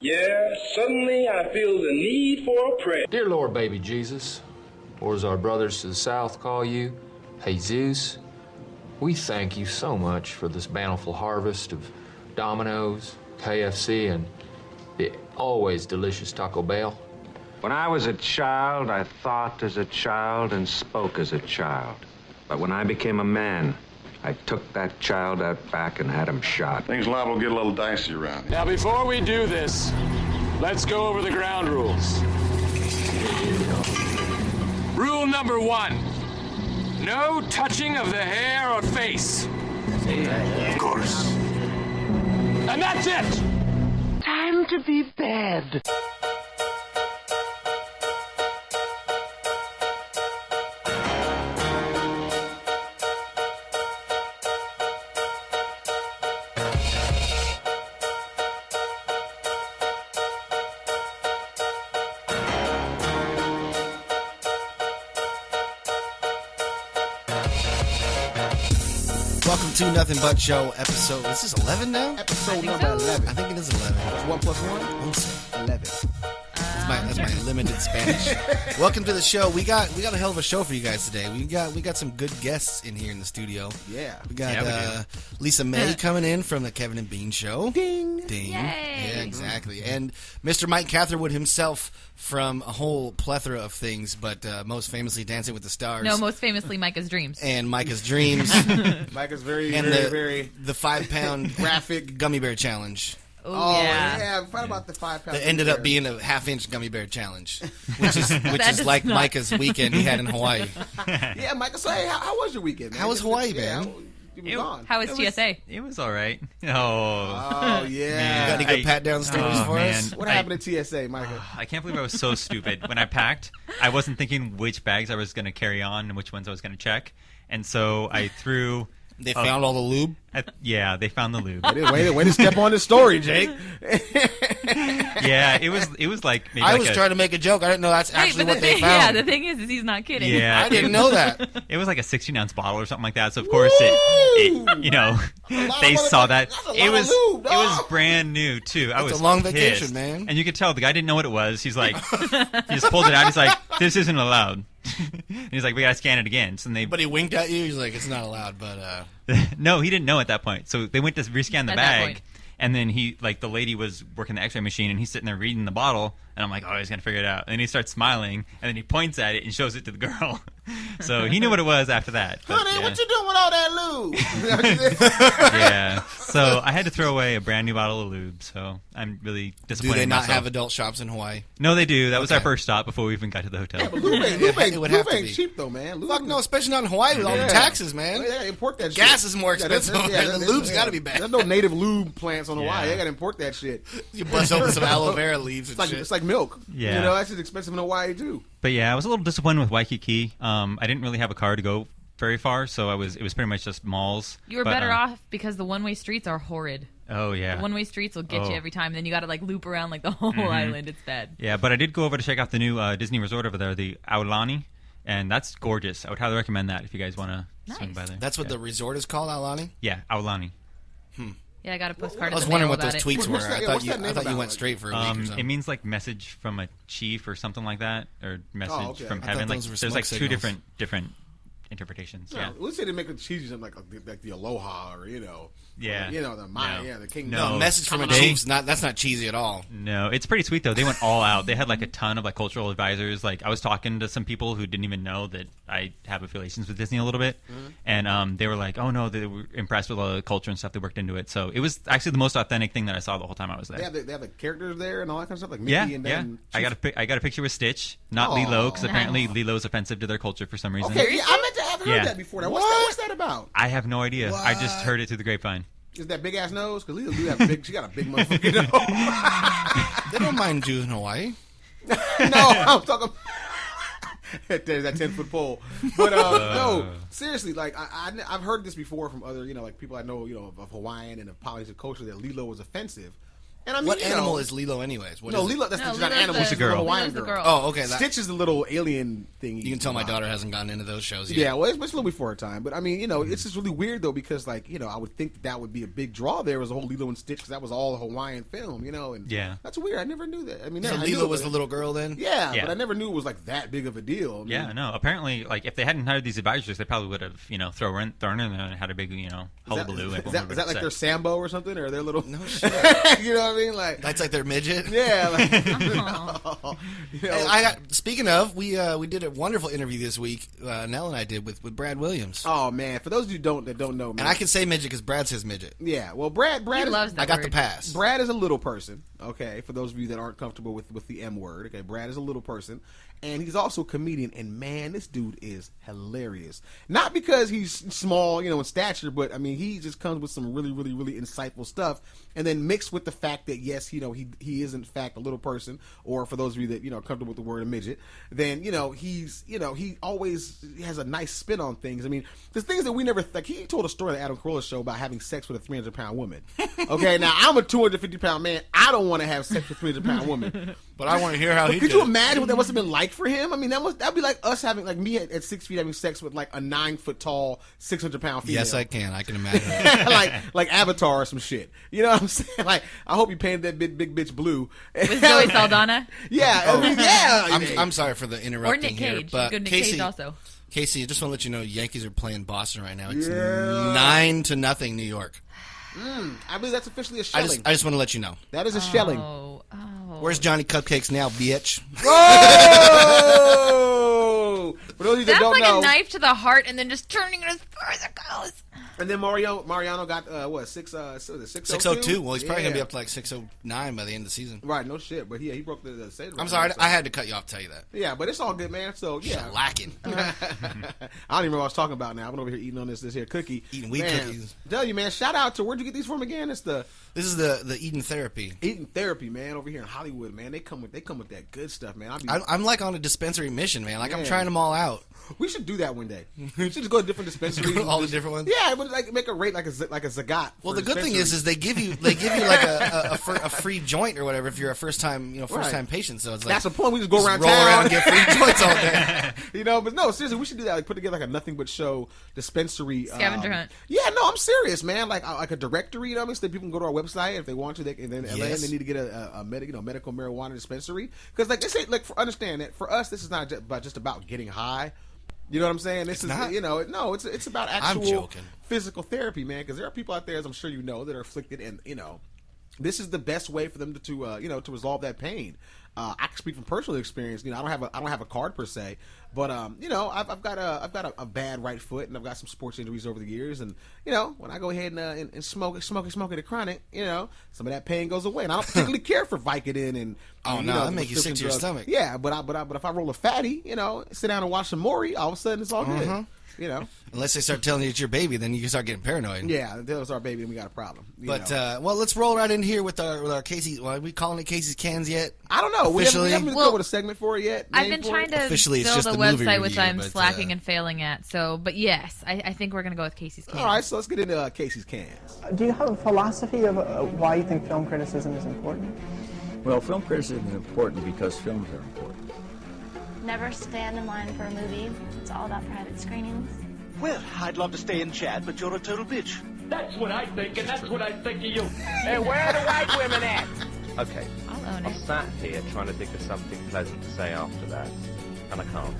Yeah, suddenly I feel the need for a prayer. Dear Lord, baby Jesus, or as our brothers to the south call you, Jesus, we thank you so much for this bountiful harvest of Domino's, KFC, and the always delicious Taco Bell. When I was a child, I thought as a child and spoke as a child. But when I became a man, I took that child out back and had him shot. Things liable to get a little dicey around here. Now, before we do this, let's go over the ground rules. Rule number 1, no touching of the hair or face. Of course. And that's it! Time to be bad. Welcome to Nothing But Show episode. Is this 11 now? Episode number 11. I think it is 11. 1 plus 1? 11. That's my limited Spanish. Welcome to the show. We got a hell of a show for you guys today. We got some good guests in here in the studio. Yeah. We got Lisa May coming in from the Kevin and Bean Show. Ding. Ding. Yay. Yeah, exactly. And Mr. Mike Catherwood himself from a whole plethora of things, but most famously Dancing with the Stars. No, most famously Micah's Dreams. And Micah's Dreams. Mike is very, and very the 5-pound graphic gummy bear challenge. Oh, yeah. What about the 5 pound? That ended up being a half-inch gummy bear challenge, which is like Micah's weekend he had in Hawaii. Yeah, Micah. So, hey, how was your weekend, man? How was Hawaii, man? You were gone. How was TSA? It was all right. Oh, yeah. You got any good pat-down stories for us? What happened at TSA, Micah? I can't believe I was so stupid. When I packed, I wasn't thinking which bags I was going to carry on and which ones I was going to check. And so I threw... They found all the lube? Yeah, they found the lube. Way to step on the story, Jake. Yeah, it was like maybe I was trying to make a joke. I didn't know that's actually what they found. Yeah, the thing is he's not kidding. Yeah, I didn't know that. It was like a 16-ounce bottle or something like that. So of course they saw that. It was brand new too. I was a long pissed. vacation, man. And you could tell the guy didn't know what it was. He's like, he just pulled it out. He's like, this isn't allowed. And he's like, we gotta scan it again. So But he winked at you. He's like, it's not allowed. But no, he didn't know at that point. So they went to rescan the At that bag. point. And then the lady was working the x-ray machine, and he's sitting there reading the bottle, and I'm like, oh, he's going to figure it out. And then he starts smiling, and then he points at it and shows it to the girl. So he knew what it was after that. But, Honey, what you doing with all that lube? Yeah. So I had to throw away a brand new bottle of lube, so I'm really disappointed do they in not myself. have adult shops in Hawaii? No, they do. That was our first stop before we even got to the hotel. Yeah, but lube ain't cheap, though, man. Lube Fuck no, especially not in Hawaii with all the taxes, man. They gotta import that shit. Gas is more expensive. The lube's got to be bad. There's no native lube plants on Hawaii. Yeah. They gotta import that shit. You bust open some aloe vera leaves and shit. It's like milk. Yeah. You know, that's just expensive in Hawaii, too. But yeah, I was a little disappointed with Waikiki. I didn't really have a car to go very far, so it was pretty much just malls. You were better off because the one-way streets are horrid. Oh, yeah. The one-way streets will get you every time. Then you got to like loop around like the whole island. It's bad. Yeah, but I did go over to check out the new Disney resort over there, the Aulani, and that's gorgeous. I would highly recommend that if you guys want to swing by there. That's what the resort is called, Aulani? Yeah, Aulani. Yeah, I got a postcard. I was wondering what those tweets. tweets were. What's that- I what's thought that name you about? went straight for a week or something. It means like message from a chief or something like that, or message okay. from I heaven. thought Like those were there's smoke like signals. two different interpretations. Yeah. Let's say they make it cheesy, something like the Aloha or, Yeah. The Maya, the King. No. No, message from a chief's that's not cheesy at all. No, it's pretty sweet though. They went all out. They had like a ton of like cultural advisors. Like I was talking to some people who didn't even know that I have affiliations with Disney a little bit, and they were like, "Oh no," they were impressed with all the culture and stuff they worked into it. So it was actually the most authentic thing that I saw the whole time I was there. They have the characters there and all that kind of stuff, like Mickey Yeah, and yeah. then I got a picture with Stitch, not Lilo, because apparently Lilo's offensive to their culture for some reason. Okay, yeah, I meant to have heard Yeah. that before. Now, what's that about? I have no idea. I just heard it through the grapevine. Is that big ass nose? Because Lilo do have big. She got a big motherfucking nose. They don't mind Jews in Hawaii. No, I'm talking. There's that 10-foot pole. But no, seriously, like I've heard this before from other, like people I know, of Hawaiian and of Polynesian culture that Lilo was offensive. And I mean, what animal is Lilo, anyways? What no, is it? Lilo. That's No, not Lilo's an animal. the- She's a girl. Lilo's the girl. Oh, okay. Stitch is the little alien thing. You can tell my daughter hasn't gotten into those shows yet. Yeah, well, it's a little before her time. But I mean, it's just really weird though because like I would think that would be a big draw. There was a whole Lilo and Stitch because that was all a Hawaiian film, and Yeah. that's weird. I never knew that. I mean, So I knew Lilo it, was but- the little girl then? Yeah, Yeah. but I never knew it was like that big of a deal. I mean, Yeah, no. Apparently, like if they hadn't hired these advisors, they probably would have, thrown her in there and had a big, hullabaloo. Is that like their Sambo or something, or their little? No shit. You know what I mean? Like That's like their midget? yeah. Like, Hey, speaking of, we did a wonderful interview this week. Nell and I did with Brad Williams. oh man, for those of you that don't know, man. And I can say midget because Brad says midget. Yeah, well, Brad He is, loves that I got word. the pass. Brad is a little person, okay? For those of you that aren't comfortable with the M word, okay? Brad is a little person, and he's also a comedian, and man, this dude is hilarious. Not because he's small, in stature, but, I mean, he just comes with some really, really, really insightful stuff, and then mixed with the fact that, yes, he is, in fact, a little person, or for those of you that, are comfortable with the word a midget, then, he always has a nice spin on things. I mean, there's things that we never, like, he told a story on the Adam Carolla show about having sex with a 300-pound woman. Okay, now, I'm a 250-pound man. I don't want to have sex with a 300-pound woman. But I want to hear how he Could did you it. imagine what that must have been like for him? I mean, that'd be like us having, like me at 6 feet having sex with like a 9 foot tall, 600-pound female. Yes, I can. I can imagine. like Avatar or some shit. You know what I'm saying? Like, I hope you painted that big bitch blue. With Zoe Saldana Yeah, I mean, yeah. I'm sorry for the or interrupting Nick here, Cage. but Good Nick Casey, Cage also. Casey, I just want to let you know, Yankees are playing Boston right now. It's Yeah. 9-0, New York. I believe that's officially a I shelling. just want to let you know. That is a shelling. Oh. Where's Johnny Cupcakes now, bitch? Oh! For those of you that That's don't like know, a knife to the heart and then just turning it as far as it goes. and then Mariano got what 602? 602. Well, he's probably going to be Yeah. up to like 609 by the end of the season. Right, no shit, but he broke the save. I'm sorry, I had to cut you off to tell you that. Yeah, but it's all good, man. So yeah, Lacking. I don't even remember what I was talking about now. I've been over here eating on this here cookie. Eating wheat Man, cookies. Tell you, man. Shout out to where'd you get these from again? It's the This is the Eden Therapy. Eating Therapy, man. Over here in Hollywood, man. They come with that good stuff, man. I'm like on a dispensary mission, man. Like I'm Yeah. trying them all out. We should do that one day. We should just go to different dispensaries. Go to all the different ones? Yeah, but like make a rate like a Zagat. Well, for the good thing dispensaries. is they give you like a free joint or whatever if you're a first time patient. So it's like that's the point. We just go around roll town around and get free joints all day. But no, seriously, we should do that. Like put together like a nothing but show dispensary Scavenger hunt. Yeah, no, I'm serious, man. Like a directory, you know what I mean? So that people can go to our website if they want to. They can, and then LA, and they need to get a medical marijuana dispensary because like they say, like understand that for us, this is not just about getting high. You know what I'm saying? This is not. No, it's about I'm actual joking. physical therapy, man. Because there are people out there, as I'm sure you know, that are afflicted, and this is the best way for them to resolve that pain. I can speak from personal experience. I don't have a card per se, but I've got a bad right foot, and I've got some sports injuries over the years, and when I go ahead and smoke the chronic, some of that pain goes away, and I don't particularly care for Vicodin and that make you sick to your stomach. Yeah, but if I roll a fatty, sit down and watch some Maury, all of a sudden it's all good. Unless they start telling you it's your baby, then you can start getting paranoid. Yeah, that was our baby, and we got a problem. But let's roll right in here with our Casey. Well, are we calling it Casey's Cans yet? I don't know. Officially? We haven't come up with a segment for it yet. I've name been for trying it? to Officially, it's build just a the movie website, which review, I'm but, slacking and failing at. So, but yes, I think we're going to go with Casey's Cans. All right, so let's get into Casey's Cans. Do you have a philosophy of why you think film criticism is important? Well, film criticism is important because films are important. Never stand in line for a movie. It's all about private screenings. Well, I'd love to stay and chat, but you're a total bitch. That's what I think, and that's what I think of you. Hey, where are the white women at? Okay, I'll own I'm it. sat here trying to think of something pleasant to say after that, and I can't.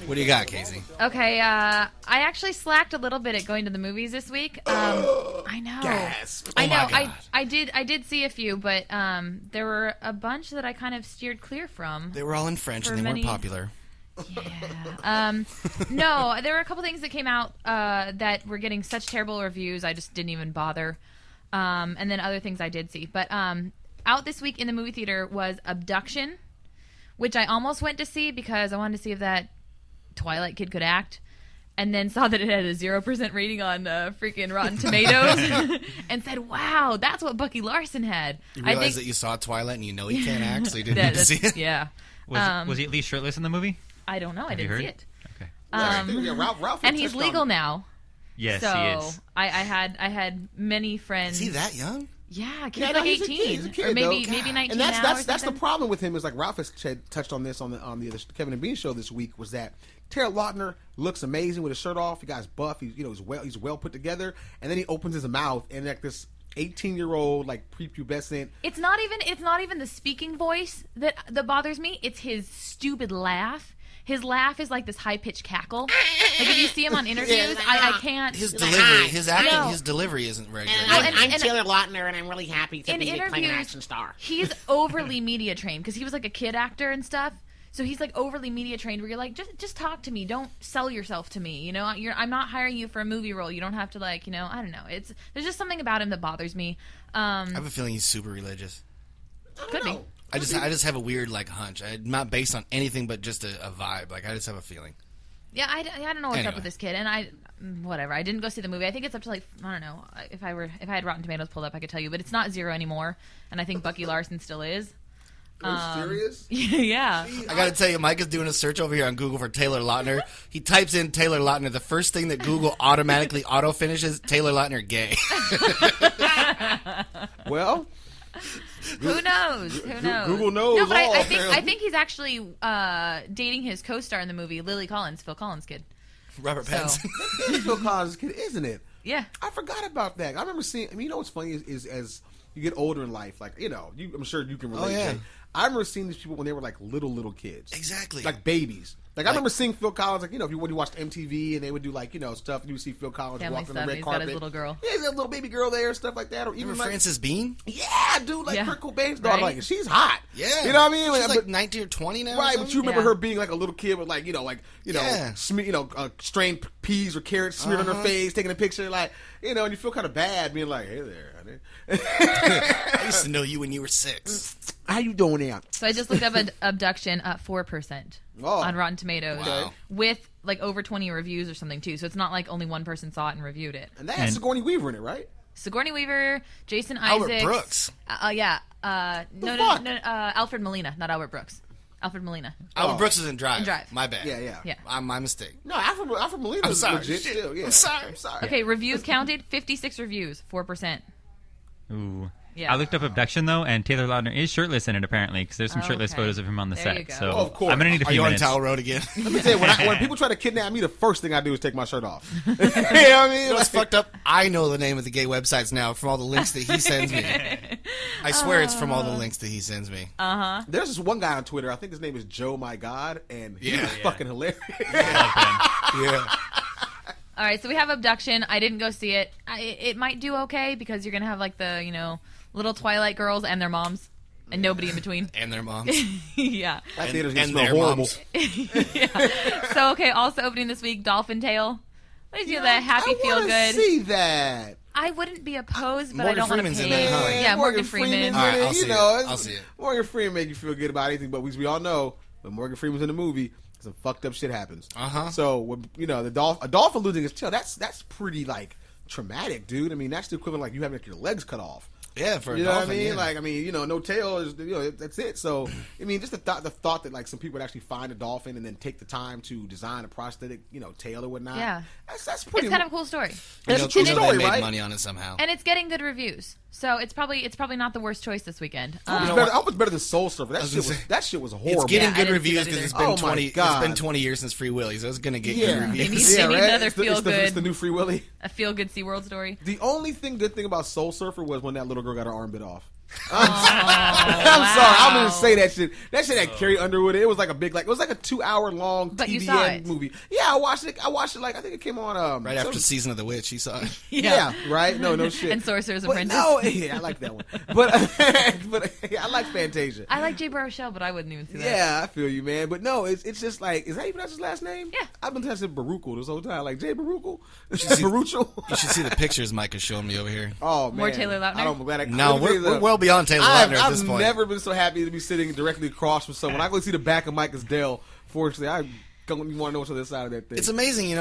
What do you got, Casey? Okay, I actually slacked a little bit at going to the movies this week. I know. Gasp. I Oh know. my God. I did see a few, but there were a bunch that I kind of steered clear from. They were all in French For and they many- weren't popular. Yeah. No, there were a couple things that came out that were getting such terrible reviews, I just didn't even bother. And then other things I did see. But out this week in the movie theater was Abduction, which I almost went to see because I wanted to see if that Twilight kid could act. And then saw that it had a 0% rating on freaking Rotten Tomatoes, and said, "Wow, that's what Bucky Larson had." You realize that you saw Twilight and you know he can't act, so you didn't That- need to see it. Yeah. Was he at least shirtless in the movie? I don't know. I Have you didn't see heard? it. Okay. Yeah, Ralph and he's touched on legal it. now. Yes, so he is. I had many friends. Is he that young? Yeah, kid's Yeah, like no, he's 18 he's a kid, or maybe though. maybe 19 And now. that's or the something. problem with him is like Ralph has touched on this on the other Kevin and Bean show this week, was that Taylor Lautner looks amazing with his shirt off. He got his buff. He's well put together, and then he opens his mouth and like this 18-year-old like prepubescent. It's not even the speaking voice that bothers me. It's his stupid laugh. His laugh is like this high-pitched cackle. Like if you see him on interviews, I can't. His delivery, his acting, his delivery isn't very good. I'm Taylor Lautner, and I'm really happy to in be playing an interviews, action star. He's overly media trained because he was like a kid actor and stuff. So he's like overly media trained, where you're like, just talk to me, don't sell yourself to me. You know, I'm not hiring you for a movie role. You don't have to like, I don't know. There's just something about him that bothers me. I have a feeling he's super religious. Could be. I just have a weird like hunch. Not based on anything, but just a vibe. Like I just have a feeling. Yeah, I don't know what's up with this kid, and whatever. I didn't go see the movie. I think it's up to like, I don't know. If I had Rotten Tomatoes pulled up, I could tell you, but it's not 0 anymore, and I think Bucky Larson still is. Are you serious? Yeah. I gotta tell you, Mike is doing a search over here on Google for Taylor Lautner. He types in Taylor Lautner. The first thing that Google automatically auto finishes, Taylor Lautner gay. Well, who knows? Who knows? Google knows. No, but all, I think he's actually dating his co-star in the movie, Lily Collins, Phil Collins' kid. Robert Pattinson. That is Phil Collins' kid, isn't it? Yeah. I forgot about that. I remember seeing. I mean, you know what's funny is as you get older in life, like I'm sure you can relate. Oh, yeah. Jay. I remember seeing these people when they were like little kids. Exactly. Like babies. Like I remember seeing Phil Collins, like when you watched MTV and they would do like stuff, and you would see Phil Collins Family walking on stuff, the red he's carpet. got his little girl. Yeah, he's got a little baby girl there, stuff like that. Or even Remember like Frances Bean? Yeah, dude, like Yeah. Kurt Cobain's daughter, Right. like she's hot. Yeah. You know what I mean? She's But- like 19 or 20 now. Right, or but you remember Yeah. her being like a little kid with like Yeah. strained peas or carrots smeared on her face, taking a picture, like and you feel kind of bad being like, hey there, honey. I used to know you when you were 6. How you doing now? So I just looked up an abduction at 4% on Rotten Tomatoes Wow. with like over 20 reviews or something too. So it's not like only one person saw it and reviewed it. And that has Sigourney Weaver in it, right? Sigourney Weaver, Jason Albert Isaacs, Brooks. Yeah. fuck? No, Alfred Molina, not Albert Brooks. Alfred Molina. Albert Brooks is in Drive. In Drive. My bad. Yeah. My mistake. No, Alfred Molina I'm is sorry. legit Shit. still. Yeah. I'm sorry. Okay, reviews counted 56 reviews, 4%. Ooh. Yeah. I looked up abduction though, and Taylor Lautner is shirtless in it apparently, because there's some Oh, shirtless okay. photos of him on the There set. you go. So Oh, of course. I'm gonna need a Are few you on minutes. Towel Road again? Let me tell you, when people try to kidnap me, the first thing I do is take my shirt off. You know what I mean? You know what's fucked up? I know the name of the gay websites now from all the links that he sends me. I swear it's from all the links that he sends me. There's this one guy on Twitter. I think his name is Joe My God, and he's Yeah. fucking hilarious. Yeah. All right, so we have abduction. I didn't go see it. It might do okay because you're gonna have like the little Twilight girls and their moms, and nobody in between. And their moms. Yeah. That theater's gonna And smell their horrible. moms. Yeah. So okay, also opening this week, Dolphin Tale. What is the happy I feel wanna good? See that? I wouldn't be opposed, but Morgan I don't want to Freeman's pay. in that, huh? Yeah, Morgan Freeman. All right, in it, I'll see it. it's- I'll see it. Morgan Freeman make you feel good about anything, but we all know when Morgan Freeman's in the movie, some fucked up shit happens. So when a dolphin losing his tail, that's pretty like traumatic, dude. I mean, that's the equivalent like you having like, your legs cut off. Yeah, for a You know dolphin, what I mean? yeah. Like, I mean, no tail is, that's it. So, I mean, just the thought that like some people would actually find a dolphin and then take the time to design a prosthetic, tail or whatnot. Yeah. That's pretty. It's kind of a cool story. That's a true they story, made right? money on it somehow. And it's getting good reviews, so it's probably not the worst choice this weekend. How much better than Soul Surfer? was gonna say, That shit was horrible. It's getting Yeah, I good didn't see reviews that because it's either. been Oh my 20. God. It's been 20 years since Free Willy, so it's gonna get good Yeah, reviews. They need another It's feel-good. the new Free Willy. A feel-good SeaWorld story. The only good thing about Soul Surfer was when that little girl got her arm bit off. Oh, I'm sorry, I'm gonna say that shit. That shit had Carrie Underwood. It was like a big, it was like a 2-hour long But you saw TVN it. movie. Yeah, I watched it. Like I think it came on Right after Season of the Witch, he saw it. Yeah, right. No shit. And Sorcerer's But Apprentice. no, yeah, I like that one. But I like Fantasia. I like Jay Baruchel, but I wouldn't even see that. Yeah, I feel you, man. But no, it's just like, is that even his last name? Yeah. I've been testing Baruchel this whole time, like Jay Baruchel. see- Baruchel. You should see the pictures Mike is showing me over here. Oh man, More Taylor Lautner? I don't. Glad I, No, let me tell you we're something. well beyond Taylor Lautner at this I've point. never been so happy to be sitting directly across from someone. I go see the back of Mike Dell. Fortunately, I don't even want to know what's on the other side of that thing. It's amazing,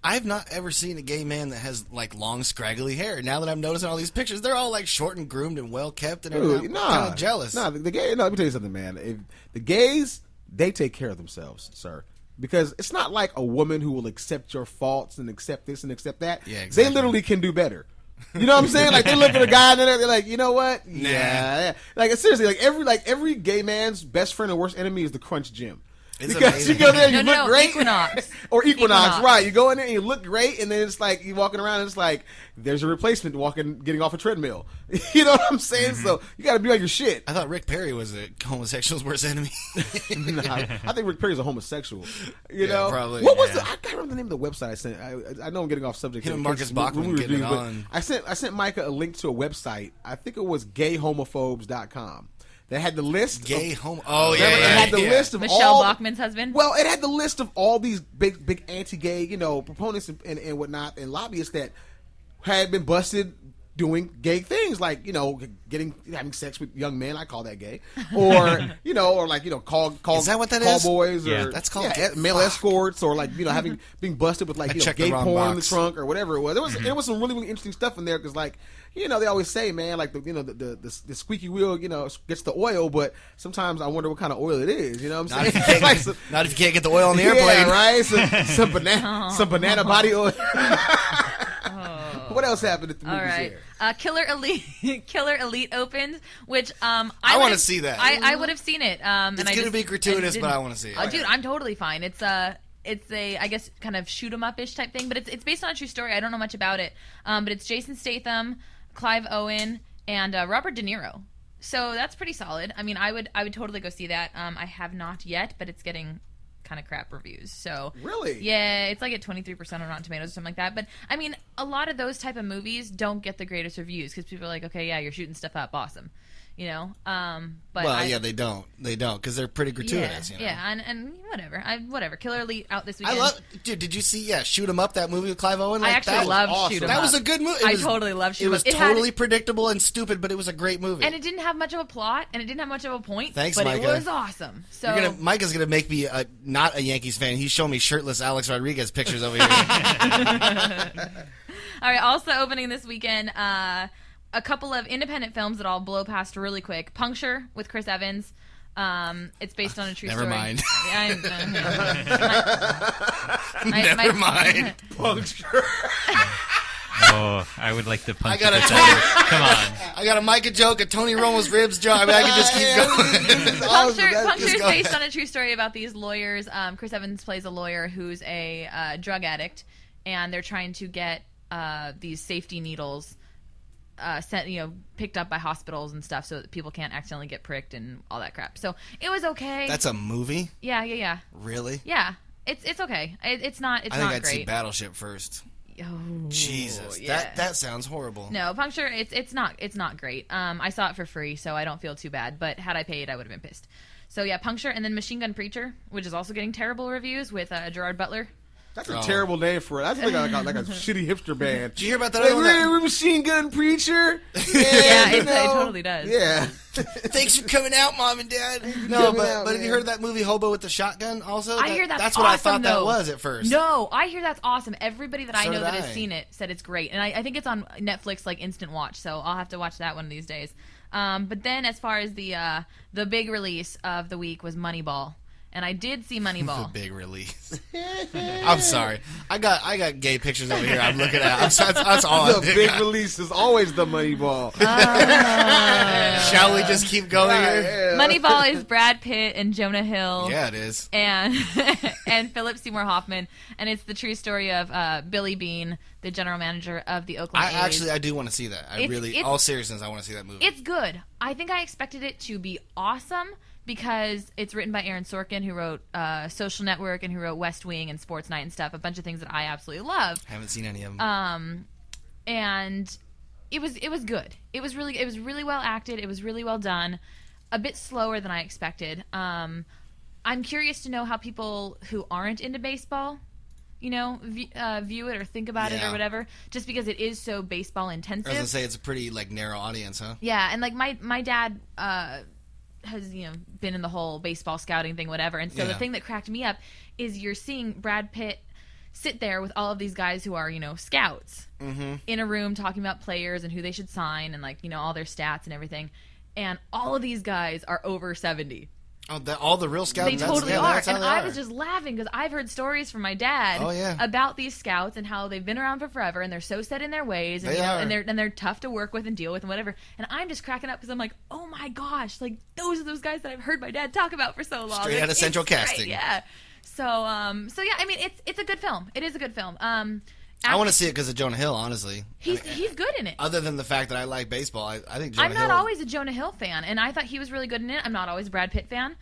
I've not ever seen a gay man that has like long, scraggly hair. Now that I'm noticing all these pictures, they're all like short and groomed and well kept, and everything. I'm kind of jealous. Nah, the gay. No, let me tell you something, man. If the gays, they take care of themselves, sir. Because it's not like a woman who will accept your faults and accept this and accept that. Yeah, exactly. They literally can do better. You know what I'm saying? Like they look at a guy and they're like, you know what? Yeah. Like seriously, like every gay man's best friend and worst enemy is the crunch gym. It's because amazing. you go there and you look great. Equinox. Or Equinox, right. You go in there and you look great, and then it's like you walking around and it's like there's a replacement getting off a treadmill. You know what I'm saying? So you got to be on your shit. I thought Rick Perry was a homosexual's worst enemy. Nah, I think Rick Perry's a homosexual. You know? Probably. What was I can't remember the name of the website I sent. I know I'm getting off subject. Him and Marcus Bachman getting it on. I sent Micah a link to a website. I think it was gayhomophobes.com. They had the list. Oh, yeah. It had the list of Michelle Bachman's husband. Well, it had the list of all these big anti-gay, proponents and whatnot, and lobbyists that had been busted doing gay things, like having sex with young men. I call that gay, or call Is that what that call is? boys, Yeah, or that's called male escorts, or being busted with gay porn in the box. trunk or whatever it was. There was some really interesting stuff in there because they always say, man, like the squeaky wheel, gets the oil, but sometimes I wonder what kind of oil it is. You know what I'm saying? Not if you can't get the oil on the airplane, yeah, right? Some banana body oil. What else happened at the movie fair? Killer Elite opened, which I want to see that. I would have seen it. It's going to be gratuitous, but I want to see it. Dude, I'm totally fine. It's a I guess kind of shoot 'em up ish type thing, but it's based on a true story. I don't know much about it, but it's Jason Statham, Clive Owen, and Robert De Niro. So that's pretty solid. I mean, I would totally go see that. I have not yet, but it's getting kind of crap reviews. So really, yeah, it's like at 23% on Rotten Tomatoes or something like that. But I mean, a lot of those type of movies don't get the greatest reviews because people are like, okay, yeah, you're shooting stuff up, awesome, But they don't because they're pretty gratuitous. Yeah, and whatever. Killer Elite out this weekend. Dude, did you see? Yeah, Shoot 'Em Up, that movie with Clive Owen. I actually loved Shoot 'Em Up. That was a good movie. I totally loved Shoot 'Em Up. It was totally predictable and stupid, but it was a great movie. And it didn't have much of a plot, and it didn't have much of a point. Thanks, but Micah. It was awesome. So Micah's gonna make me not a Yankees fan. He's showing me shirtless Alex Rodriguez pictures over here. All right. Also opening this weekend, a couple of independent films that I'll blow past really quick. Puncture with Chris Evans. It's based on a true story. Never mind. Never mind. Puncture. Oh, I would like to punch you. Come on. I got a Micah joke, a Tony Romo's ribs joke. I mean, I can just keep going. Puncture is based on a true story about these lawyers. Chris Evans plays a lawyer who's a drug addict, and they're trying to get these safety needles picked up by hospitals and stuff so that people can't accidentally get pricked and all that crap. So it was okay. That's a movie? Yeah. Really? Yeah. It's okay. It's not great. I think I'd see Battleship first. Oh, Jesus, yeah. that sounds horrible. No, Puncture, it's not great. I saw it for free, so I don't feel too bad. But had I paid, I would have been pissed. So yeah, Puncture, and then Machine Gun Preacher, which is also getting terrible reviews with Gerard Butler. That's a terrible name for it. That's like a shitty hipster band. Did you hear about that? We're Machine Gun Preacher. Yeah, it totally does. Yeah. Thanks for coming out, Mom and Dad. No, but have you heard of that movie Hobo with the Shotgun? Also, I hear that's what awesome, I thought though. that was at first. No, I hear that's awesome. Everybody that I So know did that I. has seen it said it's great, and I think it's on Netflix like Instant Watch. So I'll have to watch that one of these days. But then, as far as the big release of the week was Moneyball. And I did see Moneyball. The big release. I'm sorry. I got gay pictures over here. I'm looking at. That's all. The big release is always the Moneyball. Shall we just keep going here? Yeah. Moneyball is Brad Pitt and Jonah Hill. Yeah, it is. And Philip Seymour Hoffman, and it's the true story of Billy Beane, the general manager of the Oakland A's. I do want to see that. All seriousness, I want to see that movie. It's good. I think I expected it to be awesome because it's written by Aaron Sorkin, who wrote Social Network and who wrote West Wing and Sports Night and stuff, a bunch of things that I absolutely love. Haven't seen any of them. And it was good. It was really well acted. It was really well done. A bit slower than I expected. I'm curious to know how people who aren't into baseball, view it or think about it or whatever. Just because it is so baseball intensive. I was gonna say it's a pretty narrow audience, huh? Yeah, and my dad has been in the whole baseball scouting thing, whatever. And so the thing that cracked me up is you're seeing Brad Pitt sit there with all of these guys who are scouts in a room talking about players and who they should sign and all their stats and everything. And all of these guys are over 70. Oh, all the real scouts. They totally are. And I was just laughing because I've heard stories from my dad about these scouts and how they've been around for forever and they're so set in their ways and, and they're tough to work with and deal with and whatever. And I'm just cracking up because I'm like, oh my gosh, like those are those guys that I've heard my dad talk about for so long. Straight out of Central Casting. Yeah. So yeah, I mean, it's a good film. It is a good film. I want to see it because of Jonah Hill, honestly. He's good in it. Other than the fact that I like baseball, I think Jonah Hill... I'm not always a Jonah Hill fan, and I thought he was really good in it. I'm not always a Brad Pitt fan.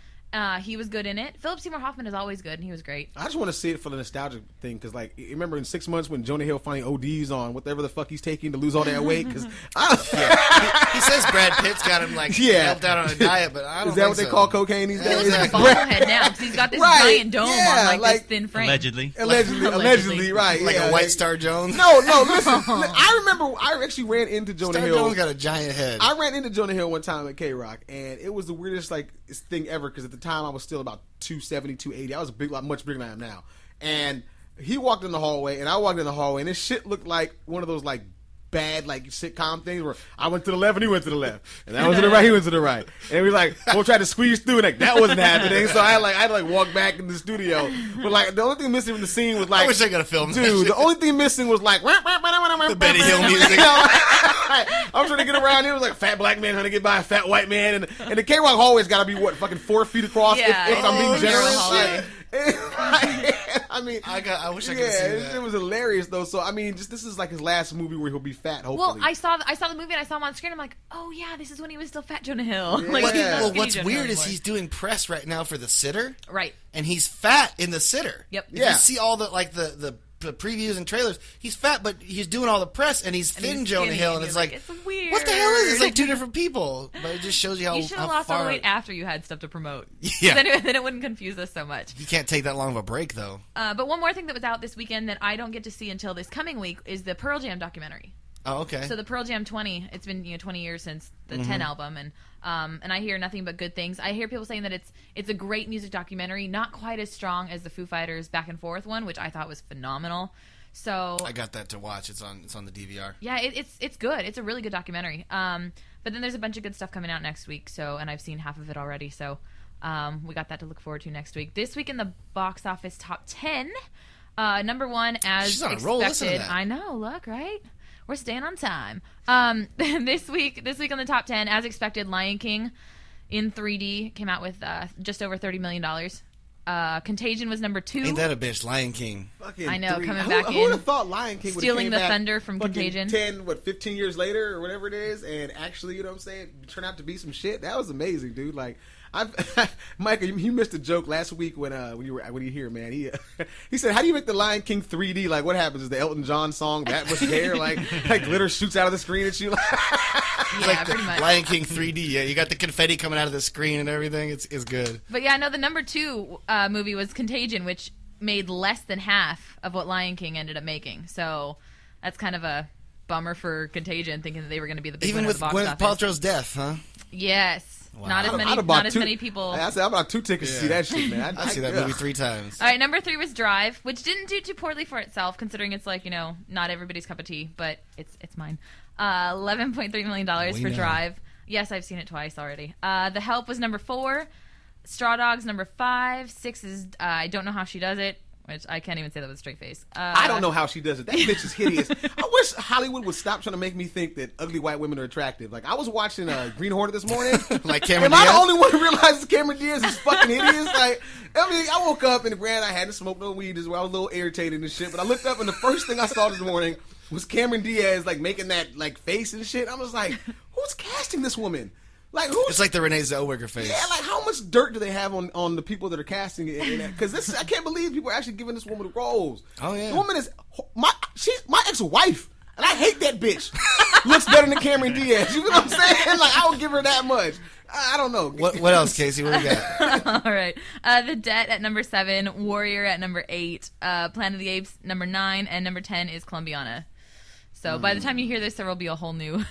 He was good in it. Philip Seymour Hoffman is always good, and he was great. I just want to see it for the nostalgic thing, because, like, you remember in 6 months when Jonah Hill finally ODs on whatever the fuck he's taking to lose all that weight? Because he says Brad Pitt's got him, like, helped out on a diet, but I don't Is that what they call cocaine these days? He looks like a bobblehead now, because he's got this giant dome on, like, this thin frame. Allegedly, right. Like a White Star Jones? No, listen. I remember I actually ran into Jonah Hill. Jones got a giant head. I ran into Jonah Hill one time at K-Rock, and it was the weirdest, like, thing ever, because at the time I was still about 270, 280. I was much bigger than I am now. And he walked in the hallway, and I walked in the hallway, and this shit looked like one of those, like, bad, like, sitcom things where I went to the left and he went to the left. And I went to the right, he went to the right. And we like, we'll try to squeeze through, and like, that wasn't happening. So I had to walk back in the studio. But, like, the only thing missing from the scene was, like... I wish I could have filmed Dude, the only thing missing was, like... the Benny Hill music. I'm trying to get around here. It was like, fat black man trying to get by a fat white man. And the K-Rock hallway's got to be, what, fucking 4 feet across? Yeah, if I'm being generous. I mean, I wish I could see that. It was hilarious though. So I mean, this is like his last movie where he'll be fat. Hopefully. Well, I saw the movie and I saw him on screen. I'm like, oh yeah, this is when he was still fat Jonah Hill. Yeah. Like, well, what's weird is he's doing press right now for The Sitter, right? And he's fat in The Sitter. Yep. If you see all the the previews and trailers, he's fat, but he's doing all the press, and he's thin Jonah Hill, and it's like, it's weird. What the hell is this? It's like two different people. But it just shows you how you should have lost all the weight after you had stuff to promote. Yeah. Then it wouldn't confuse us so much. You can't take that long of a break, though. But one more thing that was out this weekend that I don't get to see until this coming week is the Pearl Jam documentary. Oh, okay. So the Pearl Jam 20, it's been 20 years since the 10 album, and I hear nothing but good things. I hear people saying that it's a great music documentary, not quite as strong as the Foo Fighters Back and Forth one, which I thought was phenomenal. So I got that to watch. It's on the DVR. Yeah, it's good. It's a really good documentary. But then there's a bunch of good stuff coming out next week. So, and I've seen half of it already. So we got that to look forward to next week. This week in the box office top 10, number one as She's on a expected. roll. Listen to that. I know. Look, right. We're staying on time. This week on the top 10, as expected, Lion King in 3D came out with just over $30 million. Contagion was number 2. Ain't that a bitch, Lion King? Fucking I know, 3. coming back Who in. would have thought Lion King would stealing came the back thunder from Contagion? 15 years later or whatever it is, and actually, you know what I'm saying, turn out to be some shit. That was amazing, dude. Like, Micah, you missed a joke last week when you here, man. He said, "How do you make the Lion King 3D? Like, what happens? Is the Elton John song that much hair? Like glitter shoots out of the screen at you?" Yeah, like pretty much. Lion King 3D. Yeah, you got the confetti coming out of the screen and everything. It's good. But yeah, no, the number 2 movie was Contagion, which made less than half of what Lion King ended up making. So that's kind of a bummer for Contagion, thinking that they were going to be the big even winner with of the box Gwyneth office. Paltrow's death, huh? Yes. Wow. Not as many people. I said I bought 2 tickets to see that shit, man. I see that movie 3 times. All right, number 3 was Drive, which didn't do too poorly for itself, considering it's like, not everybody's cup of tea, but it's mine. $11.3 million for Drive. Yes, I've seen it twice already. The Help was number 4. Straw Dogs number 5. 6 is I Don't Know How She Does It, which I can't even say that with a straight face. I don't know how she does it. That bitch is hideous. I wish Hollywood would stop trying to make me think that ugly white women are attractive. Like, I was watching Green Hornet this morning. Like Cameron Diaz? Am I the only one who realizes Cameron Diaz is fucking hideous? Like, I mean, I woke up and granted I hadn't smoked no weed as well. I was a little irritated and shit. But I looked up and the first thing I saw this morning was Cameron Diaz like making that like face and shit. I was like, who's casting this woman? Like, who's... It's like the Renee Zellweger face. Yeah, like how much dirt do they have on the people that are casting it? Because I can't believe people are actually giving this woman the roles. Oh yeah, the woman is she's my ex-wife, and I hate that bitch. Looks better than Cameron Diaz. You know what I'm saying? Like, I would give her that much. I don't know. What else, Casey? What do we got? All right. The Debt at number 7, Warrior at number 8, Planet of the Apes number 9, and number 10 is Columbiana. So by the time you hear this, there will be a whole new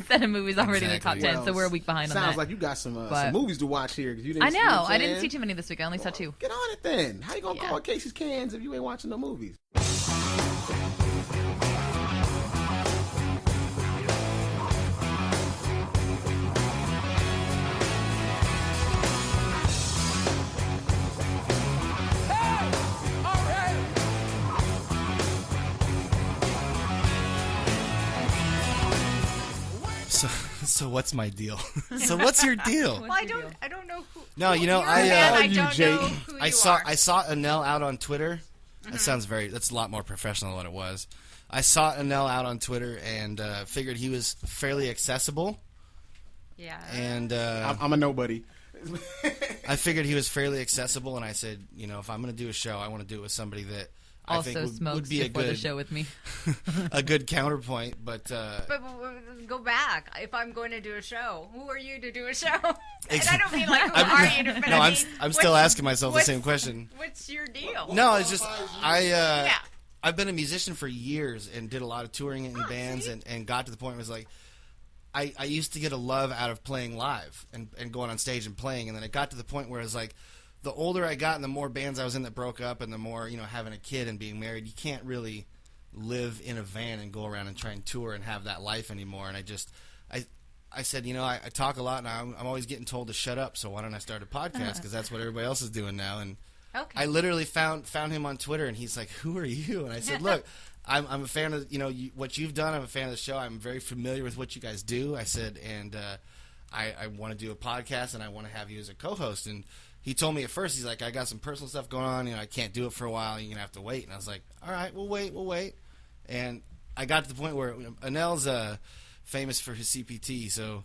set of movies already in the top 10. Well, so we're a week behind on that. Sounds like you got some movies to watch here. Cause you didn't I know. I didn't see too many this week. I only saw 2. Get on it then. How you gonna call Casey's Cans if you ain't watching no movies? So what's my deal? So what's your deal? Well, I don't know who. No, you know, you're a man, I don't know who you I saw Anel out on Twitter. Mhm. That's a lot more professional than it was. I saw Anel out on Twitter and figured he was fairly accessible. Yeah. And I'm a nobody. I figured he was fairly accessible, and I said, you know, if I'm going to do a show, I want to do it with somebody that I Also think smokes would be a before good the show with me. a good counterpoint. But But go back. If I'm going to do a show, who are you to do a show? And I don't mean like who are you to. But no, I mean, I'm still asking myself the same question. What's your deal? No, it's just I've been a musician for years and did a lot of touring in bands and got to the point where it was like I used to get a love out of playing live and going on stage and playing, and then it got to the point where it was like the older I got and the more bands I was in that broke up and the more, you know, having a kid and being married, you can't really live in a van and go around and try and tour and have that life anymore. And I said, you know, I talk a lot and I'm always getting told to shut up, so why don't I start a podcast, because that's what everybody else is doing now. And I literally found him on Twitter, and he's like, who are you? And I said, look, I'm a fan of, you know, what you've done. I'm a fan of the show. I'm very familiar with what you guys do. I said, and I want to do a podcast, and I want to have you as a co-host. And he told me at first, he's like, I got some personal stuff going on. You know, I can't do it for a while. You're going to have to wait. And I was like, all right, we'll wait. And I got to the point where Anel's famous for his CPT, so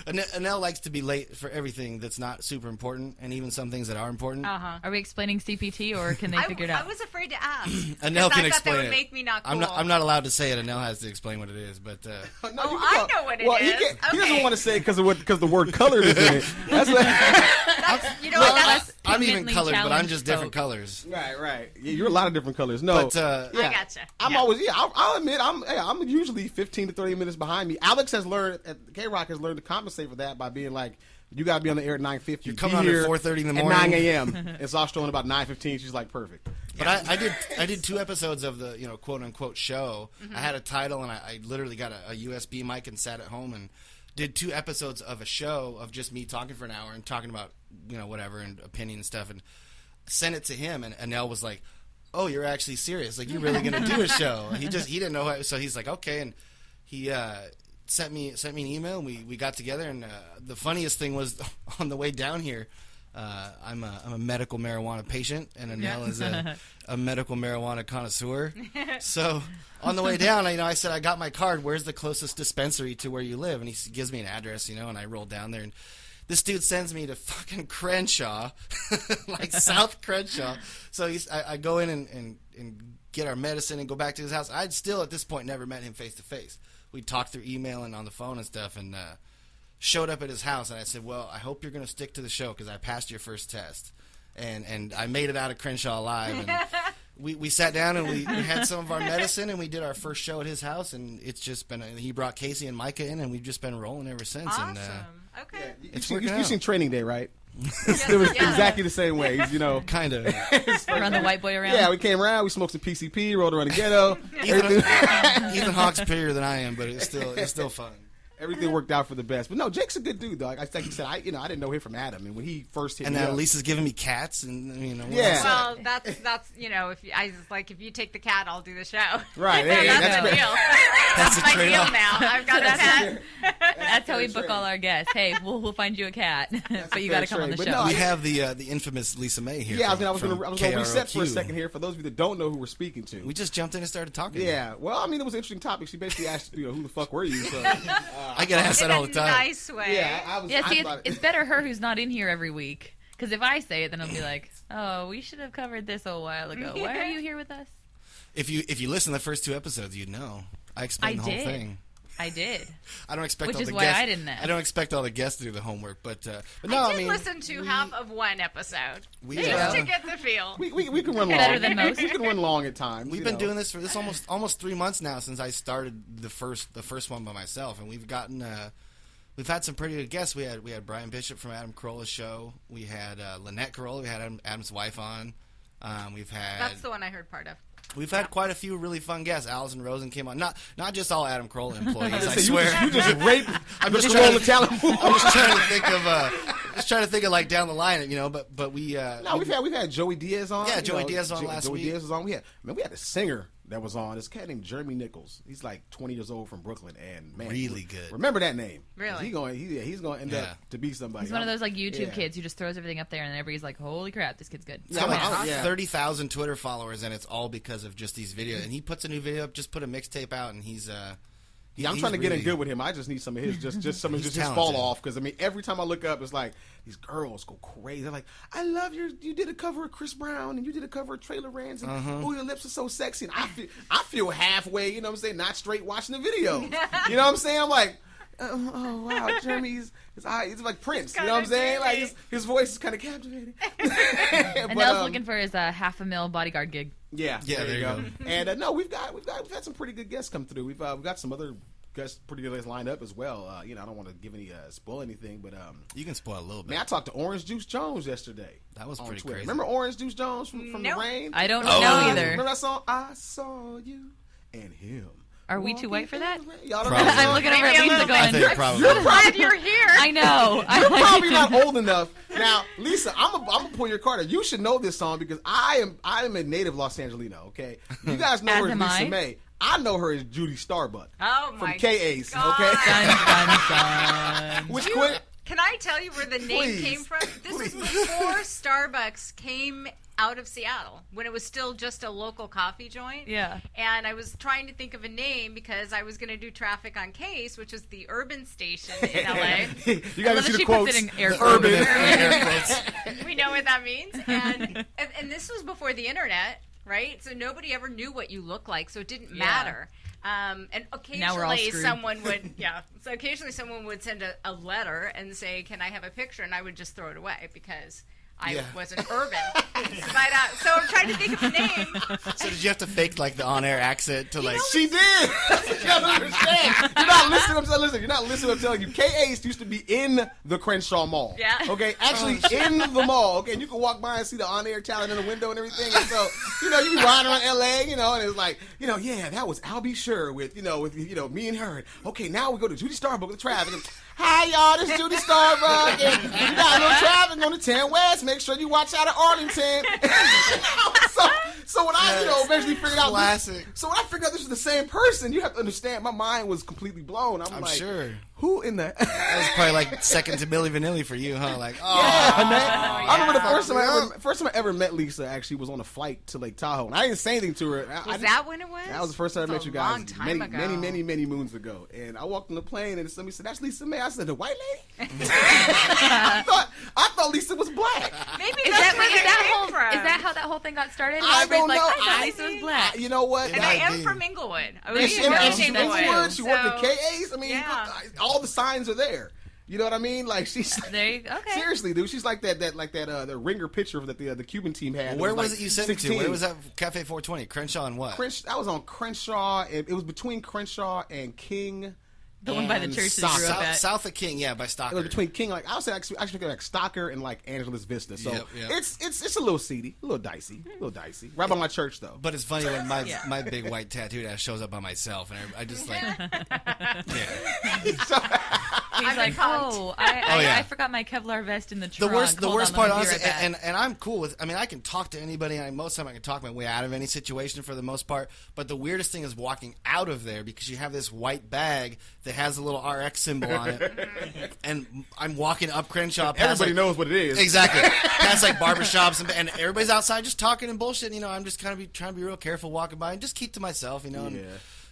Anel likes to be late for everything that's not super important, and even some things that are important. Are we explaining CPT, or can they figure it out? I was afraid to ask. Anel can I thought explain that would it. make me not cool. I'm not allowed to say it. Anel has to explain what it is, but I know what it is. He doesn't want to say it because the word colored is in it. That's you know what? I'm even colored, but I'm just different colors. Right. Yeah, you're a lot of different colors. No, but I gotcha. I'm always I'll admit I'm usually 15 to 30 minutes behind me. Alex has learned, K-Rock has learned to compensate for that by being like, you got to be on the air at 9:50. You're coming on at 4:30 in the morning. At 9 a.m. And so I was showing about 9:15. She's like, perfect. But I did 2 episodes of the, you know, quote unquote show. I had a title, and I literally got a USB mic and sat at home and did 2 episodes of a show of just me talking for an hour and talking about, you know, whatever and opinion and stuff, and sent it to him. And Anel was like, oh, you're actually serious? Like, you're really gonna do a show? He didn't know how, so he's like, okay, and he sent me an email, and we got together. And the funniest thing was, on the way down here, I'm a medical marijuana patient, and Anel is a medical marijuana connoisseur. So on the way down, I said, I got my card. Where's the closest dispensary to where you live? And he gives me an address, you know, and I roll down there, and this dude sends me to fucking Crenshaw, like South Crenshaw. So I go in and get our medicine and go back to his house. I'd still, at this point, never met him face to face. We talked through email and on the phone and stuff, and showed up at his house. And I said, well, I hope you're going to stick to the show, because I passed your first test. And I made it out of Crenshaw alive. And we sat down, and we had some of our medicine, and we did our first show at his house. And it's just been, he brought Casey and Micah in, and we've just been rolling ever since. Awesome. And, okay. You've seen Training Day, right? It was exactly the same way, you know. Kind of. Run the white boy around. Yeah, we came around, we smoked some PCP, rolled around the ghetto. Ethan Hawke's prettier than I am, but it's still fun. Everything worked out for the best. But no, Jake's a good dude, though. Like he said, I didn't know him from Adam, and when he first hit and me then up, Lisa's giving me cats, and you know. Yeah. Well, that's you know, if you take the cat, I'll do the show. Right. Hey, that's the deal. That's my trade-off. deal now. I've got a cat. That's how we book all our guests. Hey, we'll find you a cat, but you got to come on the show. No, we have the infamous Lisa May here. Yeah, I was going to reset for a KROQ. second here for those of you that don't know who we're speaking to. We just jumped in and started talking. Yeah, well, I mean, it was an interesting topic. She basically asked, who the fuck were you? So, I get asked that all the time. Nice way. Yeah, it's better her who's not in here every week. Because if I say it, then I'll be like, oh, we should have covered this a while ago. Why are you here with us? If you listen to the first 2 episodes, you'd know. I explained the whole thing. I did. I don't expect Which all is the why guests. I didn't ask. I don't expect all the guests to do the homework, but no, I did listen to half of one episode We, just to get the feel. we can run long. Better than most. We can run long at times. We've been doing this for almost 3 months now since I started the first one by myself, and we've gotten we've had some pretty good guests. We had Brian Bishop from Adam Carolla's show. We had Lynette Carolla. We had Adam's wife on. We've had That's the one I heard part of. We've had quite a few really fun guests. Allison Rosen came on. Not just all Adam Carolla employees. I swear. You just raped. I'm just trying the talent pool. I'm just trying to think of like down the line, you know. But we we've had Joey Diaz on. Yeah, Joey Diaz on last Joey week. Diaz was on. We had a singer that was on. This cat named Jeremy Nichols. He's like 20 years old from Brooklyn, and man, really good. Remember that name? Really? He's going to end up to be somebody. He's one of those like YouTube kids who just throws everything up there, and everybody's like, "Holy crap, this kid's good." He's got like 30,000 Twitter followers, and it's all because of just these videos. And he puts a new video up, just put a mixtape out, and he's. I'm trying to get in good with him. I just need some of his, just some of his fall off. Because I mean, every time I look up, it's like these girls go crazy. They're like, "I love you did a cover of Chris Brown, and you did a cover of Trailer Rands, and oh, your lips are so sexy." And I feel halfway, you know what I'm saying, not straight watching the video. You know what I'm saying? I'm like, oh wow, Jeremy's he's like Prince. You know what I'm saying? Like his voice is kind of captivating. And Nell's looking for his $500,000 bodyguard gig. Yeah, there you go. And no, we've had some pretty good guests come through. We've got some other guests, pretty good guests lined up as well. I don't want to give any spoil anything, but you can spoil a little bit. Man, I talked to Orange Juice Jones yesterday. That was pretty Twitter. crazy. Remember Orange Juice Jones from The Rain? I don't know either. Remember that song? I saw you and him. Are we too white for that? Y'all don't know. I'm looking over at Lisa going, You're glad you're here. I know. You're probably not old enough. Now, Lisa, I'm gonna pull your card. You should know this song because I am a native Los Angelino, okay? You guys know her as Lisa May. I know her as Judy Starbuck. Oh my from K-Ace, God. okay? Which can I tell you where the name came from? This was before Starbucks came out of Seattle, when it was still just a local coffee joint. Yeah. And I was trying to think of a name because I was going to do Traffic on Case, which is the urban station in LA. You got to see the quotes. Urban. We know what that means. And this was before the internet, right? So nobody ever knew what you looked like, so it didn't matter. And occasionally someone would send a letter and say, "Can I have a picture?" And I would just throw it away because I wasn't urban. But, so I'm trying to think of a name. So did you have to fake like the on-air accent to like? She did. You have to understand. You're not listening. Listen, you're not listening. I'm telling you. K-Ace used to be in the Crenshaw Mall. Yeah. Okay. Actually, in the mall. Okay. And you can walk by and see the on-air talent in the window and everything. And so, you be riding around LA, and it's like, yeah, that was Albie Sure with me and her. Okay, now we go to Judy Starbuck with traffic. Hi, y'all. This is Judy Starbuck. And you got no traffic on the 10 West. Make sure you watch out of Arlington. So when I, eventually figured out classic. So when I figured out this was the same person, you have to understand, my mind was completely blown. I'm like, sure. Who in the? That was probably like second to Milli Vanilli for you, huh? Like, I remember the first time I ever met Lisa. Actually, was on a flight to Lake Tahoe, and I didn't say anything to her. Was that when it was? That was the first time I met you guys. Many moons ago. And I walked on the plane, and somebody said, "That's Lisa May." I said, "The white lady." I thought Lisa was black. Maybe is that how that whole thing got started? I don't know. I thought Lisa was black. You know what? And I am from Inglewood. She's from Inglewood. She worked at K-Ace. I mean, all the signs are there. You know what I mean? Like she's seriously, dude. She's like that the ringer picture that the Cuban team had. Where was it you sent me to? Where was that? Cafe 420, Crenshaw and what? That was on Crenshaw. It was between Crenshaw and King. The one by the church that grew up at. South of King, by Stocker. It was between King, I would say actually like Stocker and like Angeles Vista. So it's a little seedy, a little dicey. Right by my church though. But it's funny when my big white tattooed ass shows up by myself, and I just like, He's like, I forgot my Kevlar vest in the trunk. The worst part, honestly, and I'm cool with. I mean, I can talk to anybody, and most of the time I can talk my way out of any situation for the most part. But the weirdest thing is walking out of there because you have this white bag that has a little RX symbol on it, and I'm walking up Crenshaw. Everybody knows what it is. Exactly. Past like barbershops and everybody's outside just talking and bullshit. I'm just kind of trying to be real careful walking by and just keep to myself. And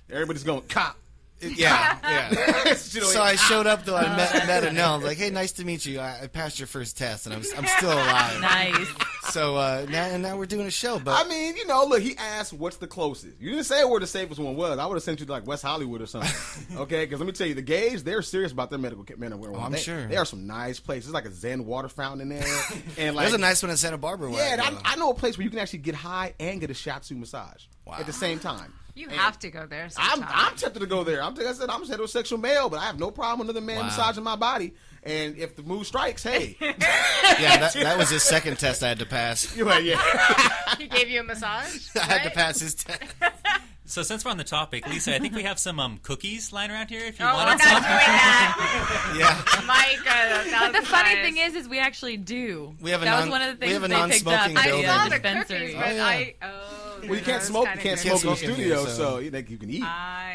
everybody's going cop. Yeah. So I showed up though. I met Annelle. I was like, "Hey, nice to meet you. I passed your first test, and I'm still alive." Nice. So now we're doing a show. But I mean, look, he asked, "What's the closest?" You didn't say where the safest one was. I would have sent you to like West Hollywood or something. Okay, because let me tell you, the gays, they're serious about their medical marijuana. I'm sure. There are some nice places. There's like a Zen water fountain in there, and like there's a nice one in Santa Barbara. I know a place where you can actually get high and get a shiatsu massage at the same time. You have to go there. I'm tempted to go there. I'm a heterosexual male, but I have no problem with another man massaging my body. And if the mood strikes, hey. that was his second test I had to pass. You're right, He gave you a massage? I had to pass his test. So since we're on the topic, Lisa, I think we have some cookies lying around here. If you want some. We're not doing that. Mike, but the funny thing is we actually do. We have that was one of the things they picked up. I saw the cookies, but Well, you can't smoke. You can't smoke in the studio, so you can eat.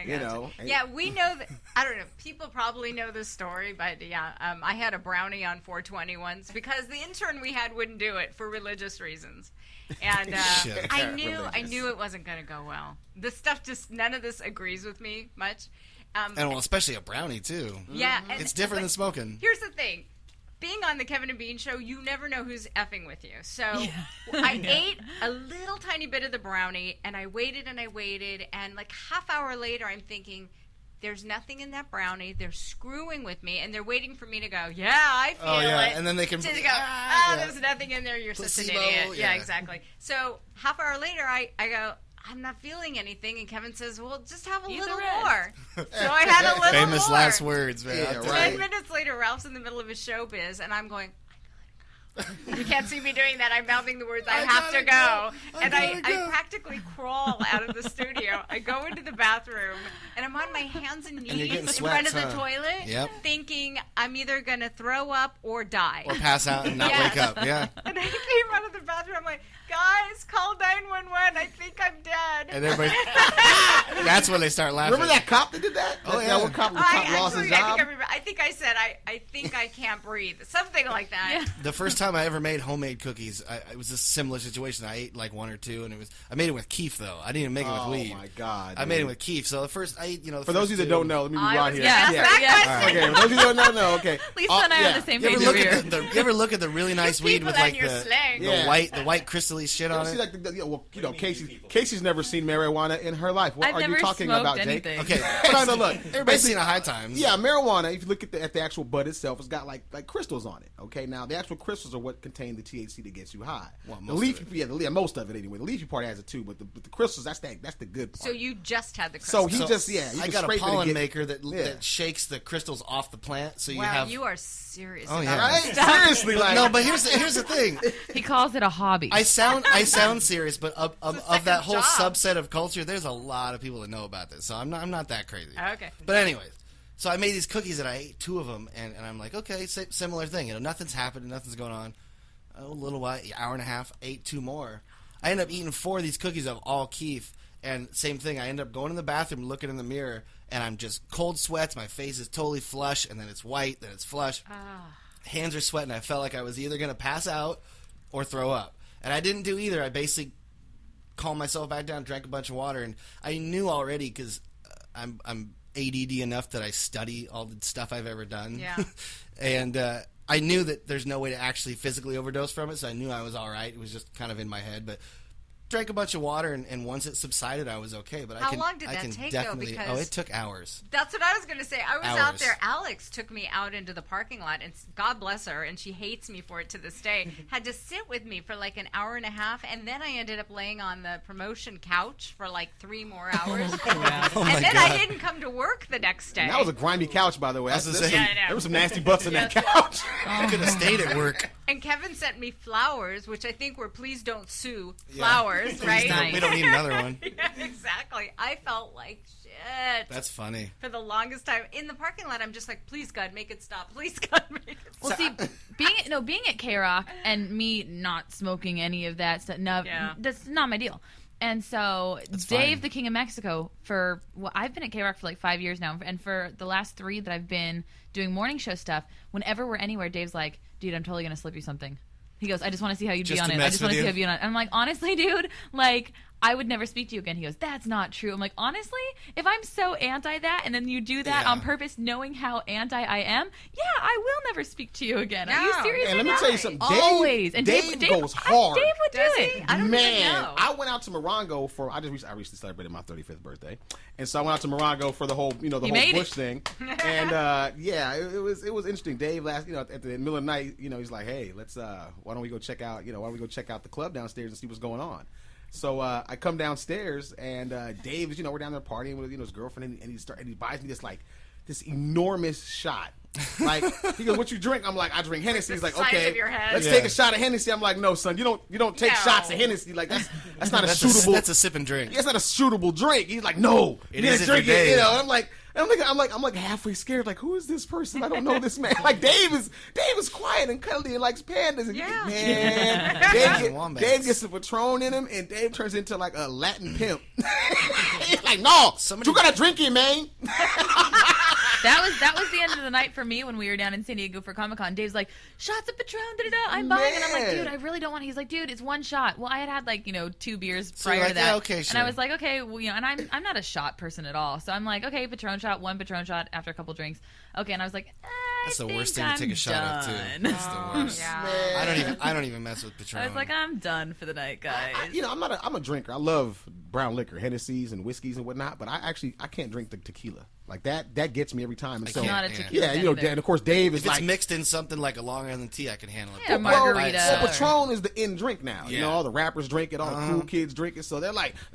You know. Yeah, we know that. I don't know. People probably know this story, but yeah, I had a brownie on 420 once because the intern we had wouldn't do it for religious reasons, and I knew it wasn't going to go well. This stuff none of this agrees with me much. And well, especially a brownie too. Yeah, it's different than smoking. Here's the thing. Being on the Kevin and Bean show, you never know who's effing with you. So I ate a little tiny bit of the brownie, and I waited, and like half hour later, I'm thinking, there's nothing in that brownie. They're screwing with me, and they're waiting for me to go, yeah, I feel it. And then they can go, there's nothing in there. You're such an idiot. Yeah, exactly. So half hour later, I go, I'm not feeling anything, and Kevin says, well, just have a little more. So I had a little Famous more. last words, man. Yeah, 10 minutes later, Ralph's in the middle of his showbiz, and I'm going, you can't see me doing that. I'm mouthing the words, I have to go. And I practically crawl out of the studio. I go into the bathroom, and I'm on my hands and knees in front of the toilet, thinking I'm either going to throw up or die. Or pass out and not wake up, yeah. And I came out of the bathroom, I'm like, guys, call 911. I think I'm dead. And everybody, that's when they start laughing. Remember that cop that did that? Oh, yeah. One cop lost his job? I think I said, I think I can't breathe. Something like that. Yeah. The first time I ever made homemade cookies, it was a similar situation. I ate like one or two, and I made it with Keef, though. I didn't even make it with weed. Oh, my God. I made it with Keef. So for those of you that don't know, let me be right here. Okay, for those of you that don't know, okay. Lisa and I are on the same page over here. You ever look at the really nice weed with like the white crystally shit on it? Casey's never seen marijuana in her life. What are you talking about, Jake? Okay, so look, everybody's seen a High Times. Yeah, marijuana. If you look at the actual bud itself, it's got like crystals on it. Okay, now the actual crystals are what contain the THC that gets you high. Well, the leafy, most of it anyway. The leafy part has it too, but the crystals, that's the good part. So you just had the crystals. I got a pollen maker that shakes the crystals off the plant. So you are serious. Oh yeah, right? Seriously, like no. But here's the thing. He calls it a hobby. I sound serious, but of that whole subset of culture, there's a lot of people that know about this. So I'm not that crazy. Okay. But anyways, so I made these cookies and I ate two of them, and I'm like, okay, similar thing. Nothing's happening, nothing's going on. A little while, hour and a half, ate two more. I ended up eating 4 of these cookies of all Keef, and same thing. I end up going in the bathroom, looking in the mirror, and I'm just cold sweats. My face is totally flush, and then it's white, then it's flush. Hands are sweating. I felt like I was either going to pass out or throw up, and I didn't do either. I basically calmed myself back down, drank a bunch of water, and I knew already because I'm ADD enough that I study all the stuff I've ever done. Yeah. And I knew that there's no way to actually physically overdose from it, so I knew I was all right. It was just kind of in my head, but drank a bunch of water, and once it subsided, I was okay. But how long did that take, though? Because it took hours. That's what I was going to say. I was out there. Alex took me out into the parking lot, and God bless her, and she hates me for it to this day, had to sit with me for like an hour and a half, and then I ended up laying on the promotion couch for like 3 more hours. And then I didn't come to work the next day. And that was a grimy couch, by the way. There was some nasty butts in that couch. I could have stayed at work. And Kevin sent me flowers, which I think were please don't sue flowers. Right? We don't need another one. Yeah, exactly. I felt like shit. That's funny. For the longest time. In the parking lot, I'm just like, please, God, make it stop. Please, God, make it stop. Well, see, being at K-Rock and me not smoking any of that stuff, that's not my deal. And so Dave, the King of Mexico, I've been at K-Rock for like 5 years now, and for the last 3 that I've been doing morning show stuff, whenever we're anywhere, Dave's like, dude, I'm totally going to slip you something. He goes, I just want to see how you'd be on it. I just want to see how you'd be on it. I'm like, honestly, dude, like, I would never speak to you again. He goes, that's not true. I'm like, honestly, if I'm so anti that and then you do that on purpose knowing how anti I am, I will never speak to you again. Are you serious? And let me tell you something. Always. And Dave goes hard. Dave would do it. I don't even know. I went out to Morongo for, I recently celebrated my 35th birthday. And so I went out to Morongo for the whole, the whole Bush thing. And it was interesting. Dave at the middle of the night, he's like, hey, let's, why don't we go check out the club downstairs and see what's going on. So I come downstairs and Dave is, we're down there partying with his girlfriend, and he buys me this enormous shot. Like, he goes, what you drink? I'm like, I drink Hennessy. He's like, okay, let's take a shot of Hennessy. I'm like, no, son, you don't take shots of Hennessy. Like, that's not a suitable. That's a sip and drink. That's not a suitable drink. He's like, no, it is drink it. I'm like, And I'm like halfway scared. Like, who is this person? I don't know this man. Like, Dave is quiet and cuddly and likes pandas. And man, Dave gets some Patron in him, and Dave turns into like a Latin pimp. He's like, no, you gotta drink it, man. That was the end of the night for me when we were down in San Diego for Comic-Con. Dave's like, shots of Patron, I'm buying. And I'm like, dude, I really don't want it. He's like, dude, it's one shot. Well, I had like, 2 beers prior to that. Yeah, okay, sure. And I was like, okay, well, and I'm not a shot person at all. So I'm like, okay, Patron shot, 1 Patron shot after a couple drinks. Okay, and I was like, that's the worst thing to take a shot of too. That's the worst. Yeah. I don't even mess with Patron. I was like, I'm done for the night, guys. I'm a drinker. I love brown liquor, Hennessy's and whiskeys and whatnot, but I can't drink the tequila. Like that gets me every time. And so, not a tequila. Yeah, and of course Dave is if it's mixed in something like a Long Island tea, I can handle it. Yeah, margarita. Well, Patron is the in drink now. Yeah. All the rappers drink it, all the cool kids drink it. So they're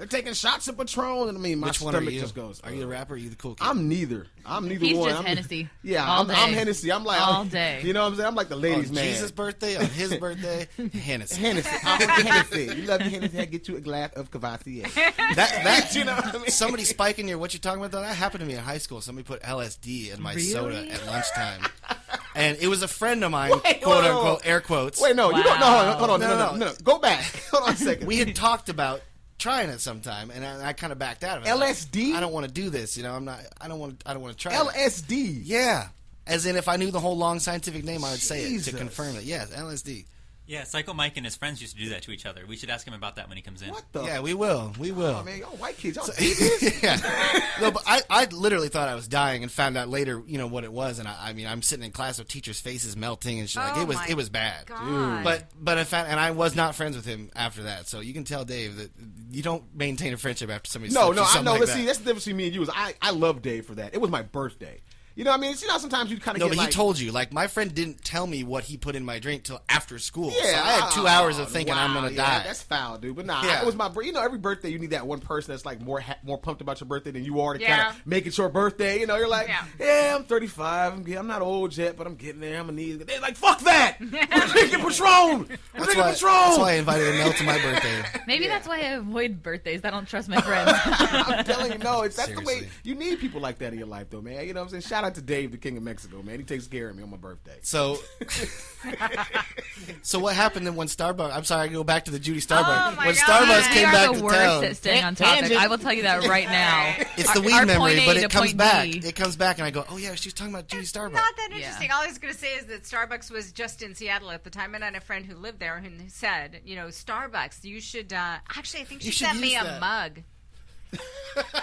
taking shots of Patron, and I mean, my stomach just goes. Are you the rapper? Or are you the cool kid? I'm neither. He's one. just Hennessy. Yeah, I'm Hennessy. I'm like all day. You know what I'm saying? I'm like the ladies' man. Jesus' birthday, on his birthday, Hennessy. I'm Hennessy. You love your Hennessy? I get you a glass of Cavassier. That you know what I mean? Somebody spiking your what you talking about though? That happened to me in high school. Somebody put LSD in my soda at lunchtime. And it was a friend of mine, quote unquote, air quotes. Wait, no, you don't know. Hold on, no. Go back. Hold on a second. We had talked about trying it sometime, and I kind of backed out of it. LSD? I don't want to do this. I don't want to try LSD. It. Yeah. As in, if I knew the whole long scientific name, I would say it to confirm it. Yes, LSD. Yeah, Psycho Mike and his friends used to do that to each other. We should ask him about that when he comes in. What the? Yeah, we will. Oh, man, y'all white kids, y'all see this? Yeah. No, but I literally thought I was dying and found out later, what it was. And I mean, I'm sitting in class with teachers' faces melting and shit. Like, it was bad. God. But I found, and I was not friends with him after that. So you can tell Dave that you don't maintain a friendship after somebody. No, I know. Like Let's see. That's the difference between me and you. I love Dave for that. It was my birthday. You know what I mean? Sometimes you kind of get but he told you. Like, my friend didn't tell me what he put in my drink till after school. Yeah. So I had 2 hours of thinking I'm going to die. That's foul, dude. But nah, it was my birthday. Every birthday you need that one person that's like more pumped about your birthday than you are to kind of make it your birthday. You're like, I'm 35. I'm not old yet, but I'm getting there. I'm going to need it. They're like, fuck that. We're drinking Patron. That's why I invited Mel to my birthday. Maybe that's why I avoid birthdays. I don't trust my friends. I'm telling you, no. That's the way. You need people like that in your life, though, man. You know what I'm saying? Shout out to Dave, the king of Mexico, man. He takes care of me on my birthday. So what happened then when Starbucks? I'm sorry, I go back to the Judy Starbucks. When Starbucks came back to town, at staying on topic. I will tell you that right now. It's the weed memory, but it comes back. It comes back, and I go, oh yeah, she was talking about Judy Starbucks. Not that interesting. All I was going to say is that Starbucks was just in Seattle at the time, and I had a friend who lived there who said, Starbucks, you should. Actually, I think she sent me a mug.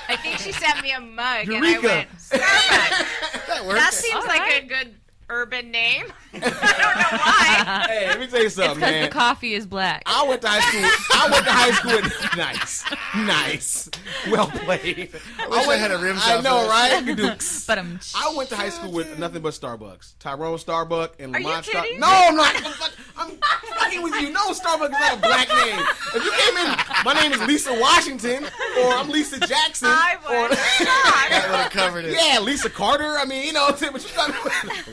I think she sent me a mug, Eureka. and I went, Starbucks. That seems like right. a good urban name. I don't know why. Hey, let me tell you something, it's because man. the coffee is black. I went to high school. Nice. Well played. I wish I had a rim shot. I know, right? I could do. But I went to high school with nothing but Starbucks. Tyrone Starbuck and Lamont Are you kidding? No, I'm not. I'm fucking with you. No, Starbucks is not a black name. If you came in, my name is Lisa Washington, or I'm Lisa Jackson. I would That would have covered it. Yeah, Lisa Carter. I mean, what you talking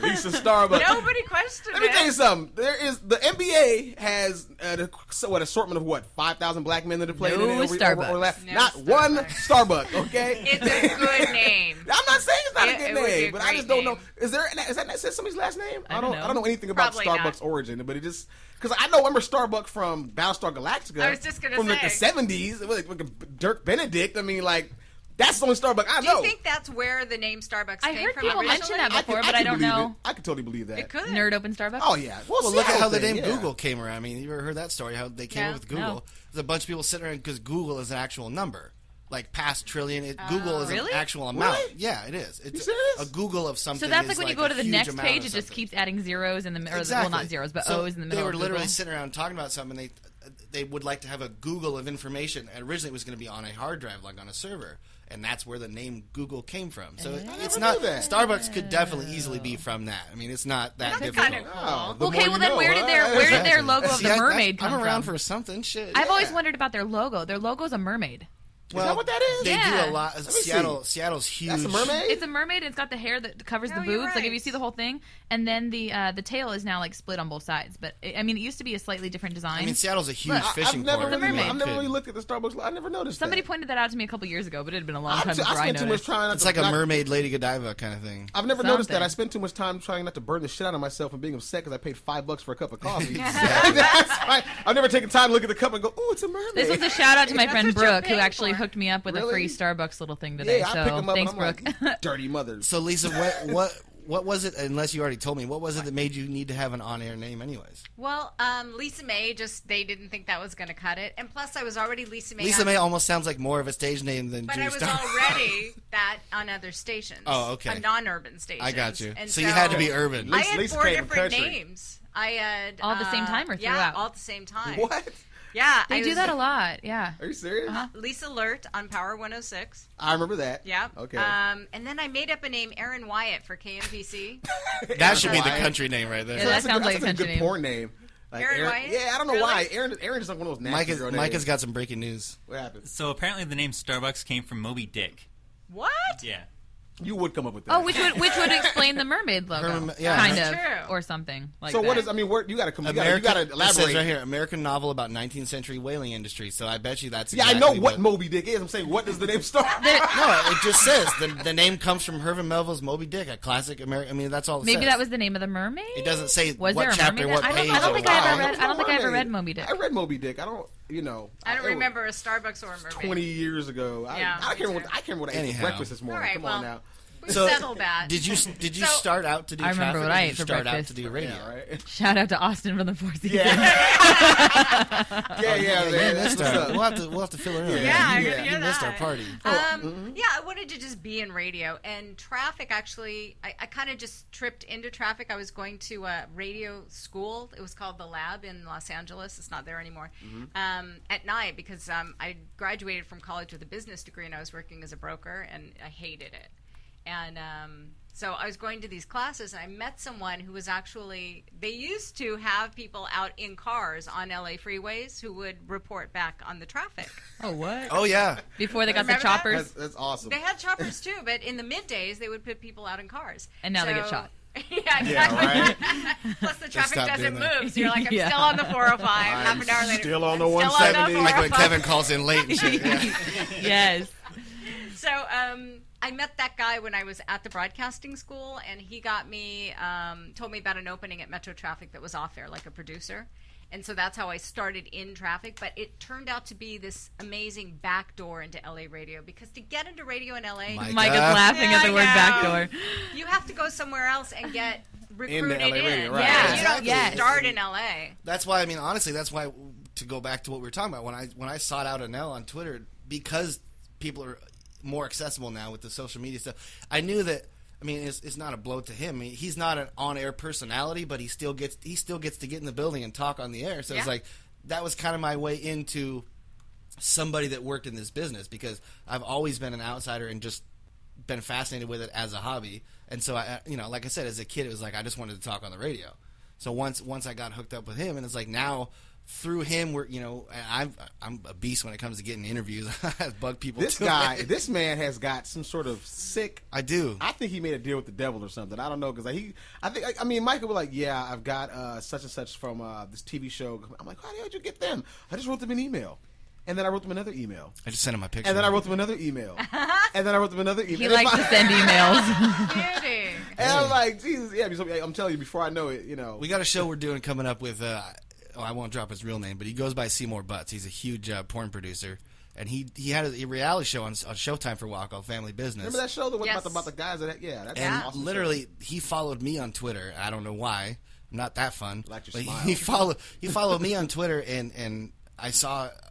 Lisa Starbucks. Nobody questioned it. Let me tell you something. The NBA has assortment of 5,000 black men that have played in it. Starbucks. Not one Starbucks. Okay, it's a good name. I'm not saying it's not a good name, but I just don't know. Is that somebody's last name? I don't know anything about Starbucks origin, but it just. Because I remember Starbuck from Battlestar Galactica. I was just going to say. From the 70s. It was like Dirk Benedict. I mean, like, that's the only Starbuck I know. Do you think that's where the name Starbucks came from? I heard people mention that before, but I don't know. I could totally believe that. It could. Nerd open Starbucks? Oh, yeah. Well, look at how the name Google came around. I mean, you ever heard that story, how they came up with Google? No. There's a bunch of people sitting around because Google is an actual number. Like past trillion, Google is an actual amount. Really? Yeah, it is. It's a Google of something. So that's like is when you go to the next amount page, of it just something. keeps adding zeros in the middle. Exactly. Well, not zeros, but so O's in the middle. They were of literally Google. sitting around talking about something. And they would like to have a Google of information. And originally, it was going to be on a hard drive, like on a server. And that's where the name Google came from. So it's not. Starbucks could definitely easily be from that. I mean, it's not that That's difficult. kind of cool. Okay, well then where did their logo of the mermaid come I'm from? around for something. Shit. I've always wondered about their logo. Their logo's a mermaid. Well, is that what that is? They do a lot. Let me see. Seattle's huge. That's a mermaid? It's a mermaid, and it's got the hair that covers the you're boobs. Like, right. if you see the whole thing. And then the tail is now, like, split on both sides. But, it used to be a slightly different design. I mean, Seattle's a huge Right, fishing I've port. never really looked at the Starbucks. I never noticed Somebody that. pointed that out to me a couple years ago, but it had been a long time I before I spent too much noticed. time. It's like a mermaid Lady Godiva kind of thing. I've never noticed that. Something. I spent too much time trying not to burn the shit out of myself and being upset because I paid $5 for a cup of coffee. Exactly. That's why I've never taken time to look at the cup and go, "Oh, it's a mermaid." This was a shout out to my friend what you're Brooke, who paying actually for. hooked me up with a Really? free Starbucks little thing today. Yeah, I pick So them up thanks, and I'm Brooke. like, dirty mothers. So, Lisa, what was it, unless you already told me, what was it that made you need to have an on-air name anyways? Well, Lisa May, they didn't think that was going to cut it. And plus, I was already Lisa May. Lisa May almost sounds like more of a stage name than But Julie I was Star. already that on other stations. Oh, okay. On non-urban stations. I got you. And So you had to be urban. I had Lisa 4 came from different country. names. I had All at the same time or Yeah, throughout? all at the same time. What? Yeah, They do that a lot, yeah. Are you serious? Lisa Lurt on Power 106. I remember that. Yeah. Okay. And then I made up a name, Aaron Wyatt, for KMPC. That should be the Wyatt. country name right there. Yeah, that sounds like a that's country good name. porn name. Like Aaron Wyatt? Yeah, I don't know Really? why. Aaron is like one of those nasty girl names. Micah's got some breaking news. What happened? So apparently the name Starbucks came from Moby Dick. What? Yeah. You would come up with that. Oh, which would explain the mermaid logo, yeah. kind That's of, true. or something like So that. what is? I mean, you got to It elaborate. says right here, American novel about 19th century whaling industry. So I bet you that's Yeah, exactly I know what Moby Dick is. I'm saying, what does the name start? No, it just says the name comes from Herman Melville's Moby Dick, a classic American. I mean, that's all. Maybe says. that was the name of the mermaid. It doesn't say Was what there a chapter, mermaid? what I page. don't think or I why. ever read. I don't think I ever read Moby Dick. I read Moby Dick. I don't. I don't remember a Starbucks or a mermaid. 20 years ago. Yeah, I can't remember. I can't remember what I ate for Anyhow. breakfast this morning. All right, Come well, on now. We So, settled that. Did you So- start out to do I remember traffic, what or I did ate you for start breakfast. out to do radio? Yeah, right. Shout out to Austin from the Four Seasons. Yeah, You man. missed That's our, what's up. we'll have to fill her in. Yeah, I you, gotta hear you missed that. our party. Yeah, I wanted to just be in radio and traffic. Actually, I kind of just tripped into traffic. I was going to a radio school. It was called The Lab in Los Angeles. It's not there anymore. At night because I graduated from college with a business degree and I was working as a broker and I hated it. And so I was going to these classes and I met someone who was actually, they used to have people out in cars on LA freeways who would report back on the traffic. Oh, what? Oh yeah. Before they got the Remember that? choppers. That's awesome. They had choppers too, but in the middays they would put people out in cars. And now they get shot. Yeah, exactly. Plus the traffic stopped doesn't doing that. move, so you're like, I'm Yeah. still on the 405. Half an hour later, still on the still 170. on the Like when 405. Kevin calls in late and shit. Yeah. Yes. So I met that guy when I was at the broadcasting school, and he got me, told me about an opening at Metro Traffic that was off air, like a producer. And so that's how I started in traffic. But it turned out to be this amazing backdoor into LA radio, because to get into radio in LA, Micah's laughing at the word backdoor. you have to go somewhere else and get recruited LA radio, in. right. Yeah, Exactly. you don't start in LA. That's why, I mean, honestly, that's why, to go back to what we were talking about, when I sought out Anel on Twitter, because people are more accessible now with the social media stuff, I knew that, I mean, it's not a blow to him. I mean, he's not an on-air personality, but he still gets to get in the building and talk on the air. So it's like, that was kind of my way into somebody that worked in this business, because I've always been an outsider and just been fascinated with it as a hobby. And so I, like I said, as a kid, it was like I just wanted to talk on the radio. So once I got hooked up with him, and it's like now through him, I'm a beast when it comes to getting interviews. I bug people. This man has got some sort of sick. I do. I think he made a deal with the devil or something. I don't know, because I mean, Michael was like, yeah, I've got such and such from this TV show. I'm like, how did you get them? I just wrote them an email. And then I wrote them another email. I just sent him my picture. And then I wrote them another email. And then I wrote them another email. He likes to send emails. Kidding. And I'm like, Jesus, yeah. I'm telling you, before I know it, We got a show we're doing coming up with, I won't drop his real name, but he goes by Seymour Butts. He's a huge porn producer. And he had a reality show on Showtime for a while called Family Business. Remember that show that went about the guys that, that's and an awesome literally, he followed me on Twitter. I don't know why. I'm not that fun. Like your but smile. he followed me on Twitter, and I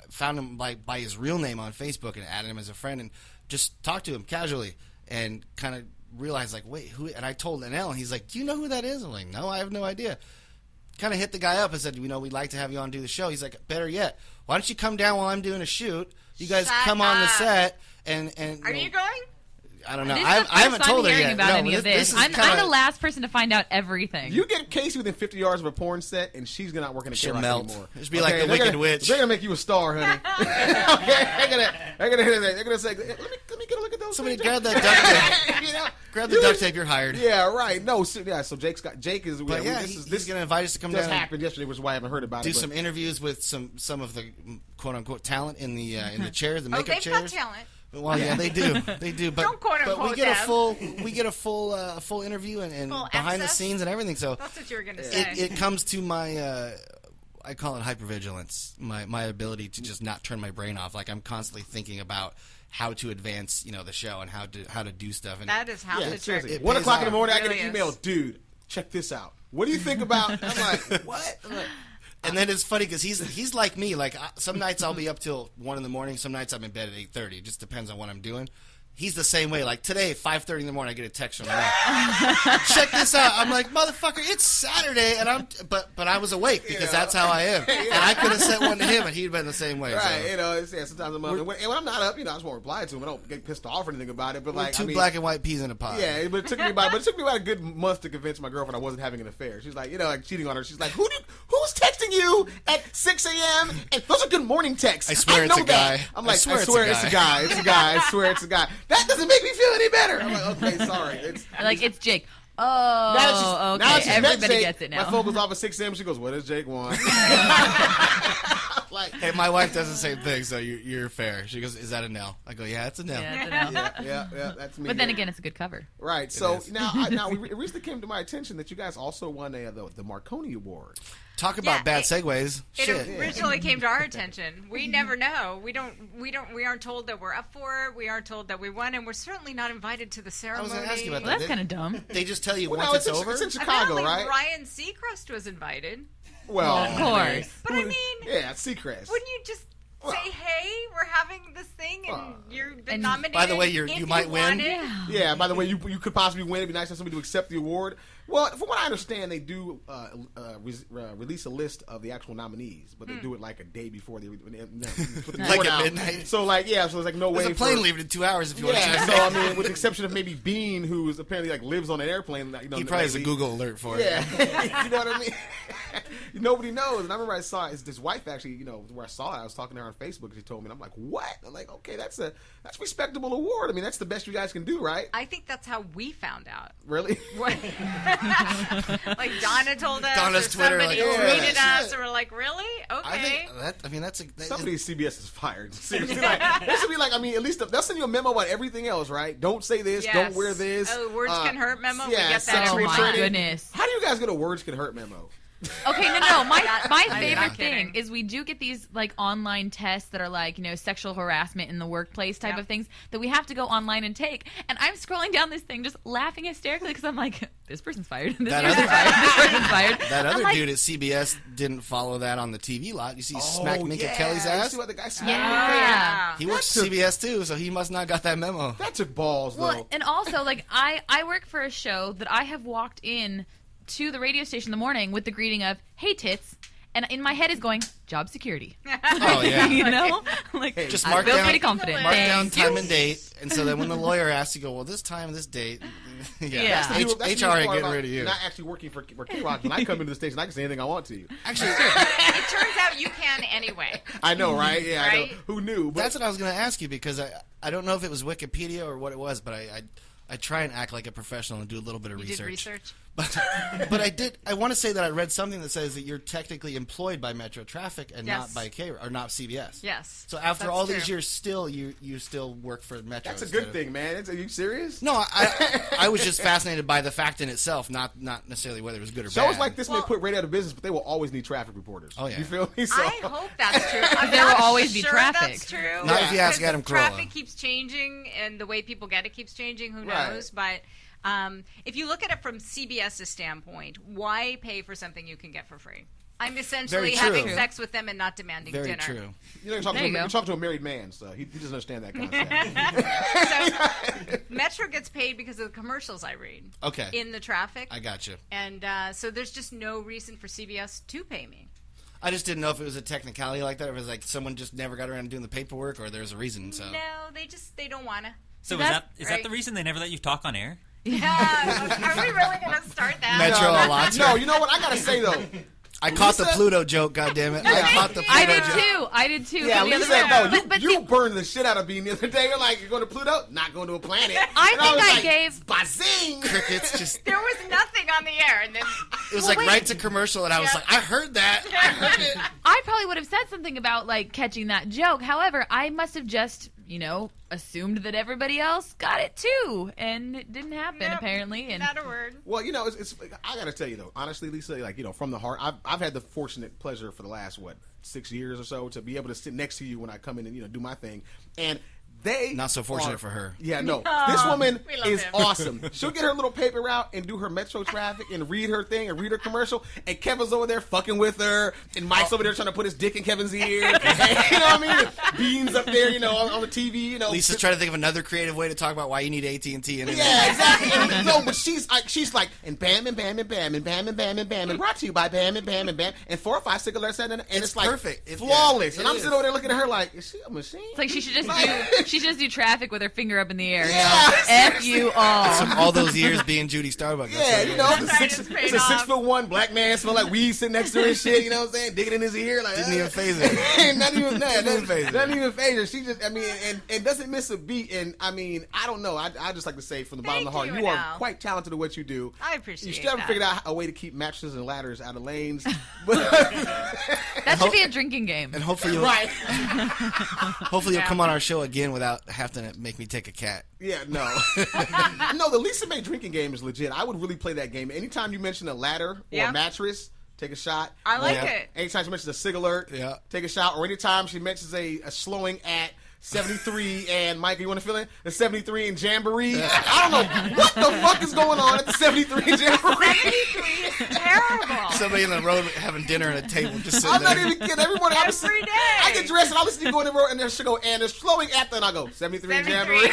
found him by his real name on Facebook and added him as a friend and just talked to him casually and kind of realized, like, wait, who? And I told Anel, and he's like, do you know who that is? I'm like, no, I have no idea. Kind of hit the guy up and said, we'd like to have you on do the show. He's like, better yet, why don't you come down while I'm doing a shoot? You guys come on the set and Are you going? I don't know. This is I the first haven't time told her hearing yet. about No, any of this this. is I'm kinda- the last person to find out everything. You get Casey within 50 yards of a porn set, and she's not working at She'll K-Rock melt. anymore. Just be like the Wicked Witch. They're gonna make you a star, honey. Okay, they're gonna say, let me get a look at those. Somebody things. grab that duct tape. You know? Grab the duct tape. You're hired. Yeah, right. No, so Jake is. But yeah, this he's going to invite us to come down. Just happened yesterday, which is why I haven't heard about do it. Do some interviews with some of the quote unquote talent in the chairs, the makeup they've chairs. got talent. Well, yeah, they do. They do. But, Don't quote but unquote we get them. we get a full interview and Full behind access? the scenes and everything. So That's what you were going to say. it comes to my I call it hypervigilance. My ability to just not turn my brain off. Like I'm constantly thinking about how to advance, the show and how to do stuff. And that is how to seriously. trick. 1 o'clock in the morning, I get Really an email, dude. Check this out. What do you think about? I'm like, what? I'm like, and then it's funny because he's like me. Like some nights I'll be up till 1 in the morning. Some nights I'm in bed at 8:30. It just depends on what I'm doing. He's the same way. Like today, 5:30 in the morning, I get a text from him. Like, check this out. I'm like, motherfucker, it's Saturday, and but I was awake because that's how I am. And I could have sent one to him, and he'd been the same way. Right? So. Sometimes I'm up, and when I'm not up, I just won't reply to him. I don't get pissed off or anything about it. But We're two black and white peas in a pod. Yeah, but it took me about a good month to convince my girlfriend I wasn't having an affair. She's like, like cheating on her. She's like, who's texting you at 6 a.m. and those are good morning texts. I swear it's a guy. I'm like, I swear it's a guy. It's a guy. I swear it's a guy. That doesn't make me feel any better. I'm like, okay, sorry. It's Jake. Oh, okay. Now she's Everybody Jake. gets it now. My phone goes off at 6 a.m. She goes, what does Jake want? Hey, my wife does the same thing, so you're fair. She goes, is that a no? I go, yeah, it's a no. Yeah, it's a no. Yeah, that's me. But then again, it's a good cover. Right. So it recently came to my attention that you guys also won the Marconi Award. Talk about bad segues. It originally came to our attention. We never know. We aren't told that we're up for it. We aren't told that we won, and we're certainly not invited to the ceremony. I was going to ask you about that. Well, that's kind of dumb. They just tell you once it's over? It's in Chicago, right? Ryan Seacrest was invited. Well, of course. But I mean, yeah, Seacrest. Wouldn't you just say, hey, we're having this thing, and you're nominated? By the way, you might win. Yeah, by the way, you could possibly win. It'd be nice for somebody to accept the award. Well, from what I understand, they do release a list of the actual nominees, but they do it like a day before they put the like award at out. midnight. So it's like no way. There's a plane leaving in 2 hours if you want to check. So I mean, with the exception of maybe Bean, who is apparently lives on an airplane. He probably has a Google alert for it. Yeah, you know what I mean. Nobody knows. And I remember I saw his wife actually. Where I saw it, I was talking to her on Facebook, and she told me, and I'm like, what? I'm like, okay, that's a respectable award. I mean, that's the best you guys can do, right? I think that's how we found out. Really? Like Donna told us. Donna's or Twitter, somebody tweeted us, or we're like, really? Okay. I think that's somebody at CBS is fired. Seriously, this would be like. I mean, at least they'll send you a memo about everything else, right? Don't say this. Yes. Don't wear this. Oh, words can hurt memo. Yeah, we get that. Oh my goodness. How do you guys get a words can hurt memo? Okay, no. My I'm favorite not thing kidding. is we do get these online tests that are like sexual harassment in the workplace type of things that we have to go online and take. And I'm scrolling down this thing just laughing hysterically because I'm like, this person's fired. This person's fired. That other dude at CBS didn't follow that on the TV lot. You see, smack Minka Kelly's ass. You see what the guy smacked? Yeah. He works CBS too, so he must not got that memo. That took balls, though. Well, and also I work for a show that I have walked in to the radio station in the morning with the greeting of "Hey tits," and in my head is going job security. Oh yeah, just mark I feel down, pretty confident. Mark down time and date, and so then when the lawyer asks, you go, "Well, this time, this date." That's the HR part ain't getting about rid of you. Not actually working for K-Rock. When I come into the station, I can say anything I want to you. Actually, it turns out you can anyway. I know, right? Yeah, right? I know. Who knew? But that's what I was going to ask you because I don't know if it was Wikipedia or what it was, but I try and act like a professional and do a little bit of research. Did research? But I want to say that I read something that says that you're technically employed by Metro Traffic and not by or not CBS. Yes. So after all these years, still you still work for Metro. That's a good thing, man. Are you serious? No, I was just fascinated by the fact in itself, not necessarily whether it was good or bad. Shows like this may put radio out of business, but they will always need traffic reporters. Oh yeah. You feel me? So. I hope that's true. There will always be traffic. That's true. Not if you ask Adam Carolla. Traffic keeps changing, and the way people get it keeps changing. Who Right. knows? But if you look at it from CBS's standpoint, why pay for something you can get for free? I'm essentially having sex with them and not demanding Very dinner. true. You're talking to a married man, so he doesn't understand that concept. So Metro gets paid because of the commercials I read. Okay. In the traffic. I got you. And so there's just no reason for CBS to pay me. I just didn't know if it was a technicality like that, or if it was like someone just never got around to doing the paperwork, or there's a reason. So No, they don't want to. So is that the reason they never let you talk on air? Yeah. Are we really going to start that? Metro Alonso. No, you know what? I gotta say though. I caught the Pluto joke, goddammit. I caught the Pluto joke. I did too. Yeah, from the other Lisa, room. no, you burned the shit out of Bean the other day. You're like, you're going to Pluto? Not going to a planet. I And think was I like, gave Bazing! Crickets just. There was nothing on the air, and then It was like right to commercial, and I was like, I heard that. I heard it. I probably would have said something about like catching that joke. However, I must have just, assumed that everybody else got it too, and it didn't happen apparently. And not a word. Well, it's I gotta tell you though, honestly, Lisa, like from the heart, I've had the fortunate pleasure for the last 6 years or so to be able to sit next to you when I come in and do my thing, and they not so fortunate for her. Yeah, no, this woman is him. awesome. She'll get her little paper route and do her Metro traffic and read her thing and read her commercial, and Kevin's over there fucking with her, and Mike's over there trying to put his dick in Kevin's ear. And, you know what I mean? Beans up there, on the TV. Lisa's trying to think of another creative way to talk about why you need AT&T. And yeah, exactly. No, but she's like, and bam, and bam, and bam, and bam, and bam, and bam, and brought to you by Bam, and bam, and bam, and 4 or 5 stick alerts, and it's like perfect. Flawless. Yeah, and I'm sitting over there looking at her like, is she a machine? it's like she should just do traffic with her finger up in the air. Yeah. F you all. From all those years being Judy Starbuck. Yeah, it's a 6'1" black man smell like weed sitting next to her and shit. You know what I'm saying? Digging in his ear like Didn't even phase her. Not even that. Doesn't even phase her. She just, and doesn't miss a beat. And I don't know. I just like to say from the bottom of the heart, you are quite talented at what you do. I appreciate You still haven't that. figured out a way to keep mattresses and ladders out of lanes. That should be a drinking game. And hopefully you'll hopefully you'll Yeah. come on our show again without having to make me take a cat. Yeah, no. No, the Lisa May drinking game is legit. I would really play that game. Anytime you mention a ladder or Yeah. a mattress, take a shot. I like it. Anytime she mentions a sig alert, take a shot. Or anytime she mentions a slowing at 73 and Mike, you want to fill in? The 73 and Jamboree. I don't know what the fuck is going on at the 73 and Jamboree. 73 is terrible. Somebody in the road having dinner at a table just sitting I'm there. not even kidding. Every morning Every day. I get dressed and I listen to you go in the road and there's go and there's slowing at and I go 73 and Jamboree.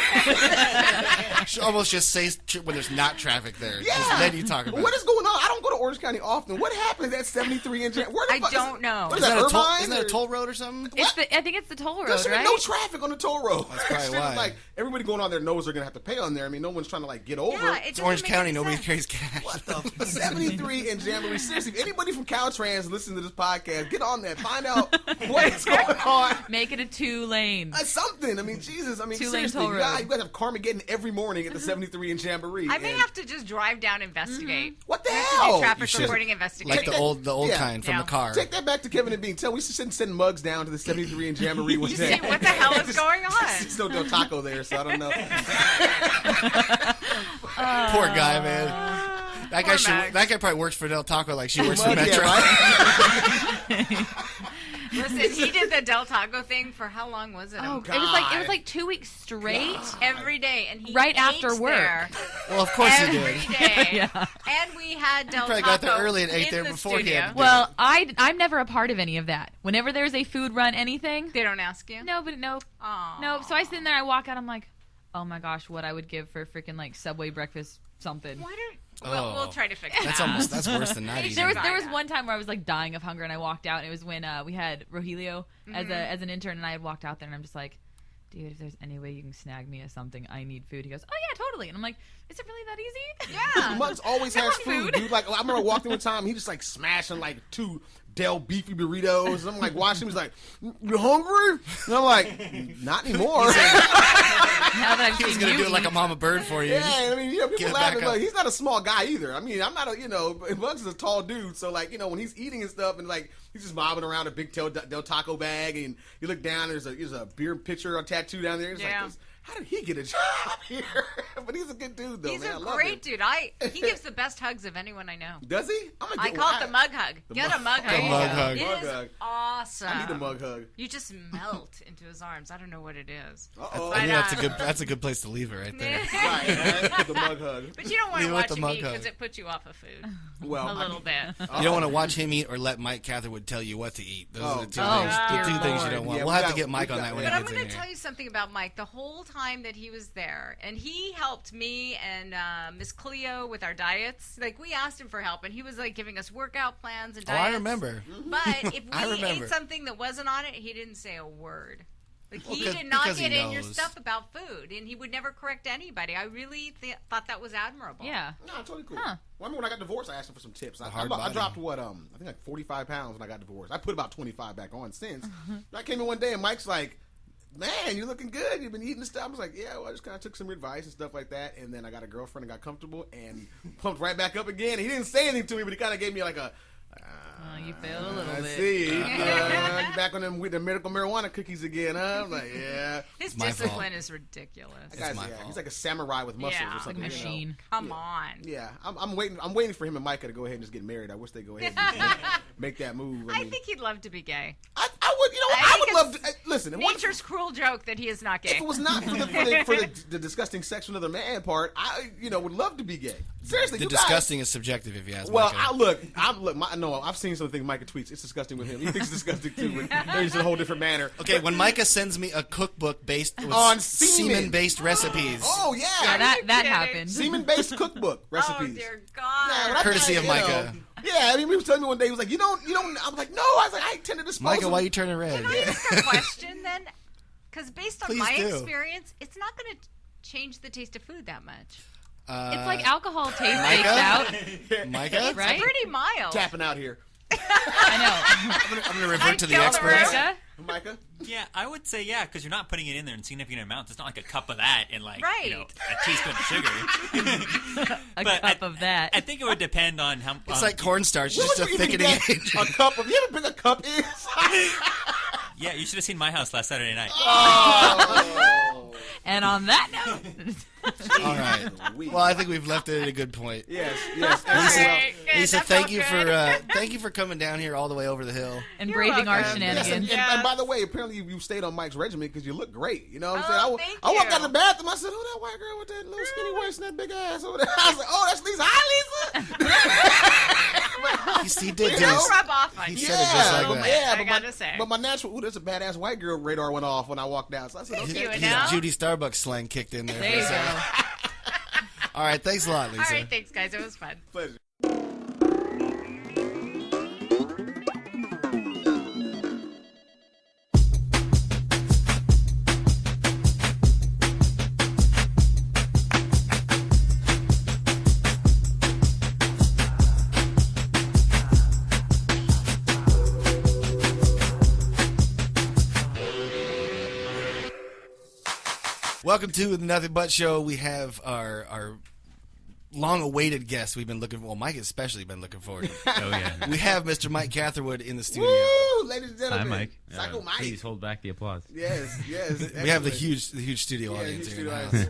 Should almost just say when there's not traffic there. Yeah. Just then you talk about What it. is going on? I don't go to Orange County often. What happens at 73 and Jamboree? Where the I fuck don't know. What is Isn't that, that a toll, Irvine? isn't that a or- toll road or something? I think it's the toll road, There should be right? no traffic on the toll road. That's probably There should be, why. Like everybody going on there knows they're gonna have to pay on there. I mean, no one's trying to like get over. Yeah, It's Orange County. Nobody carries cash. What the 73 and Jamboree? Seriously, if anybody from Caltrans listening to this podcast, get on that. Find out what is going on. Make it a 2-lane. Something. I mean, Jesus. I mean, Two-lane seriously, toll you road. gotta have Carmageddon every morning at the 73 and Jamboree. I may and have to just drive down and investigate. What the I have to hell? do traffic You should. reporting investigation. Like the old Yeah. kind from Yeah. the car. Take that back to Kevin and Bean. Tell we should send mugs down to the 73 and Jamboree one day. See what the hell is going on? There's no Del Taco there, so I don't know. Poor guy, man. That guy probably works for Del Taco like she works for Mug, Metro. yeah, right? Listen, he did the Del Taco thing for how long was it? Oh, God. it was like 2 weeks straight. Every day, and he Right ate after work. there Well, of course he every did. day. Yeah. And we had Del probably Taco got there early and ate in there the before he studio. had to do Well, I'm never a part of any of that. Whenever there's a food run, anything, They don't ask you. nope. Aw. Nope. So I sit in there, I walk out, I'm like, oh my gosh, what I would give for freaking like Subway breakfast something. Why don't? Oh. We'll try to fix that. That's worse than not eating. There was one time where I was like dying of hunger and I walked out and it was when we had Rogelio as an intern and I had walked out there and I'm just like, dude, if there's any way you can snag me a something, I need food. He goes, oh yeah, totally. And I'm like, is it really that easy? Yeah. Muggs always has want food, food. dude. Like I remember walking one time, he just like smashing like 2 Del beefy burritos. And I'm like watching him, he's like, you hungry? And I'm like, not anymore. Now that I've He was seen gonna you do it like a eat. mama bird for you. Yeah, I mean, Get people it laughing, back up. but he's not a small guy either. I mean, I'm not a, Muggs is a tall dude, so like, when he's eating and stuff, and like he's just mobbing around a big Del Taco bag, and you look down, there's a beer pitcher on tattoo down there. He's Yeah. like, how did he get a job here? But he's a good dude, though. He's man. I a love great him. dude. He gives the best hugs of anyone I know. Does he? I'm gonna I get call one. it the mug hug. Get a mug hug. The mug hug. It Mug is hug. awesome. I need a mug hug. You just melt into his arms. I don't know what it is. Uh-oh. I think that's a good place to leave it right there. Right, the mug hug. But you don't want Leave to it with watch the him mug eat hug. because it puts you off of food Well, a little bit. You don't want to watch him eat or let Mike Catherwood tell you what to eat. Those are the two, Oh, things, the dear two things you Lord. don't want. Yeah, we'll we have to got- get Mike we on got- that when But he I'm gets in going to here. tell you something about Mike. The whole time that he was there, and he helped me and Miss Cleo with our diets. Like, we asked him for help, and he was, like, giving us workout plans and Oh, diets. I remember. But if I we remember. ate something that wasn't on it, he didn't say a word. Like, he did not get in your stuff about food, and he would never correct anybody. I really thought that was admirable. Yeah. No, totally cool. Well, I mean, when I got divorced, I asked him for some tips. I dropped what? I think like 45 pounds when I got divorced. I put about 25 back on since. I came in one day and Mike's like, "Man, you're looking good. You've been eating this stuff." I was like, "Yeah, well, I just kind of took some advice and stuff like that." And then I got a girlfriend and got comfortable and pumped right back up again. He didn't say anything to me, but he kind of gave me like a. You failed a little bit. I see. Back on them with the medical marijuana cookies again, huh? I'm like, yeah. His discipline is ridiculous. He's like a samurai with muscles or something. Like a machine. Come on. Yeah, I'm waiting for him and Micah to go ahead and just get married. I wish they go ahead and make that move. I think he'd love to be gay. I would. You know what? I would love to. Listen, nature's cruel joke that he is not gay. If it was not for the disgusting section of the man part, I would love to be gay. Seriously, the disgusting is subjective, if you ask me. Well, I've seen some things Micah tweets. It's disgusting with him. He thinks it's disgusting too, but there's a whole different manner. Okay, when Micah sends me a cookbook based on semen-based recipes. Oh yeah, that happened. Semen-based cookbook recipes. Oh dear God! Courtesy of Micah. Yeah, I mean, he was telling me one day, he was like, you don't. I'm like, no. I was like, I tend to dispose. Micah, why are you turning red? Can I ask a question then? Because based on my experience, it's not going to change the taste of food that much. It's like alcohol taste baked out. Micah? It's pretty mild. Tapping out here. I know. I'm going to revert to the experts. Micah? Yeah, I would say because you're not putting it in there in significant amounts. It's not like a cup of that and like right. A teaspoon of sugar. a cup of that. I think it would depend on how. It's like cornstarch, just a thickening agent. A cup of. You ever bring a cup in? Yeah, you should have seen my house last Saturday night. Oh. And on that note. All right. Well, I think we've left it at a good point. Yes. Lisa, thank you for coming down here all the way over the hill and braving our shenanigans. Yes, and by the way, apparently you stayed on Mike's regimen because you look great. You know what I'm saying? Thank I walked you. out of the bathroom. I said, "Who that white girl with that little skinny waist and that big ass over there?" I was like, "Oh, that's Lisa. Hi, Lisa." He did. Don't rub off on He you. said it just like that. Yeah, I gotta say. But my natural, there's a badass white girl radar went off when I walked out. So I said, "Okay." Judy Starbucks slang kicked in there. There you go. All right, thanks a lot, Lisa. All right, thanks, guys. It was fun. Pleasure. Welcome to the Nothing But Show. We have our long-awaited guest we've been looking for. Well, Mike especially been looking forward to. Oh, yeah. We have Mr. Mike Catherwood in the studio. Woo, ladies and gentlemen. Hi, Mike. Psycho Mike. Please hold back the applause. Yes. We have the huge studio audience here in the house.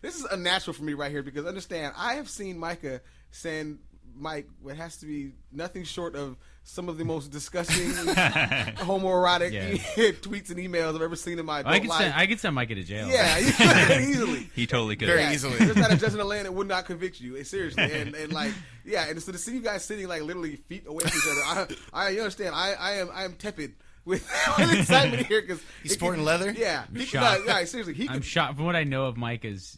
This is unnatural for me right here because understand, I have seen Micah send Mike what has to be nothing short of some of the most disgusting homoerotic tweets and emails I've ever seen in my adult life. I could send Micah to jail. Yeah, easily. He totally could. Very easily. There's not a judge in the land that would not convict you. Seriously. And like, yeah, and so to see you guys sitting like literally feet away from each other, you understand, I am tepid with excitement here because he's sporting leather. Yeah, I'm shocked. Seriously, I'm shocked. From what I know of Micah's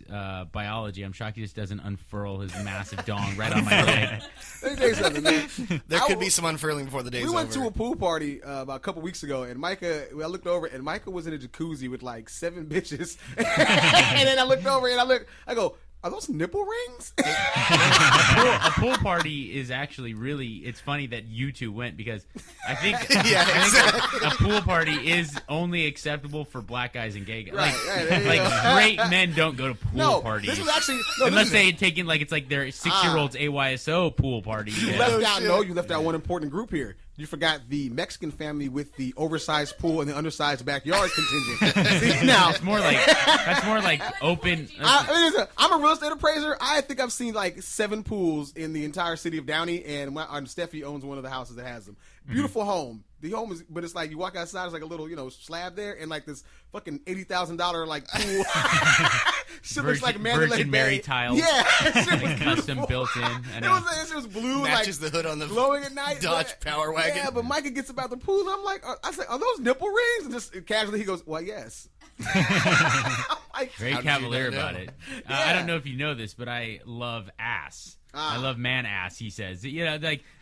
biology, I'm shocked he just doesn't unfurl his massive dong right on my leg. Let me tell you something, man. There could be some unfurling before the day's over. We went to a pool party about a couple weeks ago, and I looked over, and Micah was in a jacuzzi with like 7 bitches, and then I looked over, and I go, are those nipple rings? A pool party is actually really. It's funny that you two went because I think, a pool party is only acceptable for black guys and gay guys. Straight men don't go to pool parties. This was actually unless they had taken it's like their 6-year-old's AYSO pool party. You left out one important group here. You forgot the Mexican family with the oversized pool and the undersized backyard contingent. See, now that's more like open. I'm a real estate appraiser. I think I've seen like 7 pools in the entire city of Downey, and Steffi owns one of the houses that has them. Beautiful home. The home is, but it's like you walk outside, it's like a little, slab there, and like this fucking $80,000 like pool. Shit looks like Virgin Mary tiles. Yeah, custom built in. It was blue, matches like, the hood on the glowing at night. Dodge Power Wagon. Yeah, but Micah gets about the pool, and I'm like, I say, are those nipple rings? And just casually, he goes, well, yes. Very cavalier about it. I don't know if you know this, but I love ass. I love man ass. He says,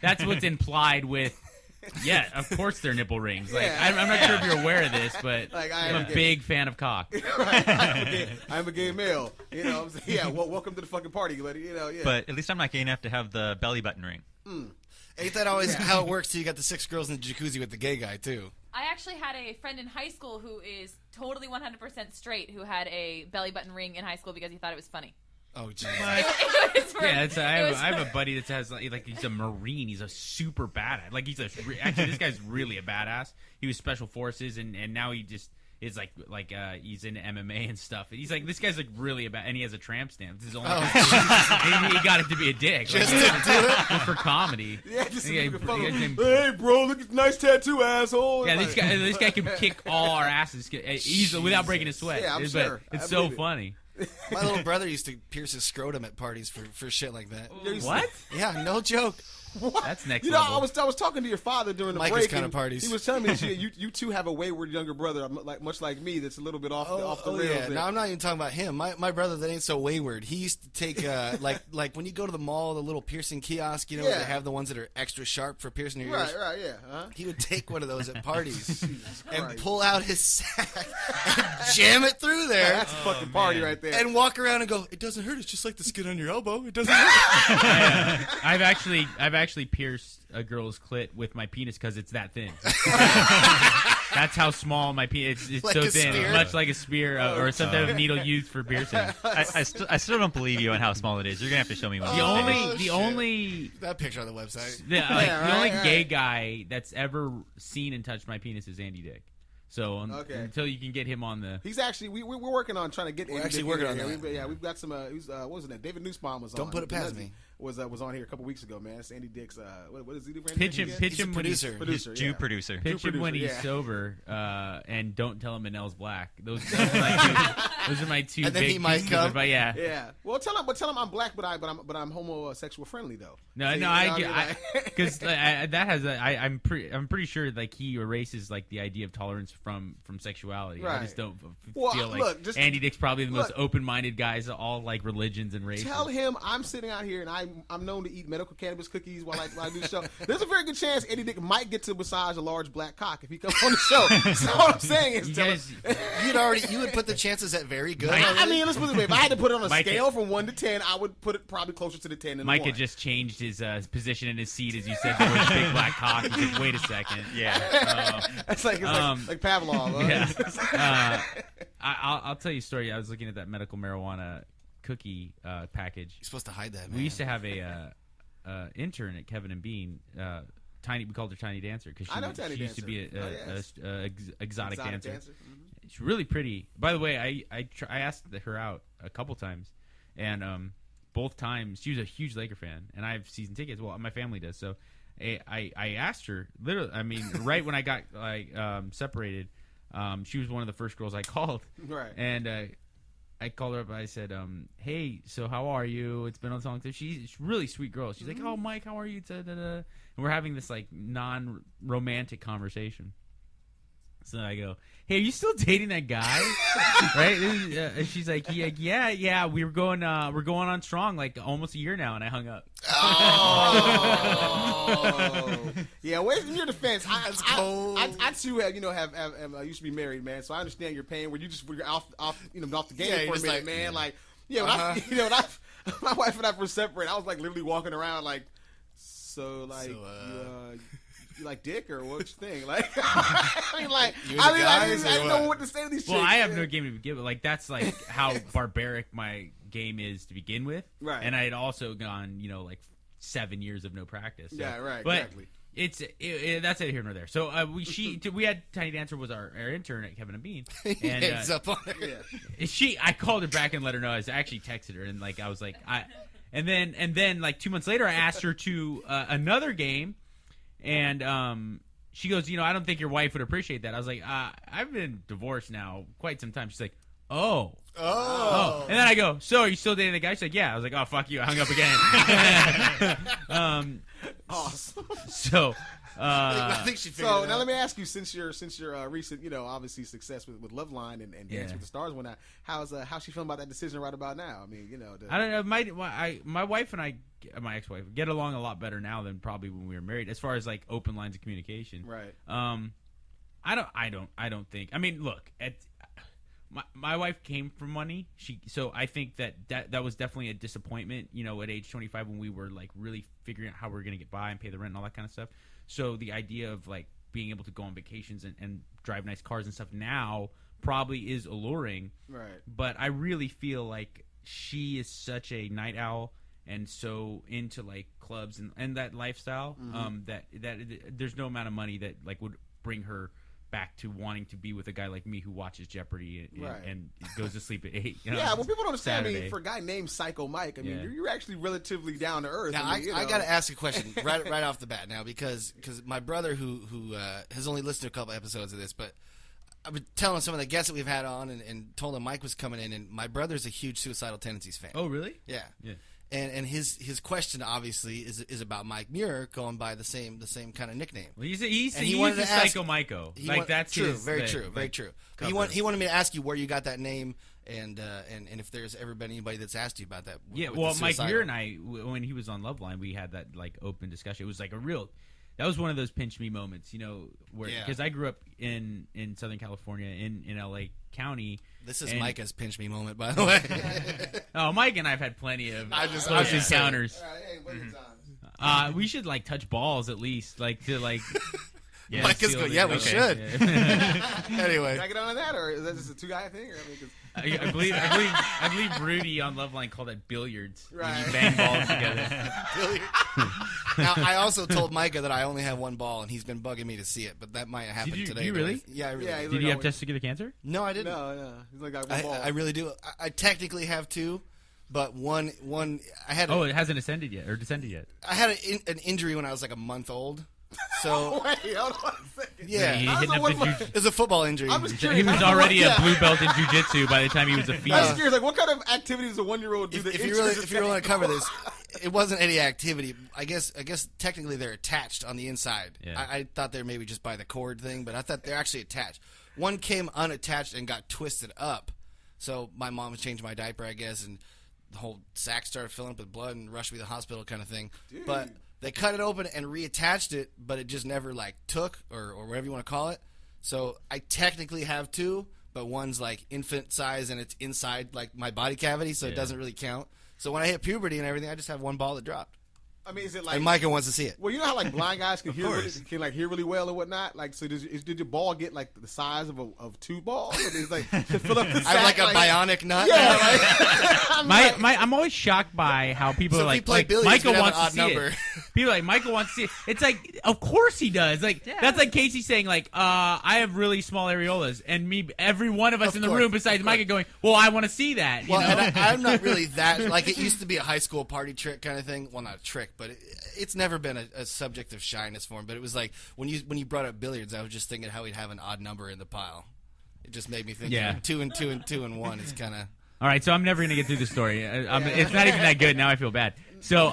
that's what's implied with Yeah, of course they're nipple rings. Like Yeah. I'm not sure if you're aware of this, but Like, I'm a big fan of cock. Right. I'm a gay male. You know what I'm saying? Yeah, well, welcome to the fucking party, buddy. You know, yeah. But at least I'm not gay enough to have the belly button ring. Ain't that always how it works? So you got the 6 girls in the jacuzzi with the gay guy too. I actually had a friend in high school who is totally 100% straight who had a belly button ring in high school because he thought it was funny. Oh, jeez. I have a buddy that has like he's a Marine. He's a super badass. Like actually this guy's really a badass. He was Special Forces and now he just is like he's into MMA and stuff. He's like this guy's like really and he has a tramp stamp. This is only he got it to be a dick Just to do it for comedy. Yeah, just Yeah, hey, bro, look at the nice tattoo, asshole. Yeah, this guy can kick all our asses easily without breaking a sweat. Yeah, I'm But sure. It's I so believe it. funny. My little brother used to pierce his scrotum at parties for shit like that. What? Yeah, no joke. What? That's next You know, level. I was talking to your father during the Mike break. is kind and of parties. He was telling me that you two have a wayward younger brother, much like me, that's a little bit off the rails. Yeah. there. No, I'm not even talking about him. My brother that ain't so wayward. He used to take like when you go to the mall, the little piercing kiosk, you know, where Yeah. they have the ones that are extra sharp for piercing your ears. Right, yeah. Huh? He would take one of those at parties and Christ. pull out his sack and jam it through there. That's a fucking party right there. And walk around and go, it doesn't hurt. It's just like the skin on your elbow. It doesn't hurt. I've actually pierced a girl's clit with my penis because it's that thin. That's how small my penis. It's Like so a thin, spear? much like a spear or some type of needle used for piercing. I still don't believe you on how small it is. You're gonna have to show me one. The only that picture on the website. the only gay guy that's ever seen and touched my penis is Andy Dick. So until you can get him on the, He's actually we're working on trying to get. We're Andy actually Dick working in on here. that. We've got some. What was it? David Nussbaum was on. Don't put it past me. Was on here a couple weeks ago, man. It's Andy Dick's. What is he doing? pitch him He's a when producer. Producer, Jew yeah. producer. Pitch him when he's yeah. sober, and don't tell him Manel's black. Those are my two. And then big he might pieces of come. advice. Yeah. Yeah. Well, tell him I'm black, but I'm homosexual friendly though. No, See, no, you know what I mean? because that has I'm pretty sure like he erases like the idea of tolerance from sexuality. I Right. just don't Well, feel like look, just- Andy Dick's probably the most look. open-minded guys of all like religions and races. Tell him I'm sitting out here and I'm known to eat medical cannabis cookies while I do the show. There's a very good chance Eddie Dick might get to massage a large black cock if he comes on the show. So what I'm saying is, You would put the chances at very good. I mean, let's put it this way. If I had to put it on a Mike- scale from 1 to 10, I would put it probably closer to the 10 than Mike the 1. had just changed his position in his seat as you said the word big black cock. He's like, wait a second. Yeah. It's like Pavlov. Huh? Yeah. I'll tell you a story. I was looking at that medical marijuana cookie package. You're supposed to hide that, man. We used to have a intern at Kevin and Bean. We called her Tiny Dancer because I know Tiny she used to be Dancer. a exotic dancer. Mhm. She's really pretty. By the way, I asked her out a couple times, and both times she was a huge Laker fan, and I have season tickets. Well, my family does. So I asked her literally. I mean, right when I got separated, she was one of the first girls I called. Right. And I called her up. I said, "Hey, so how are you? It's been on so long." She's a really sweet girl. She's like, "Oh, Mike, how are you?" And we're having this like non-romantic conversation. So I go, "Hey, are you still dating that guy?" Right? And she's like, "Yeah. We're going on strong, like almost a year now." And I hung up. Oh. Yeah. Wait, in your defense, That's cold. I too have used to be married, man. So I understand your pain. Where you're off the game Yeah, for you're a just minute, like, man. Like, when my wife and I first separated, I was like literally walking around like, you like dick or what you think? Like, I mean, like, I didn't know what to say to these chicks. Well, I have no game to begin with. Like, that's like how barbaric my game is to begin with. Right. And I had also gone, like 7 years of no practice. So. Yeah, right, But exactly. That's neither here nor there. So we had Tiny Dancer was our intern at Kevin and Bean. And Heads up on her. I called her back and let her know. I actually texted her and like I was like and then like 2 months later I asked her to another game. And she goes, I don't think your wife would appreciate that. I was like, I've been divorced now quite some time. She's like, oh. And then I go, so are you still dating the guy? She's like, yeah. I was like, oh, fuck you. I hung up again. Awesome. So, I think she figured it out. Now let me ask you, since your recent, obviously success with Loveline and Dance with the Stars went out, how's she feeling about that decision right about now? I mean, I don't know. My wife and I my ex-wife get along a lot better now than probably when we were married, as far as like open lines of communication. Right. I don't think. I mean, look, my wife came from money. So I think that was definitely a disappointment. You know, at age 25 when we were like really figuring out how we were gonna get by and pay the rent and all that kind of stuff. So the idea of like being able to go on vacations and drive nice cars and stuff now probably is alluring. Right. But I really feel like she is such a night owl and so into like clubs and that lifestyle, that there's no amount of money that like would bring her back to wanting to be with a guy like me who watches Jeopardy and goes to sleep at 8. You know, yeah, well, people don't understand. Saturday. I mean, for a guy named Psycho Mike, I mean, you're actually relatively down to earth. Now, I mean, I got to ask a question right off the bat now because my brother who has only listened to a couple episodes of this, but I've been telling some of the guests that we've had on and told him Mike was coming in, and my brother's a huge Suicidal Tendencies fan. Oh, really? Yeah. And his question obviously is about Mike Muir going by the same kind of nickname. Well, he wanted to Psycho Myco. Like that's true, his very thing. true, very Like, true. cover. He wanted me to ask you where you got that name and if there's ever been anybody that's asked you about that. Yeah, with well, the Mike Suicidal. Muir and I, when he was on Loveline, we had that like open discussion. It was like that was one of those pinch me moments, you know, where because I grew up in Southern California in LA County. This is Micah's pinch me moment, by the way. Oh, Mike and I've had plenty of close encounters. We should like touch balls at least, like to like. Yeah, Micah's good. Yeah, we should. Anyway, can I get on that, or is that just a 2-guy thing? Or, I believe Rudy on Loveline called it billiards. Right. When you bang balls together. Now, I also told Micah that I only have one ball, and he's been bugging me to see it, but that might happen today. Did you really? Yeah, I really did. Did you have testicular cancer? No, I didn't. No. He's like got one ball. I really do. I technically have two, but one I had. It hasn't ascended yet or descended yet. I had an injury when I was like a month old. So wait, hold on a second. Yeah, it was a football injury. I'm just curious. He was already a blue belt in jiu-jitsu by the time he was a female. I'm just curious, like, what kind of activities does a 1-year-old do? If you really want to cover this, it wasn't any activity. I guess technically they're attached on the inside. Yeah. I thought they were maybe just by the cord thing, but I thought they're actually attached. One came unattached and got twisted up. So my mom changed my diaper, I guess, and the whole sack started filling up with blood and rushed me to the hospital kind of thing. Dude. But they cut it open and reattached it, but it just never like took or whatever you want to call it. So I technically have two, but one's like infant size and it's inside like my body cavity, so it doesn't really count. So when I hit puberty and everything, I just have one ball that dropped. I mean, is it like? And Micah wants to see it. Well, you know how like blind guys can hear really well and whatnot. Like, so did your ball get like the size of two balls? Or is like to fill up the sack, I have like a bionic nut. Yeah. I'm always shocked by how people So are if we play like billiards, Michael we'd have wants an to odd see number. it. People are like Michael wants to see it. It's like, of course he does. Like that's like Casey saying like, I have really small areolas, and every one of us in the room besides Micah going, well, I want to see that. Well, you know? and I'm not really that. Like it used to be a high school party trick kind of thing. Well, not a trick, but it's never been a subject of shyness for him. But it was like when you brought up billiards, I was just thinking how he'd have an odd number in the pile. It just made me think. Yeah. 2 and 2 and 2 and 1 is kind of. All right, so I'm never gonna get through the story. It's not even that good. Now I feel bad. So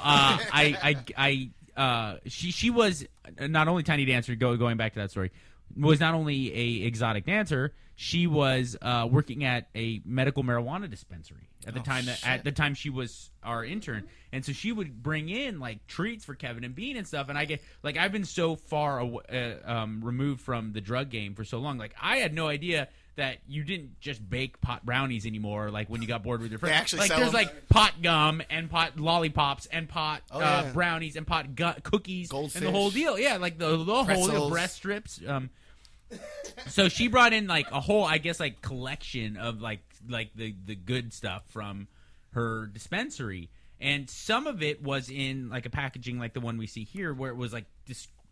she was not only tiny dancer. Going back to that story, was not only a exotic dancer. She was working at a medical marijuana dispensary at the time. At the time, she was our intern, and so she would bring in like treats for Kevin and Bean and stuff. And I get like I've been so far removed from the drug game for so long. Like I had no idea that you didn't just bake pot brownies anymore. Like when you got bored with your friends, actually like sell there's them. like pot gum and pot lollipops and pot brownies and pot cookies Goldfish. and the whole deal. Yeah, like the whole deal, Pretzels. breast strips. So she brought in like a whole, I guess, like collection of like the good stuff from her dispensary, and some of it was in like a packaging like the one we see here, where it was like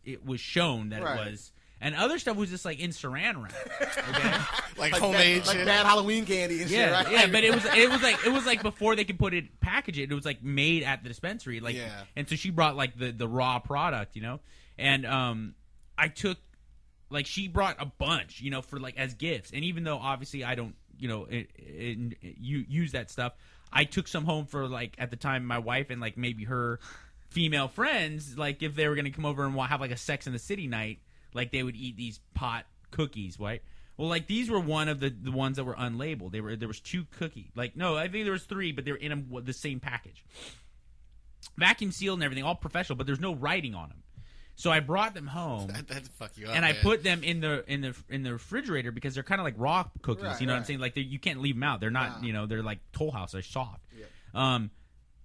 it was shown that it was, and other stuff was just like in Saran wrap, okay, like homemade like shit. bad Halloween candy and shit. yeah, Right? yeah, but it was like before they could package it. It was like made at the dispensary, like, and so she brought like the raw product, you know, and I took. Like she brought a bunch, you know, for like as gifts, and even though obviously I don't, you know, use that stuff, I took some home for like at the time my wife and like maybe her female friends, like if they were gonna come over and have like a Sex in the City night, like they would eat these pot cookies, right? Well, like these were one of the ones that were unlabeled. There was 2 cookies, like no, I think there was 3, but they were in the same package. vacuum sealed and everything, all professional, but there's no writing on them. So I brought them home. That'd fuck you up. And I man. put them in the refrigerator because they're kind of like raw cookies. Right, you know what right. I'm saying? Like you can't leave them out. They're not. Nah. They're like Toll House. They're soft. Yeah.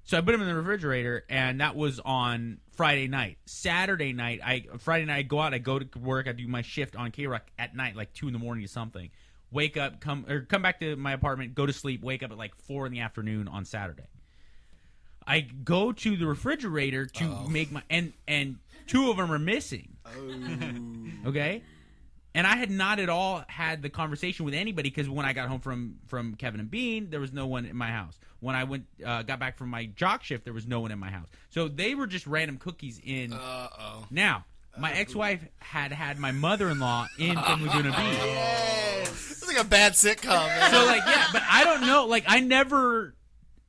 So I put them in the refrigerator, and that was on Friday night. Friday night, I go out. I go to work. I do my shift on K-Rock at night, like 2 in the morning or something. Wake up, come back to my apartment, go to sleep. Wake up at like 4 in the afternoon on Saturday. I go to the refrigerator to make my and 2 of them are missing. Oh. Okay, and I had not at all had the conversation with anybody because when I got home from Kevin and Bean, there was no one in my house. When I got back from my jock shift, there was no one in my house. So they were just random cookies in. Now, my ex-wife had my mother-in-law in from Laguna Beach. Yes. It's like a bad sitcom, man. So like, yeah, but I don't know. Like, I never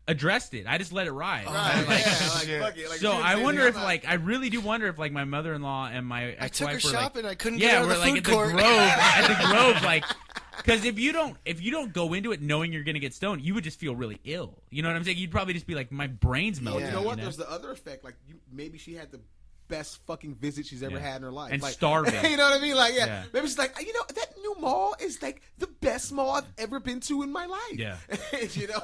addressed it. I just let it ride. So I wonder if I really do wonder if like my mother-in-law and my ex-wife took her were shopping. like, I couldn't get out of the like food at the court. Grove, at the Grove, like. Because if you don't go into it knowing you're gonna get stoned, you would just feel really ill. You know what I'm saying? You'd probably just be like, my brain's melting. You know what? There's the other effect. Like maybe she had the best fucking visit she's ever had in her life, and like, starving. You know what I mean? Like, yeah. Maybe she's like, that new mall is like the best mall I've ever been to in my life. Yeah,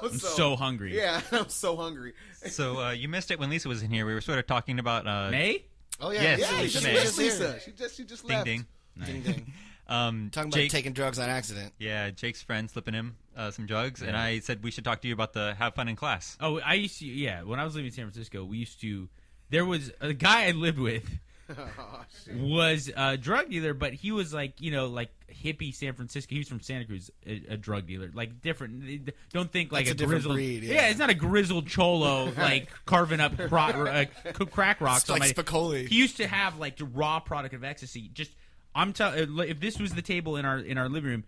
I'm so hungry. Yeah, I'm so hungry. So you missed it when Lisa was in here. We were sort of talking about May. Oh yeah, yes, Lisa. Lisa. She just left. Ding Ding ding. Talking about taking drugs on accident. Yeah, Jake's friend slipping him some drugs, and I said we should talk to you about the have fun in class. Oh, I used to. When I was living in San Francisco, we used to. There was a guy I lived with. Was a drug dealer, but he was like hippie San Francisco. He was from Santa Cruz, a drug dealer, like different. Don't think like That's a a different grizzled. breed, yeah, it's not a grizzled cholo like carving up crack rocks. It's like Spicoli. He used to have like the raw product of ecstasy. Just I'm telling, if this was the table in our living room,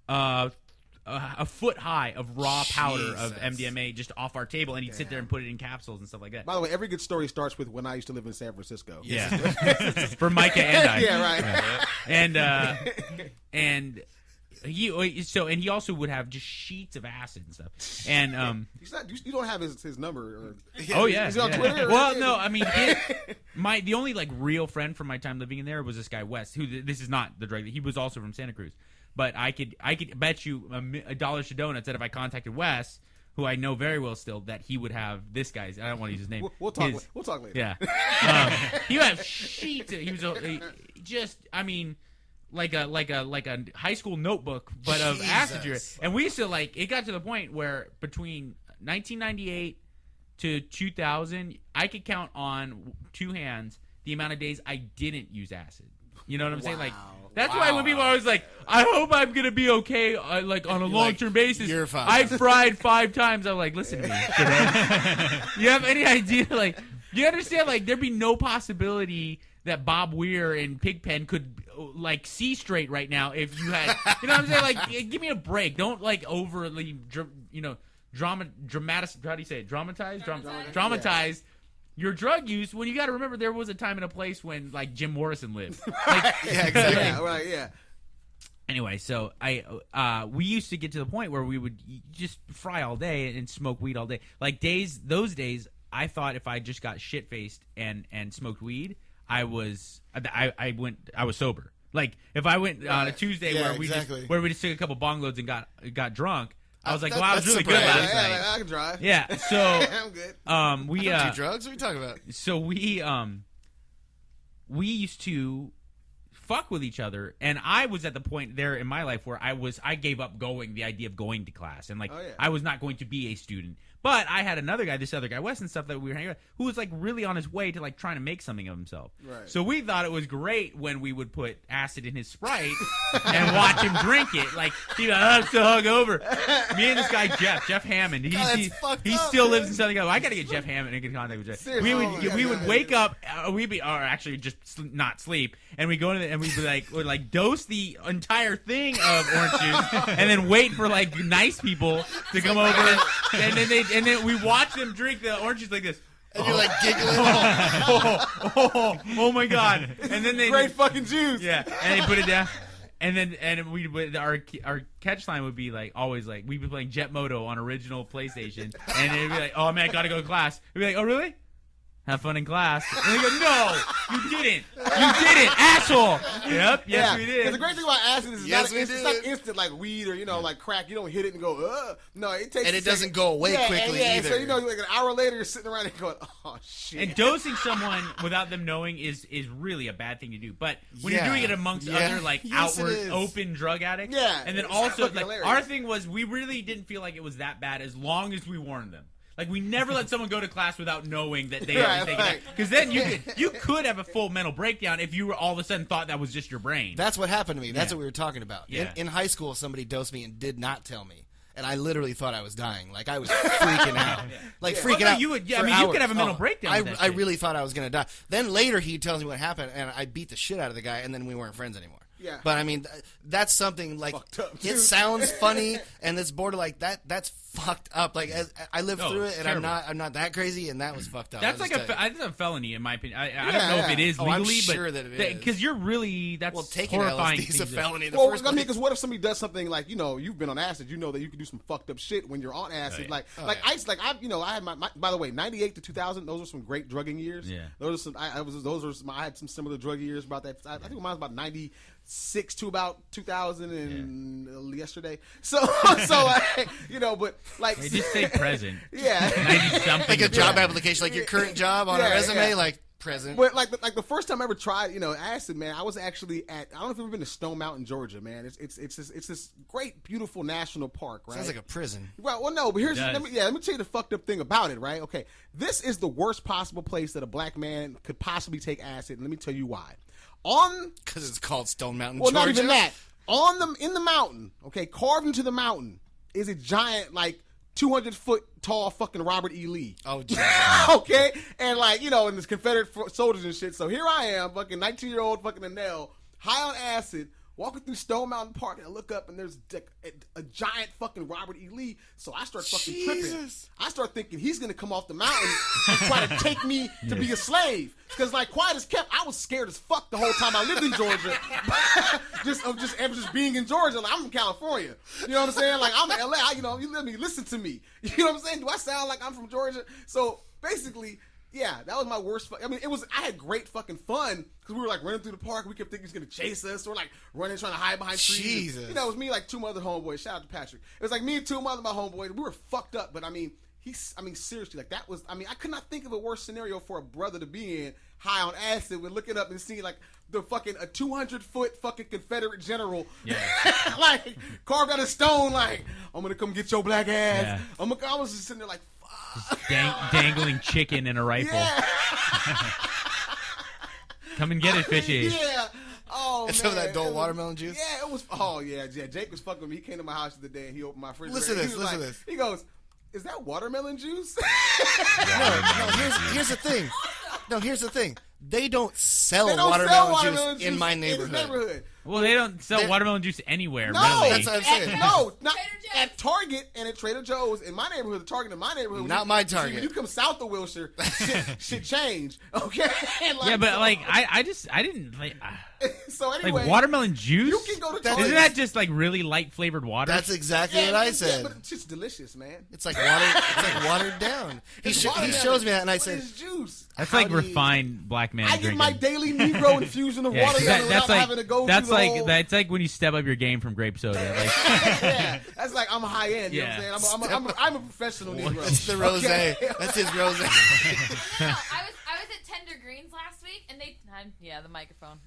a foot high of raw powder of MDMA just off our table, and he'd sit there and put it in capsules and stuff like that. By the way, every good story starts with when I used to live in San Francisco. Yeah, for Micah and I. Yeah, right. And he also would have just sheets of acid and stuff. And you don't have his number. Or, oh yeah, he's on Twitter. Well, no, I mean the only like real friend from my time living in there was this guy West. Who this is not the drug. He was also from Santa Cruz. But I could bet you $1 to donuts that if I contacted Wes, who I know very well still, that he would have this guy's. I don't want to use his name. We'll talk. We'll talk later. Yeah, he would have sheets. He was like a high school notebook, but of acid. And we used to it got to the point where between 1998 to 2000, I could count on 2 hands the amount of days I didn't use acid. You know what I'm saying? Like. That's why when people are always like, I hope I'm going to be okay like on a long-term basis. You're fine. I fried 5 times. I'm like, listen to me. You have any idea? Like, you understand? Like, there'd be no possibility that Bob Weir and Pigpen could like see straight right now if you had, you know what I'm saying? Like, give me a break. Don't like overly, dramatize. How do you say it? Dramatize. Your drug use, when you got to remember there was a time and a place when like Jim Morrison lived. Like, yeah, exactly. Yeah, right, yeah. Anyway, so we used to get to the point where we would just fry all day and smoke weed all day. Like those days, I thought if I just got shit faced and smoked weed, I was sober. Like if I went on a Tuesday where we just took a couple bong loads and got drunk. I was like, "Wow, I was really good last night." I can drive. Yeah, so I'm good. We I don't do drugs. What are you talking about? So we used to fuck with each other, and I was at the point there in my life where I gave up the idea of going to class, and I was not going to be a student. But I had this other guy, Wes and stuff that we were hanging out, who was like really on his way to like trying to make something of himself. Right. So we thought it was great when we would put acid in his Sprite and watch him drink it. Like, I'm so hungover. Me and this guy Jeff Hammond. He still lives in Southern California. I got to get Jeff Hammond in contact with Jeff. Seriously? We would wake up. Or actually just not sleep, and we go to and we'd like dose the entire thing of orange juice, and then wait for like nice people to come over, and then we watch them drink the orange juice like this. And you're like giggling. Oh my god! And then they great fucking juice. Yeah, and they put it down. And we our catch line would be like always like we'd be playing Jet Moto on original PlayStation, and it'd be like, oh man, gotta go to class. We'd be like, oh really? have fun in class. And they go, no, you didn't. You didn't, asshole. Yep, yes, we did. Because the great thing about acid is it's not instant like weed or, like crack. You don't hit it and go, No, it takes and it doesn't go away quickly either. So, like an hour later, you're sitting around and going, oh, shit. And dosing someone without them knowing is really a bad thing to do. But when you're doing it amongst other, outward, open drug addicts. Yeah. And then also, our thing was we really didn't feel like it was that bad as long as we warned them. Like, we never let someone go to class without knowing that they had taken it. Because then you could have a full mental breakdown if you were all of a sudden thought that was just your brain. That's what happened to me. That's what we were talking about. Yeah. In high school, somebody dosed me and did not tell me. And I literally thought I was dying. Like, I was freaking out. Freaking out. You could have a mental breakdown. I really thought I was going to die. Then later, he tells me what happened, and I beat the shit out of the guy, and then we weren't friends anymore. Yeah. But I mean, that's something like it sounds funny, and it's border that's fucked up. Like I lived through it, and terrible. I'm not that crazy, and that was fucked up. That's that's a felony in my opinion. I don't know if it is legally, I'm sure that it is. Because you're really taking horrifying. LSD is a felony. Because what if somebody does something like you've been on acid, you know that you can do some fucked up shit when you're on acid. Right. I had my by the way, 98 to 2000. Those were some great drugging years. Yeah. Those are some. I had some similar drug years about that. I think mine was about 96 to about 2000 and yesterday. So but like they just say present. Yeah. 90-something. Like a job application, like your current job on a resume, like present. But like the first time I ever tried, acid, man, I was actually at, I don't know if you've ever been to Stone Mountain, Georgia, man. It's this great, beautiful national park, right? Sounds like a prison. Right. Well, no, but let me tell you the fucked up thing about it, right? Okay, this is the worst possible place that a black man could possibly take acid, and let me tell you why. Because it's called Stone Mountain, Georgia. Well, not even that. In the mountain, okay, carved into the mountain is a giant, 200-foot tall fucking Robert E. Lee. Oh, Jesus. Okay? And and this Confederate soldiers and shit. So here I am, fucking 19-year-old fucking Anel, high on acid, walking through Stone Mountain Park, and I look up and there's a giant fucking Robert E. Lee. So I start fucking tripping. I start thinking he's gonna come off the mountain and try to take me to be a slave. Because quiet as kept, I was scared as fuck the whole time I lived in Georgia. just being in Georgia. Like, I'm from California. You know what I'm saying? Like, I'm in LA. You let me listen to me. You know what I'm saying? Do I sound like I'm from Georgia? So basically, yeah, that was my worst. I had great fucking fun because we were running through the park. We kept thinking he was gonna chase us. We're running, trying to hide behind trees. Jesus. It was me, two other homeboys. Shout out to Patrick. It was me and two other my homeboys. We were fucked up, but seriously, that was. I could not think of a worse scenario for a brother to be in, high on acid, with looking up and seeing the fucking a 200-foot fucking Confederate general, carved out of stone. I'm gonna come get your black ass. Yeah. I was just sitting there dangling chicken in a rifle. Yeah. Come and get it, fishy. Yeah. Oh, and some of that dull watermelon juice. Yeah, it was. Oh yeah. Jake was fucking with me. He came to my house the other day and he opened my refrigerator. Listen to this. He goes, "Is that watermelon juice?" Here's the thing. No, here's the thing. They don't sell watermelon juice in my neighborhood. Well, they don't sell watermelon juice anywhere, no, really. That's what I'm saying. Not at Target and at Trader Joe's. In my neighborhood, the Target in my neighborhood. Not my Target. When you come south of Wilshire, shit change. Okay? Yeah, but I didn't so anyway, watermelon juice? You can go to Target. Isn't that just really light flavored water? That's exactly what I said. Yeah, but it's just delicious, man. It's like water. It's like watered down. He shows me that, and I said, juice. That's like refined black man I drinking. get my daily Negro infusion of watermelon without having to go through the whole... That's like when you step up your game from grape soda. Yeah, that's like I'm high end. You know what I'm saying? I'm a professional Negro. That's the rosé. Okay. That's his rosé. No, I was at Tender Greens last week, and the microphone.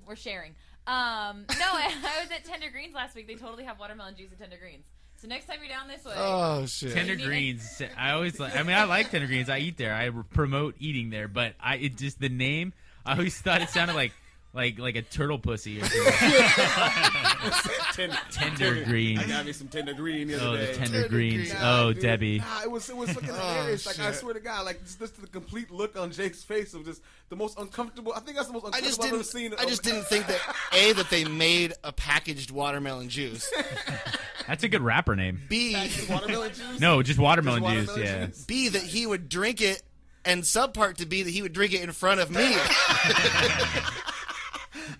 We're sharing. I was at Tender Greens last week. They totally have watermelon juice at Tender Greens. So next time you're down this way. Oh shit. Tender Greens. I like Tender Greens. I eat there. I promote eating there, but the name. I always thought it sounded like a turtle pussy or something. Tender Greens. I got me some Tender Green the other day. The Tender Greens. Oh, dude. Debbie. Nah, it was fucking hilarious. I swear to God, just the complete look on Jake's face of just the most uncomfortable. I think that's the most uncomfortable I've ever seen. I just didn't think that they made a packaged watermelon juice. That's a good rapper name. B. Watermelon juice? No, just watermelon juice. Yeah. B, that he would drink it, and subpart to B, that he would drink it in front of me.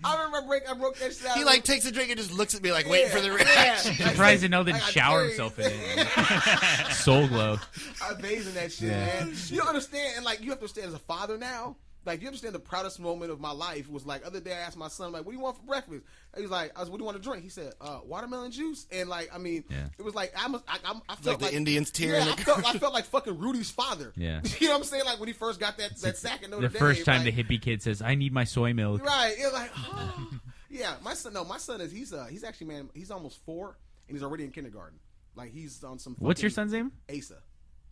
I remember I broke that shit out. He like takes a drink and just looks at me like waiting for the reaction. Surprised Anel didn't shower himself in it. Soul Glow. I bathe in that shit, man. You understand? And like, you have to understand as a father now. Like, you understand the proudest moment of my life was like, other day I asked my son, like, what do you want for breakfast? He was like, what do you want to drink? He said, watermelon juice. And like, I mean, it was like, I felt like the Indians tear. Yeah, I felt like fucking Rudy's father. Yeah. You know what I'm saying? Like when he first got that sack at Notre Dame. The first time like, the hippie kid says, I need my soy milk. Right. You're like, oh. Yeah, my son is, he's actually, man, he's almost 4 and he's already in kindergarten. Like he's on some What's your son's name? Asa.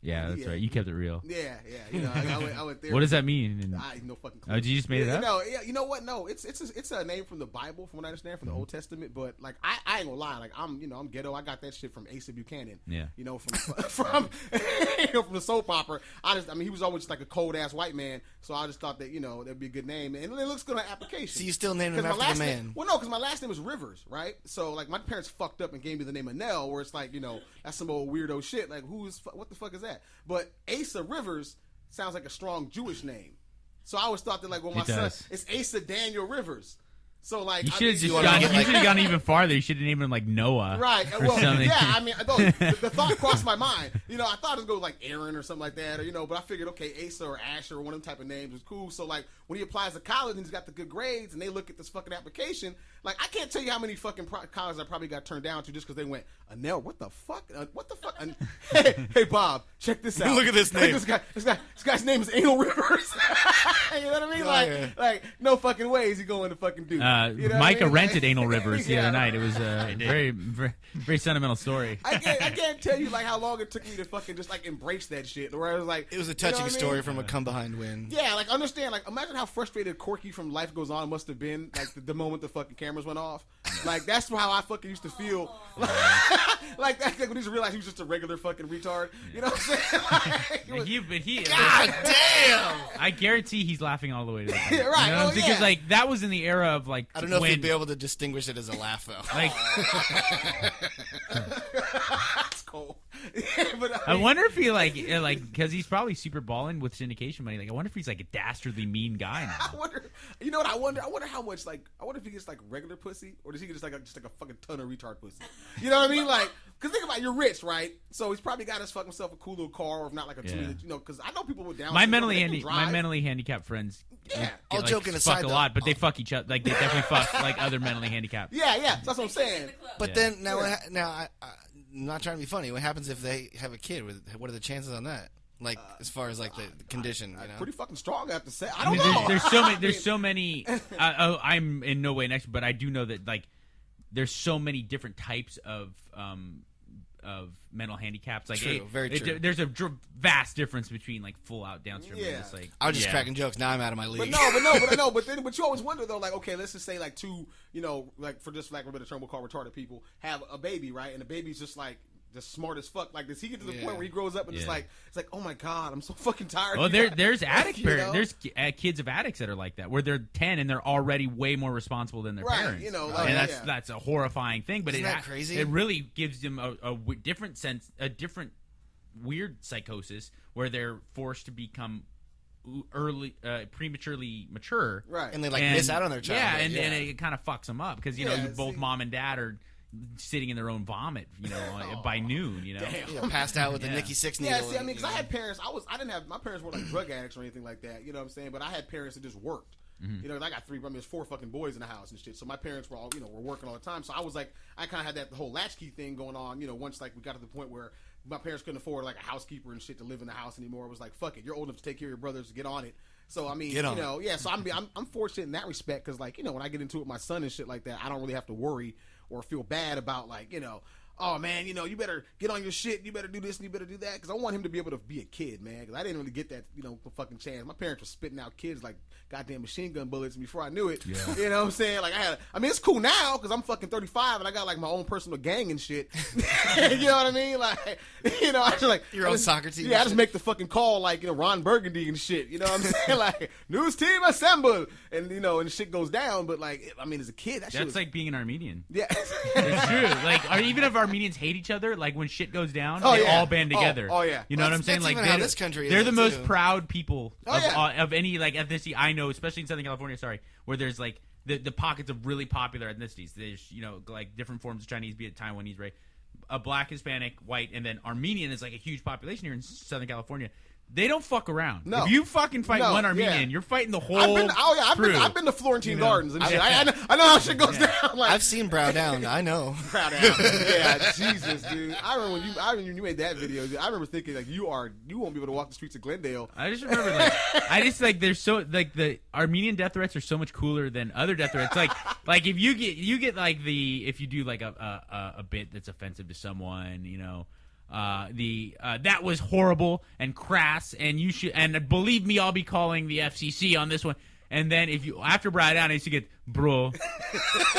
Yeah, that's right. You kept it real. Yeah. You know, I went there. What does that mean? I have no fucking clue. Oh, you just made it up? No, yeah. You know what? No, it's a name from the Bible, from what I understand, from the Old Testament. But like, I ain't gonna lie. Like, I'm ghetto. I got that shit from Asa Buchanan. Yeah. You know, from the soap opera. He was always just like a cold ass white man. So I just thought that that'd be a good name, and it looks good on application. So you still named him after the man? Well, no, because my last name is Rivers, right? So like, my parents fucked up and gave me the name Anel, where it's like, that's some old weirdo shit. Like, what the fuck is that? But Asa Rivers sounds like a strong Jewish name. So I always thought that, like, well, my son, it's Asa Daniel Rivers. So, like, you should have gone even farther. You should have named him like Noah. Right. Well, something. Yeah, I mean, the thought crossed my mind. I thought it would go like Aaron or something like that, or, but I figured, okay, Asa or Asher or one of them type of names was cool. So, like, when he applies to college and he's got the good grades and they look at this fucking application, like, I can't tell you how many fucking colleges I probably got turned down to just because they went, Anel, what the fuck? What the fuck? Hey, Bob, check this out. Look at this name. This guy's name is Anal Rivers. You know what I mean? Like, no fucking way is he going to fucking do. Micah rented Anal Rivers the other night. It was a very, very, very sentimental story. I can't tell you like how long it took me to fucking just like embrace that shit. Where I was like, it was a touching story from a come behind win. Yeah, like understand, like imagine how frustrated Corky from Life Goes On must have been like the moment the fucking cameras went off. Like that's how I fucking used to feel. Like that when he realized he was just a regular fucking retard. You know what I'm saying? God damn! I guarantee he's laughing all the way to the end. Right? Because like that was in the era of like. I don't know if you'd be able to distinguish it as a laugh though. Like, that's cool. But I wonder if he like because he's probably super balling with syndication money. Like I wonder if he's like a dastardly mean guy now. I wonder. You know what? I wonder how much like. I wonder if he gets like regular pussy or does he get just like a fucking ton of retard pussy? You know what I mean? Like, cause think about it, you're rich, right? So he's probably got himself a cool little car, or if not like a because I know people with Down syndrome. My mentally handicapped friends. Yeah, all joking fuck aside, a lot, but they fuck each other. Like they definitely fuck like other mentally handicapped. Yeah, that's what I'm saying. But then I'm not trying to be funny. What happens if they have a kid? What are the chances on that? Like as far as like the condition, pretty fucking strong. I have to say. I don't know. There's so many. I'm in no way an expert, but I do know that like there's so many different types of mental handicaps. Like true, very true. There's a vast difference between like full out Down syndrome. Yeah. And just, like, I was just cracking jokes. Now I'm out of my league. But you always wonder though, like, okay, let's just say like two, like for just lack of a better term, we'll call retarded people have a baby, right? And the baby's just like just smart as fuck. Like, does he get to the point where he grows up and it's like, oh my god, I'm so fucking tired. Well, there's addict parents. There's kids of addicts that are like that, where they're 10 and they're already way more responsible than their parents. And that's a horrifying thing. But isn't that crazy? It really gives them a different sense, a different weird psychosis where they're forced to become prematurely mature, right? And they miss out on their childhood. And it kind of fucks them up because both mom and dad are sitting in their own vomit, by noon, passed out with the Nikki Sixx needle. Yeah, see, I mean, because I had parents, my parents weren't like drug addicts or anything like that, you know what I'm saying? But I had parents that just worked. Mm-hmm. I got there's 4 fucking boys in the house and shit. So my parents were all, were working all the time. So I was like, I kind of had that whole latchkey thing going on, once like we got to the point where my parents couldn't afford like a housekeeper and shit to live in the house anymore. It was like, fuck it, you're old enough to take care of your brothers, get on it. So I mean, so I'm fortunate in that respect because like when I get into it with my son and shit like that, I don't really have to worry or feel bad about like oh man, you better get on your shit, you better do this and you better do that because I want him to be able to be a kid, man. Because I didn't really get that fucking chance. My parents were spitting out kids like goddamn machine gun bullets before I knew it. Yeah. You know what I'm saying? Like it's cool now because I'm fucking 35 and I got like my own personal gang and shit. You know what I mean? Like I just like your own soccer team. Yeah, I just make the fucking call like Ron Burgundy and shit. You know what I'm saying? Like news team assemble and and shit goes down. But like as a kid, that's like being an Armenian. Yeah, it's true. Like or even if Armenians hate each other. Like when shit goes down, Oh, they yeah. all band together. Oh, yeah. You know what I'm saying? that's Like even how this country is, they're the though, most too. proud people Oh, of any like ethnicity I know, especially in Southern California. Sorry, where there's like the pockets of really popular ethnicities. There's like different forms of Chinese, be it Taiwanese, right? A black, Hispanic, white, and then Armenian is like a huge population here in Southern California. They don't fuck around. No. If you fucking fight No, one Armenian, yeah. you're fighting the whole I've been to Florentine Gardens and shit. I know how shit goes down. Like, I've seen Brow Down. I know. Brow Down. Yeah, Jesus, dude. I remember when you made that video. Dude, I remember thinking like you won't be able to walk the streets of Glendale. I just remember there's so like the Armenian death threats are so much cooler than other death threats. Like if you get like if you do like a bit that's offensive to someone, that was horrible and crass, and you should, and believe me, I'll be calling the FCC on this one. And then if you after Brad Down, I used to get, bro,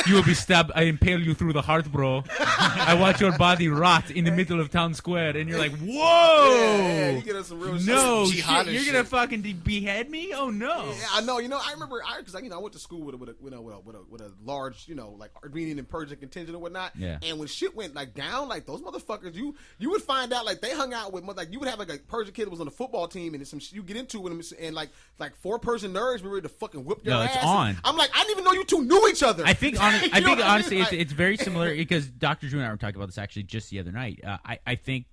you will be stabbed. I impale you through the heart, bro. I watch your body rot in the middle of town square, and you're like, whoa, yeah, you get us some real no shit. shit, you're gonna fucking behead me? Oh no! Yeah, I know. I remember because I went to school with a large like Armenian and Persian contingent and whatnot. Yeah. And when shit went like down, like those motherfuckers, you would find out like they hung out with like you would have like a Persian kid that was on the football team and some you get into with him and like 4 Persian nerds were ready to fucking whip your ass. It's on. I'm like, I didn't even know you two knew each other. I think honestly, Like, it's very similar because Dr. Drew and I were talking about this actually just the other night. I think,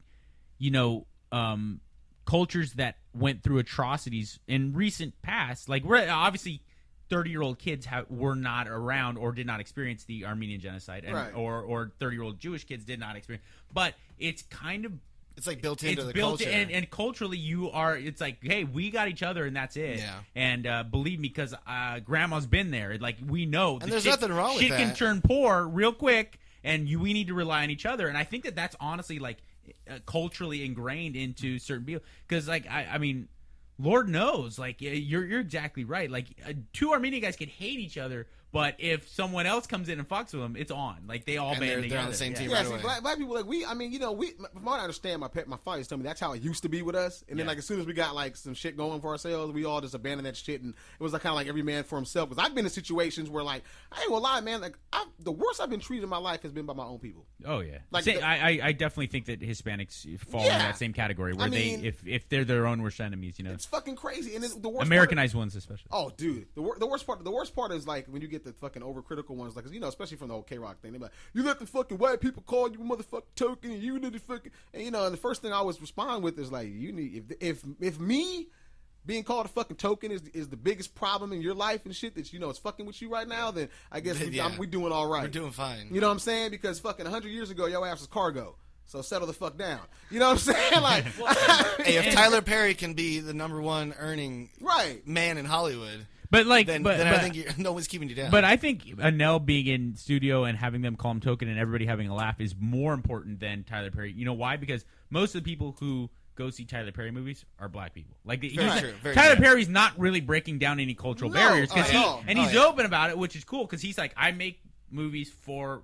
cultures that went through atrocities in recent past, like we're obviously 30-year-old kids were not around or did not experience the Armenian genocide, and, Right. or 30-year-old Jewish kids did not experience. But it's kind of It's like built into the built culture. and culturally it's like, hey, we got each other and that's it. Yeah. And believe me, because grandma's been there. Like we know, And there's nothing wrong with shit that. can turn poor real quick, and we need to rely on each other. And I think that's honestly like culturally ingrained into certain people. Because like I mean, Lord knows, like you're exactly right. Like 2 Armenian guys can hate each other, but if someone else comes in and fucks with them, it's on. Like they all And band they're together. on the same team Yeah, right see, away. black people, like from what I understand, my father used to tell me that's how it used to be with us. And then like as soon as we got like some shit going for ourselves, we all just abandoned that shit, and it was like kind of like every man for himself. Because I've been in situations where like I ain't gonna lie, man, like the worst I've been treated in my life has been by my own people. Oh yeah, Like I definitely think that Hispanics fall in that same category where if they're their own worst enemies, it's fucking crazy. And then the worst Americanized ones especially. Oh, dude, the worst part is like when you get the fucking overcritical ones, like especially from the old K-Rock thing. They're like, you let the fucking white people call you a motherfucking token, and you need to fucking, and and the first thing I always respond with is like, you need if me being called a fucking token is the biggest problem in your life and shit that it's fucking with you right now, then I guess we doing all right. We're doing fine. You know what I'm saying? Because fucking 100 years ago, your ass was cargo. So settle the fuck down. You know what I'm saying? Like, hey, if Tyler Perry can be the #1 earning man in Hollywood, but I think no one's keeping you down. But I think Anel being in studio and having them call him Token and everybody having a laugh is more important than Tyler Perry. You know why? Because most of the people who go see Tyler Perry movies are black people. Like Tyler Perry's not really breaking down any cultural barriers because he's open about it, which is cool because he's like, I make movies for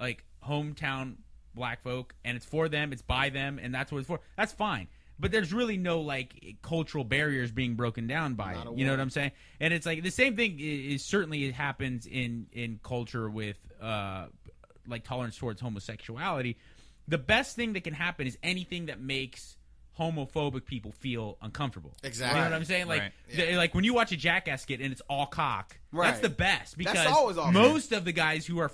like hometown black folk, and it's for them, it's by them, and that's what it's for. That's fine. But there's really no like cultural barriers being broken down by it. You know what I'm saying? And it's like the same thing is certainly it happens in culture with like tolerance towards homosexuality. The best thing that can happen is anything that makes homophobic people feel uncomfortable. Exactly. You know what I'm saying? Like, like when you watch a Jackass skit and it's all cock, that's the best because that's always awesome. Most of the guys who are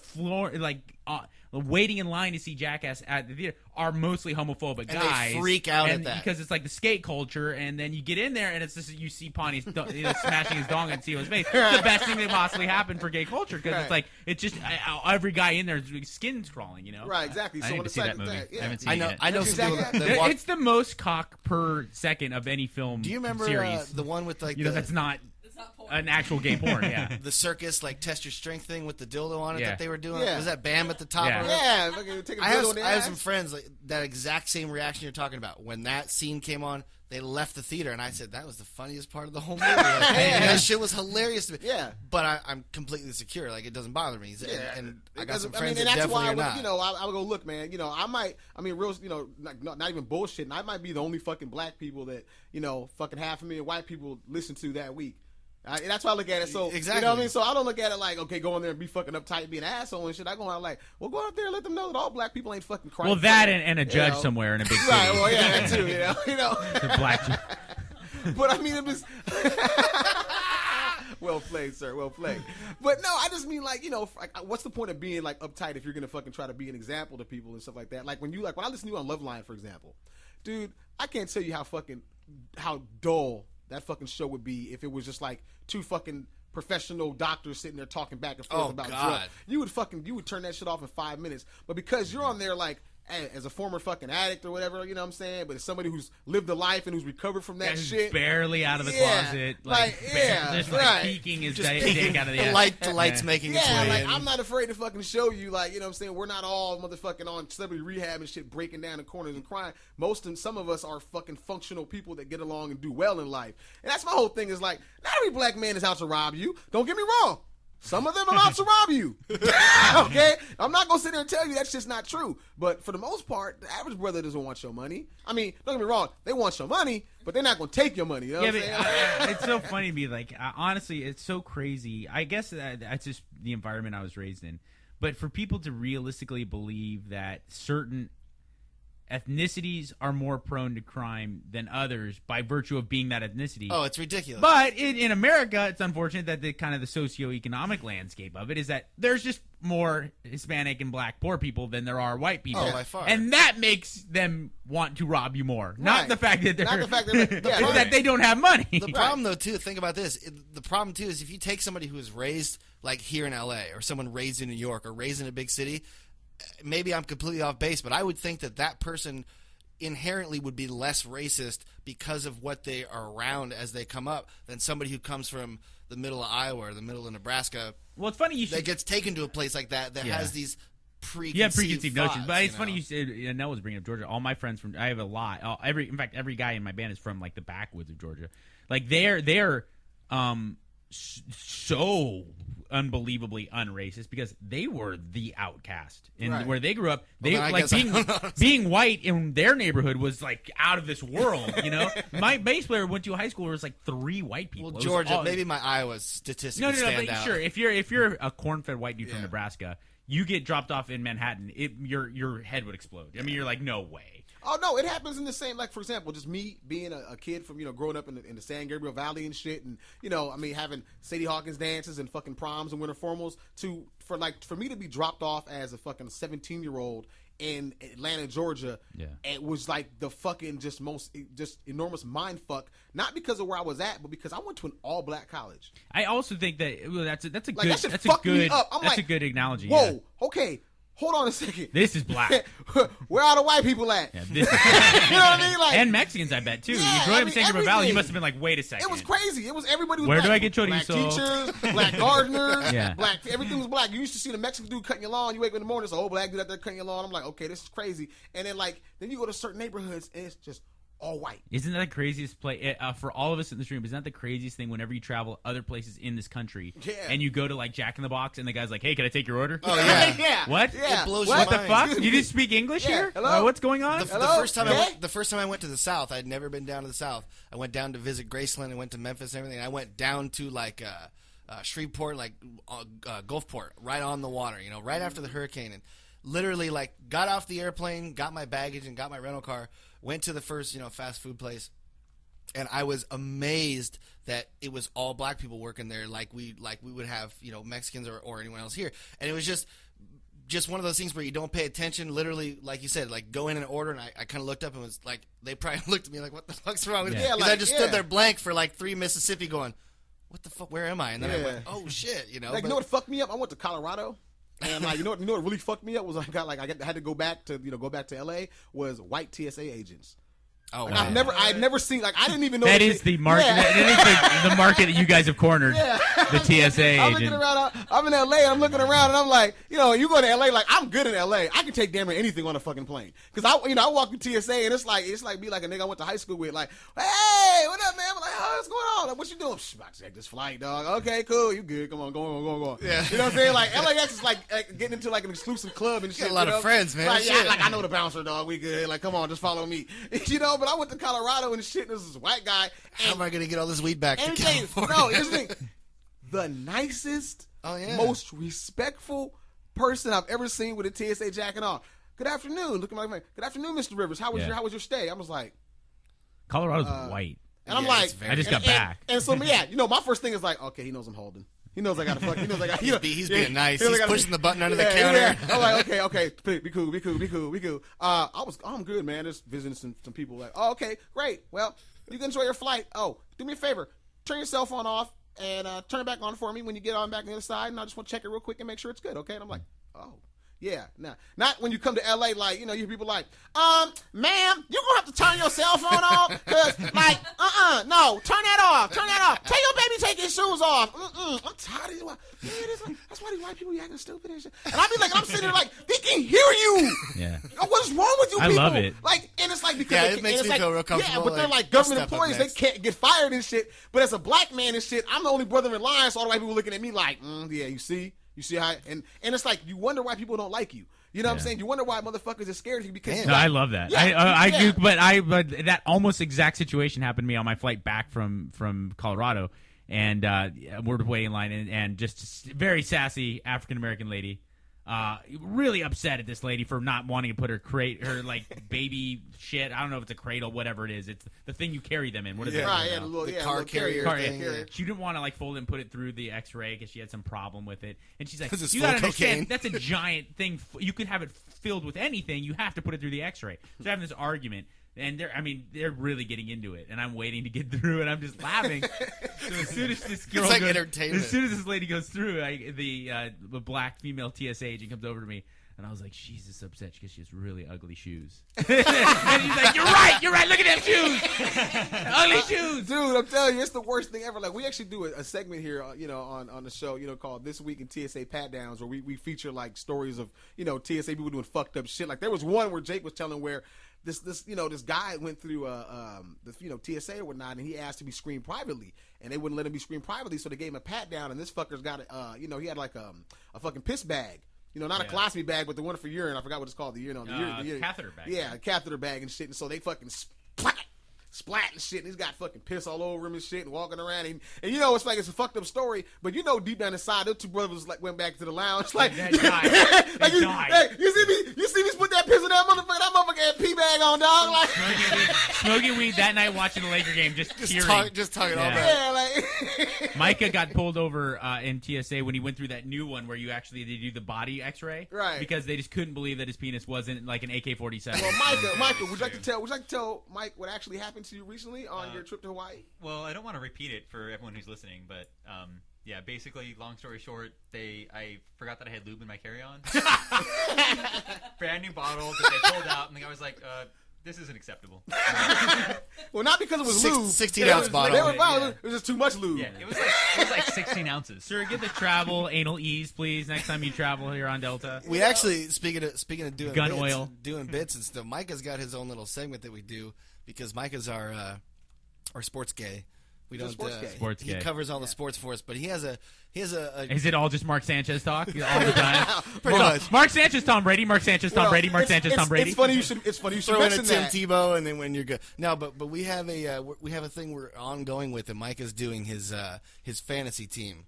waiting in line to see Jackass at the theater are mostly homophobic and guys. They freak out at that because it's like the skate culture, and then you get in there and it's just you see Pawnee smashing his dong and see his face. It's the best thing that possibly happened for gay culture because it's like it's just every guy in there is skin's crawling. You know? Right? Exactly. I So need when to see that movie. I haven't seen it yet. I know some people that it's the most cock per second of any film. Do you remember series. The one with like that's not an actual gay porn, yeah. The circus, like, test your strength thing with the dildo on it that they were doing. Yeah. Was that Bam at the top of it? Yeah. I have some friends, like, that exact same reaction you're talking about. When that scene came on, they left the theater, and I said, that was the funniest part of the whole movie. That shit was hilarious to me. Yeah. But I'm completely secure. Like, it doesn't bother me. And I got some friends and that that's definitely why are not. I would go, look, man, not even bullshit. I might be the only fucking black people that, fucking half a million white people listen to that week. That's why I look at it. So Exactly. you know what I mean. So I don't look at it like, okay, go in there and be fucking uptight, be an asshole and shit. I go out like, well, go out there and let them know that all black people ain't fucking crying. Well, that and a judge somewhere in a big city. Right. Well, yeah, that too. You know. The black. But I mean, it was. Well played, sir. Well played. But no, I just mean like, you know, like, what's the point of being like uptight if you're gonna fucking try to be an example to people and stuff like that? Like when I listen to you on Loveline, for example, dude, I can't tell you how dull that fucking show would be if it was just like two fucking professional doctors sitting there talking back and forth about drugs. You would turn that shit off in 5 minutes. But because you're on there like, as a former fucking addict or whatever, you know what I'm saying? But as somebody who's lived a life and who's recovered from that shit. Barely out of the closet. Just peeking his dick out of the light's making its way like in. I'm not afraid to fucking show you, like, you know what I'm saying? We're not all motherfucking on celebrity rehab and shit, breaking down in corners and crying. Some of us are fucking functional people that get along and do well in life. And that's my whole thing is like, not every black man is out to rob you. Don't get me wrong. Some of them are out to rob you. Okay? I'm not going to sit there and tell you that's just not true. But for the most part, the average brother doesn't want your money. I mean, don't get me wrong. They want your money, but they're not going to take your money. You know what I'm saying? It's so funny to me. Like, honestly, it's so crazy. I guess that's just the environment I was raised in. But for people to realistically believe that certain ethnicities are more prone to crime than others by virtue of being that ethnicity. Oh, it's ridiculous. But in America, it's unfortunate that the kind of the socioeconomic landscape of it is that there's just more Hispanic and black poor people than there are white people. Oh, by far. And that makes them want to rob you more. Not the fact that that that they don't have money. The problem, though, too, think about this. The problem, too, is if you take somebody who is raised, like, here in L.A., or someone raised in New York, or raised in a big city, maybe I'm completely off base, but I would think that person inherently would be less racist because of what they are around as they come up than somebody who comes from the middle of Iowa or the middle of Nebraska. Well, it's funny that gets taken to a place like that has these preconceived thoughts, notions. But it's funny you said, Nell was bringing up Georgia. All my friends I have a lot. In fact, every guy in my band is from like the backwoods of Georgia. Like they're so unbelievably unracist because they were the outcast and where they grew up. They being white in their neighborhood was like out of this world. You know, my bass player went to a high school where it was like 3 white people. Well, Georgia, maybe my Iowa statistics stand out. Sure. If you're a corn-fed white dude from Nebraska, you get dropped off in Manhattan, your head would explode. I mean, you're like, no way. Oh no, it happens in the same. Like for example, just me being a kid from growing up in the San Gabriel Valley and shit, and I mean having Sadie Hawkins dances and fucking proms and winter formals. For me to be dropped off as a fucking 17-year-old in Atlanta, Georgia, it was like the fucking just enormous mind fuck. Not because of where I was at, but because I went to an all black college. I also think that that's a good analogy. Whoa, okay. Hold on a second. This is black. Where are the white people at? Yeah, you know what I mean? Like, and Mexicans, I bet, too. You grew up in San Gabriel Valley, you must have been like, wait a second. It was crazy. It was everybody was Where black. do I get chorizo? Black teachers, black gardeners, Yeah. black. Everything was black. You used to see the Mexican dude cutting your lawn. You wake up in the morning, it's an old black dude out there cutting your lawn. I'm like, okay, this is crazy. And then you go to certain neighborhoods, and it's just all white. Isn't that the craziest play for all of us in this room? Isn't that the craziest thing whenever you travel other places in this country and you go to like Jack in the Box and the guy's like, hey, can I take your order? Oh, yeah. Yeah. What? Yeah. It blows What your the mind. fuck? You didn't speak English here? Hello? What's going on? The first time I went to the South, I'd never been down to the South. I went down to visit Graceland and went to Memphis and everything. I went down to like Shreveport, like Gulfport, right on the water, right after the hurricane, and literally like got off the airplane, got my baggage and got my rental car, went to the first fast food place, and I was amazed that it was all black people working there, like we would have Mexicans or anyone else here, and it was just one of those things where you don't pay attention. Literally, like you said, like go in and order, and I kind of looked up and was like, they probably looked at me like, what the fuck's wrong with me? Because I just stood there blank for like 3 Mississippi going, what the fuck, where am I? And then I went, oh shit, Like, you know what fucked me up? I went to Colorado. And like, you know what really fucked me up was I had to go back to LA was white TSA agents. Oh, like, wow. I'd never seen, like, I didn't even know that is the market. Yeah. That is the market that you guys have cornered. Yeah. The TSA I'm agent. looking around. I'm in LA. I'm looking around, and I'm like, you go to LA. Like, I'm good in LA. I can take damn near anything on a fucking plane. Because I walk through TSA, and it's like be like a nigga I went to high school with. Like, hey, what up, man? I'm like, oh, what's going on? Like, what you doing? About to take this flight, dog. Okay, cool. You good? Come on, go on. Yeah. You know what I'm saying? Like, LAX is like getting into like an exclusive club and shit. Got a lot of friends, man. Like, I know the bouncer, dog. We good. Like, come on, just follow me. but I went to Colorado and shit. And this white guy. How am I going to get all this weed back to Everything. California? No, here's the thing. The nicest, most respectful person I've ever seen with a TSA jacket on. Good afternoon. Look at my man. Good afternoon, Mr. Rivers. How was your stay? I was like, Colorado's white. And I'm like, I just got back. And so my first thing is like, okay, he knows I'm holding. He knows I got to fuck. He knows I got. He's being nice. He's pushing the button under the counter. Yeah. I'm like, okay, be cool. I'm good, man. Just visiting some people. Like, oh, okay, great. Well, you can enjoy your flight. Oh, do me a favor, turn your cell phone off and turn it back on for me when you get on back on the other side. And I just want to check it real quick and make sure it's good. Okay, and I'm like, oh. Yeah, nah. Not when you come to LA, like, you know, you people like, ma'am, you're gonna have to turn your cell phone off, cause like, no, turn that off. Tell your baby take his shoes off. I'm tired of you. That's why these white people be acting stupid and shit. And I be like, I'm sitting there like, they can hear you. Yeah. What's wrong with you people? I love it. Like, and it's like, because it makes me feel real comfortable. Yeah, but they're like government employees, they can't get fired and shit. But as a black man and shit, I'm the only brother in line, so all the white people looking at me like, yeah, you see how, and it's like, you wonder why people don't like you. You know what I'm saying? You wonder why motherfuckers are scared of you because. No, I love that. I do, but that almost exact situation happened to me on my flight back from Colorado, and we're waiting in line, and just very sassy African American lady. Really upset at this lady for not wanting to put her like baby shit. I don't know if it's a cradle, whatever it is. It's the thing you carry them in. What is it? The car carrier thing. Yeah. She didn't want to like fold it and put it through the X-ray because she had some problem with it. And she's like, it's "You full gotta understand, cocaine. that's a giant thing. You could have it filled with anything. You have to put it through the X-ray." So they're having this argument. And they're really getting into it, and I'm waiting to get through, and I'm just laughing. So as soon as this girl, entertainment. As soon as this lady goes through, the black female TSA agent comes over to me, and I was like, she's just upset because she has really ugly shoes. And he's like, you're right. Look at them shoes, ugly shoes, dude. I'm telling you, it's the worst thing ever. Like, we actually do a segment here, on the show, called This Week in TSA Pat Downs, where we feature like stories of TSA people doing fucked up shit. Like, there was one where Jake was telling where. This guy went through TSA or whatnot, and he asked to be screened privately, and they wouldn't let him be screened privately, so they gave him a pat down, and this fucker's got he had like a fucking piss bag, not a colostomy bag, but the one for urine. I forgot what it's called, the catheter bag. Yeah, a catheter bag and shit, and so they fucking splat and shit, and he's got fucking piss all over him and shit, and walking around, and it's like it's a fucked up story, but deep down inside, those two brothers like went back to the lounge, like, they died. Like hey, you see me put that piss in that motherfucker had pee bag on, dog, like smoking weed that night, watching the Laker game, just tearing. Just talking all about. Yeah, like Micah got pulled over in TSA when he went through that new one where you actually do the body X-ray, right? Because they just couldn't believe that his penis wasn't like an AK-47. Well, Micah, would you like to tell Mike what actually happened to you recently on your trip to Hawaii? Well, I don't want to repeat it for everyone who's listening, but yeah, basically, long story short, I forgot that I had lube in my carry-on. Brand new bottle that they pulled out, and the guy was like, this isn't acceptable. Well, not because it was lube. 16-ounce bottle. It was just too much lube. Yeah, it was like 16 ounces. Sir, get the travel anal ease, please, next time you travel here on Delta. We actually, speaking of doing gun bits, oil, doing bits and stuff, Micah's got his own little segment that we do because Micah's our sports gay. We don't. Sports he gay. covers all the sports for us, but he has a. Is it all just Mark Sanchez talk all the time? Pretty much. Mark Sanchez, Tom Brady. Mark Sanchez, Tom Brady. Mark Sanchez, Tom Brady. It's funny you should throw in a mention Tim that. Tebow, and then when you're good. No, but we have a thing we're ongoing with, and Micah's doing his fantasy team.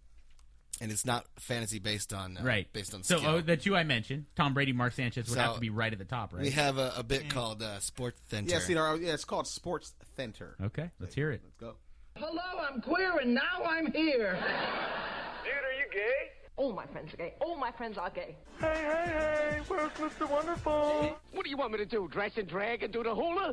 And it's not fantasy based on skill. So the two I mentioned, Tom Brady, Mark Sanchez, would have to be right at the top, right? We have a bit called Sports Center. Yeah, it's called Sports Center. Okay, let's hear it. Let's go. Hello, I'm queer, and now I'm here. Dude, are you gay? All my friends are gay. All my friends are gay. Hey, where's Mr. Wonderful? What do you want me to do, dress and drag and do the hula?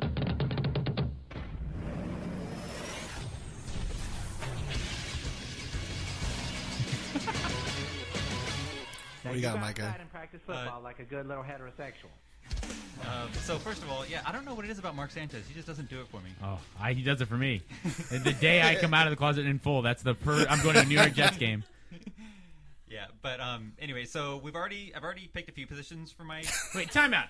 What do you got, Micah? And practice football like a good little heterosexual. So first of all, I don't know what it is about Mark Sanchez. He just doesn't do it for me. Oh, he does it for me. The day I come out of the closet in full, I'm going to a New York Jets game. Yeah, but anyway, so I've already picked a few positions for my. Wait, time out.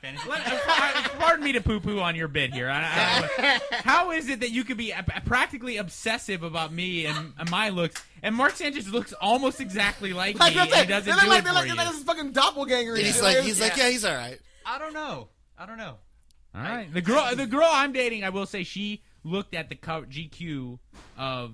Pardon me to poo-poo on your bid here. How is it that you could be practically obsessive about me and my looks, and Mark Sanchez looks almost exactly like me, and he doesn't do it for you? This fucking doppelganger. He's like, yeah, he's all right. I don't know. All right. The girl I'm dating, I will say, she looked at the cover GQ of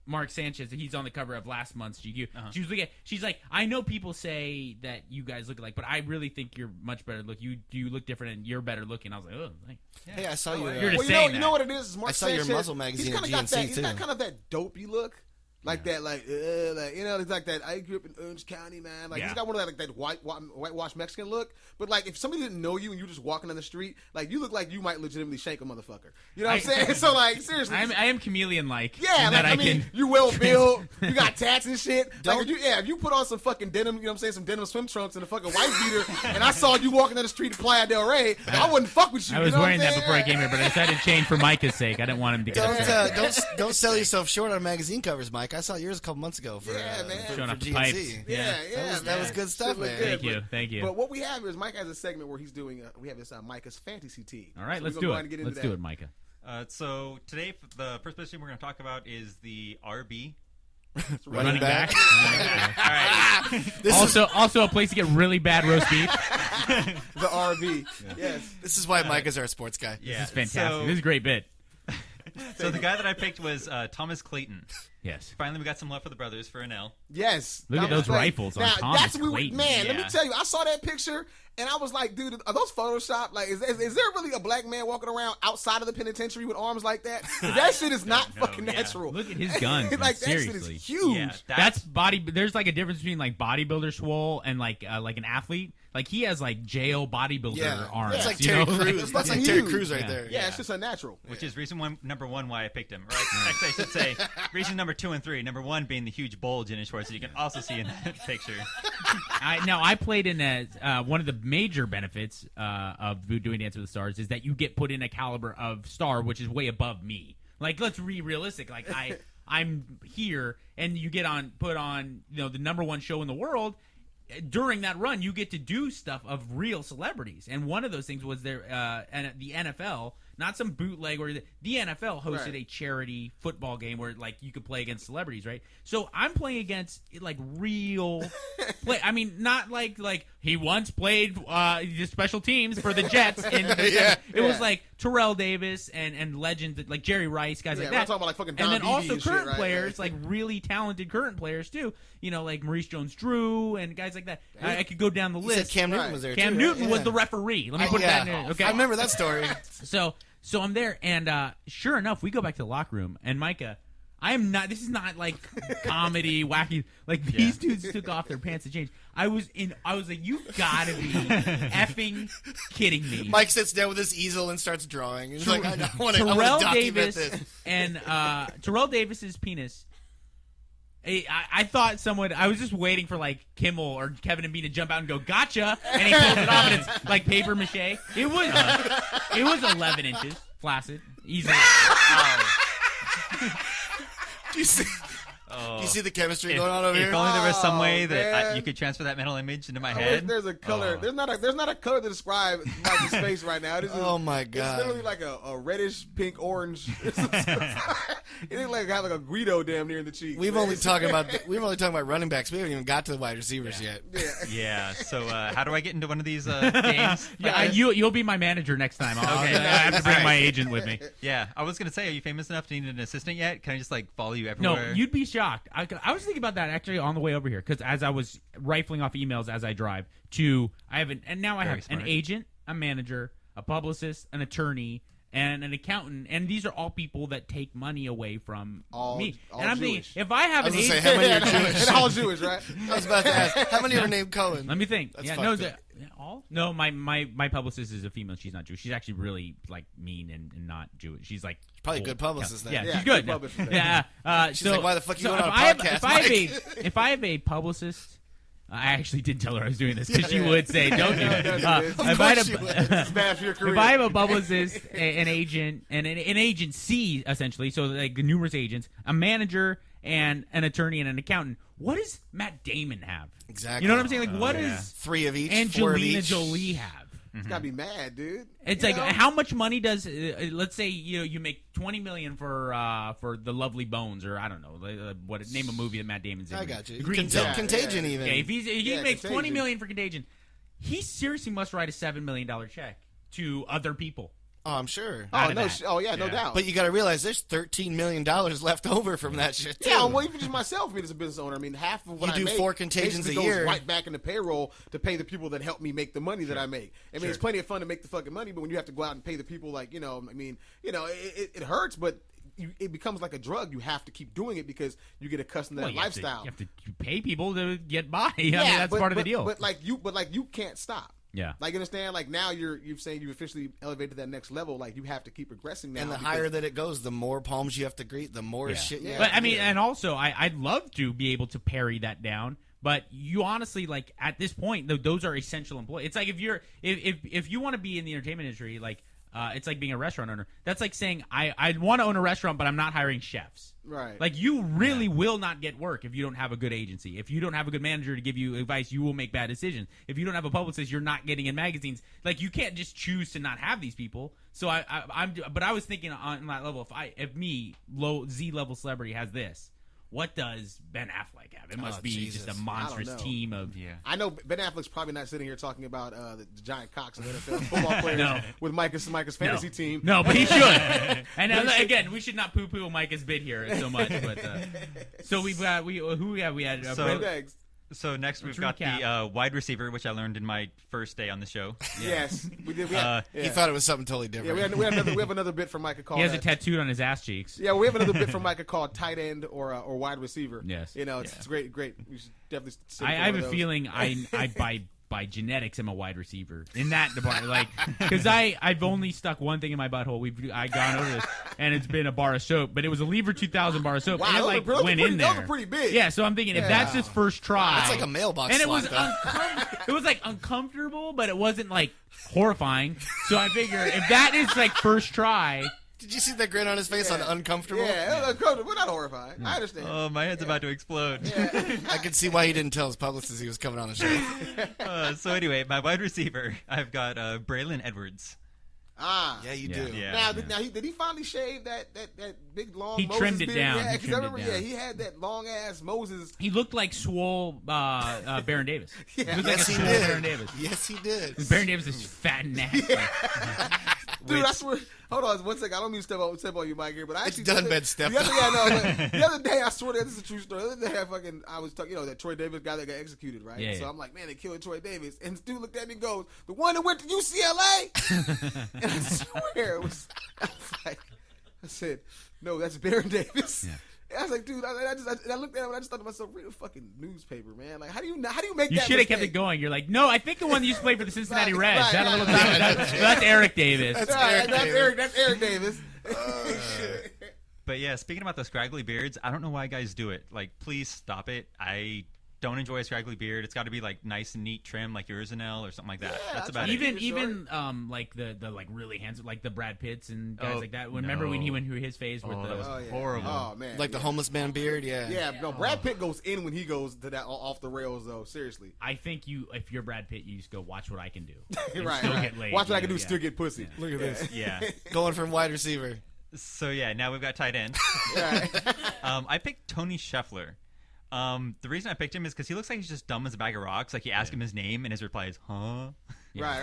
Mark Sanchez. He's on the cover of last month's GQ. She was looking at. She's like, I know people say that you guys look alike, but I really think you're much better look. You look different, and you're better looking. I was like, oh, thanks. Hey, I saw you. You're just saying you know what it is? Mark I saw Sanchez, your muzzle magazine at GNC he's too. got kind of that dopey look. Like that, it's like that. I grew up in Orange County, man. Like he's got one of that whitewash Mexican look. But like, if somebody didn't know you and you're just walking on the street, like you look like you might legitimately shank a motherfucker. You know what I'm saying? So like, seriously, I am chameleon-like. Yeah, like, I mean, you're well built. You got tats and shit. Like, if you put on some fucking denim, you know what I'm saying, some denim swim trunks and a fucking white beater, and I saw you walking down the street in Playa del Rey, I wouldn't fuck with you. I was you know wearing what I'm that before I came here, but I decided to change for Micah's sake. I didn't want him to get upset. Don't sell yourself short on magazine covers, Mike. I saw yours a couple months ago for showing off the GNC. pipes. That was good stuff, man. Thank you. But what we have is Mike has a segment where he's doing. We have this Micah's fantasy team. All right, so let's do it. Let's do it, Micah. So today, the first position we're going to talk about is the RB. Running back. All right. Also a place to get really bad roast beef. The RB. Yes. This is why Mike is our sports guy. This is fantastic. This is a great bit. So the guy that I picked was Thomas Clayton. Yes. Finally, we got some love for the brothers for an L. Yes. Look at those rifles on Thomas Clayton. Man, let me tell you, I saw that picture and I was like, dude, are those Photoshop? Like, is there really a black man walking around outside of the penitentiary with arms like that? That shit is not fucking natural. Look at his guns. Like, seriously. that shit is huge. Yeah, that's body. There's like a difference between like bodybuilder swole and like an athlete. Like he has like jail bodybuilder arms. That's like Terry Crews. That's like Terry Crews right there. Yeah, it's just unnatural. Which is reason number one why I picked him. Right? Actually, I should say reason number 2 and 3. Number 1 being the huge bulge in his shorts that you can also see in that picture. I played in one of the major benefits of doing Dance with the Stars is that you get put in a caliber of star which is way above me. Like, let's be realistic. Like I'm here and you get put on the number one show in the world. During that run, you get to do stuff of real celebrities, and one of those things was the NFL, not some bootleg. Where the NFL hosted a charity football game where like you could play against celebrities, right? So I'm playing against like real play. I mean, not like he once played the special teams for the Jets, and it was like Terrell Davis and legends like Jerry Rice, guys like that. We're talking about like fucking Don and then Beebe also and current shit, players, like really talented current players too. Like Maurice Jones-Drew and guys like that. I could go down the list. Cam Newton was there too. Cam Newton was the referee. Let me put that in. Okay, I remember that story. So I'm there, and sure enough, we go back to the locker room, and Micah, I am not. This is not like comedy, wacky. Like these dudes took off their pants to change. I was like, you gotta be effing kidding me. Mike sits down with his easel and starts drawing. He's like, I want to document this. And Terrell Davis's penis. I thought someone. I was just waiting for like Kimmel or Kevin and Bean to jump out and go, "Gotcha!" And he pulls it off, and it's like paper mache. It was 11 inches, flaccid, easily. Do you see the chemistry going on over here? If only there was some way that you could transfer that mental image into my head. There's a color. There's not a color to describe Mike's face right now. Oh my god! It's literally like a reddish, pink, orange. It looks like I have like a Guido damn near in the cheek. We've only talking about running backs. We haven't even got to the wide receivers yet. Yeah. So how do I get into one of these games? You'll be my manager next time. I have to bring my agent with me. Yeah, I was gonna say, are you famous enough to need an assistant yet? Can I just like follow you everywhere? No, you'd be shocked. I was thinking about that actually on the way over here because as I was rifling off emails as I drive I have an agent, a manager, a publicist, an attorney, and an accountant, and these are all people that take money away from me. And I'm thinking, if I have an agent, how many are Jewish? And all Jewish, right? I was about to ask, how many are named Cohen? Let me think. That's all? No, my publicist is a female. She's not Jewish. She's actually really like mean and not Jewish. She's like probably a good publicist then. Yeah, she's good. She's like, why the fuck you going on a podcast? If I have a publicist. I actually did tell her I was doing this because she would say, "Don't do it." If I have a publicist, an agent, and an agency, essentially, so like numerous agents, a manager, and an attorney and an accountant, what does Matt Damon have? Exactly. You know what I'm saying? Like, what does 3 of each, Angelina Jolie have? It's gotta be mad, dude. It's like how much money does let's say you make $20 million for The Lovely Bones, or I don't know name a movie that Matt Damon's in. I got you. Contagion even. Okay, if he makes $20 million for Contagion, he seriously must write a $7 million check to other people. Oh, I'm sure. Oh, no, no doubt. But you got to realize there's $13 million left over from that shit, too. Yeah, well, even just myself, as a business owner, I mean, half of what you I do make 4 contagions a basically year. goes right back into payroll to pay the people that help me make the money that I make. I mean, it's plenty of fun to make the fucking money, but when you have to go out and pay the people, like, it hurts, but it becomes like a drug. You have to keep doing it because you get accustomed to that lifestyle. You have to pay people to get by. I mean, that's but, part of the deal. But you can't stop. Yeah. Like, you understand? Like, now you're saying you officially elevated to that next level. Like, you have to keep progressing now. And the higher that it goes, the more palms you have to greet, the more shit you have But to I mean, do. and also, I'd love to be able to parry that down. But you honestly, like, at this point, those are essential employees. It's like if you want to be in the entertainment industry, like, it's like being a restaurant owner. That's like saying I want to own a restaurant, but I'm not hiring chefs. Right. Like, you really will not get work if you don't have a good agency. If you don't have a good manager to give you advice, you will make bad decisions. If you don't have a publicist, you're not getting in magazines. Like, you can't just choose to not have these people. So but I was thinking on that level, if me, low Z level celebrity has this, what does Ben Affleck have? It must be just a monstrous team of. Yeah. I know Ben Affleck's probably not sitting here talking about the giant cocks of NFL football players with Micah's fantasy team. No, but he should. And again, we should not poo-poo Micah's bid here so much. But so we had So next we've got the wide receiver, which I learned in my first day on the show. Yes, we did. He thought it was something totally different. Yeah, we have another bit from Micah called. He has a tattoo on his ass cheeks. Yeah, we have another bit from Micah called tight end or wide receiver. Yes, it's great. We should definitely. I have a feeling I by genetics am a wide receiver in that department, like, because I've only stuck one thing in my butthole. I gone over this, and it's been a bar of soap, but it was a Lever 2000 bar of soap, and it went in there. Those are pretty big. Yeah, so I'm thinking if that's his first try, it's like a mailbox. And it was it was like uncomfortable, but it wasn't like horrifying. So I figure if that is like first try. Did you see that grin on his face on uncomfortable? Yeah, it was uncomfortable, but not horrifying. I understand. Oh, my head's about to explode. I could see why he didn't tell his publicist he was coming on the show. So anyway, my wide receiver, I've got Braylon Edwards. Ah, yeah, you do. Yeah. Now, did he finally shave that big long? He Moses trimmed it beard? down. Yeah, because I remember, down. he had that long ass Moses. He looked like swole Baron Davis. Yeah. He looked like a swole Baron Davis. Yes, he did. Baron Davis is fat and nasty. Dude, I swear. Hold on 1 second. I don't mean to step on you, Mike, here, but I actually step. The other day, I swear this is a true story. The other day, I was talking, that Troy Davis guy that got executed, right? Yeah, so I'm like, man, they killed Troy Davis, and this dude looked at me and goes, "The one that went to UCLA." And I swear I was like, I said, "No, that's Baron Davis." Yeah. I was like, dude, I looked at him and I just thought to myself, read a fucking newspaper, man. Like, how do you make that? You should have kept it going. You're like, no, I think the one that used to play for the Cincinnati Reds. That's Eric Davis. That's Eric Davis. But yeah, speaking about the scraggly beards, I don't know why guys do it. Like, please stop it. I don't enjoy a scraggly beard. It's got to be like nice and neat trim, like yours, or something like that. Yeah, that's about it. it. Even like the like really handsome, like the Brad Pitts and guys like that. Remember when he went through his phase with that was horrible. Oh man, like the homeless man beard. Yeah. Yeah. No, Brad Pitt goes in when he goes to that off the rails though. Seriously. I think if you're Brad Pitt, you just go watch what I can do. Right. Still get laid, watch what I can do. Still get pussy. Yeah. Look at this. Yeah. Going from wide receiver. So yeah, now we've got tight end. I picked Tony Scheffler. The reason I picked him is because he looks like he's just dumb as a bag of rocks. Like, you ask him his name, and his reply is, huh? Yeah. Right,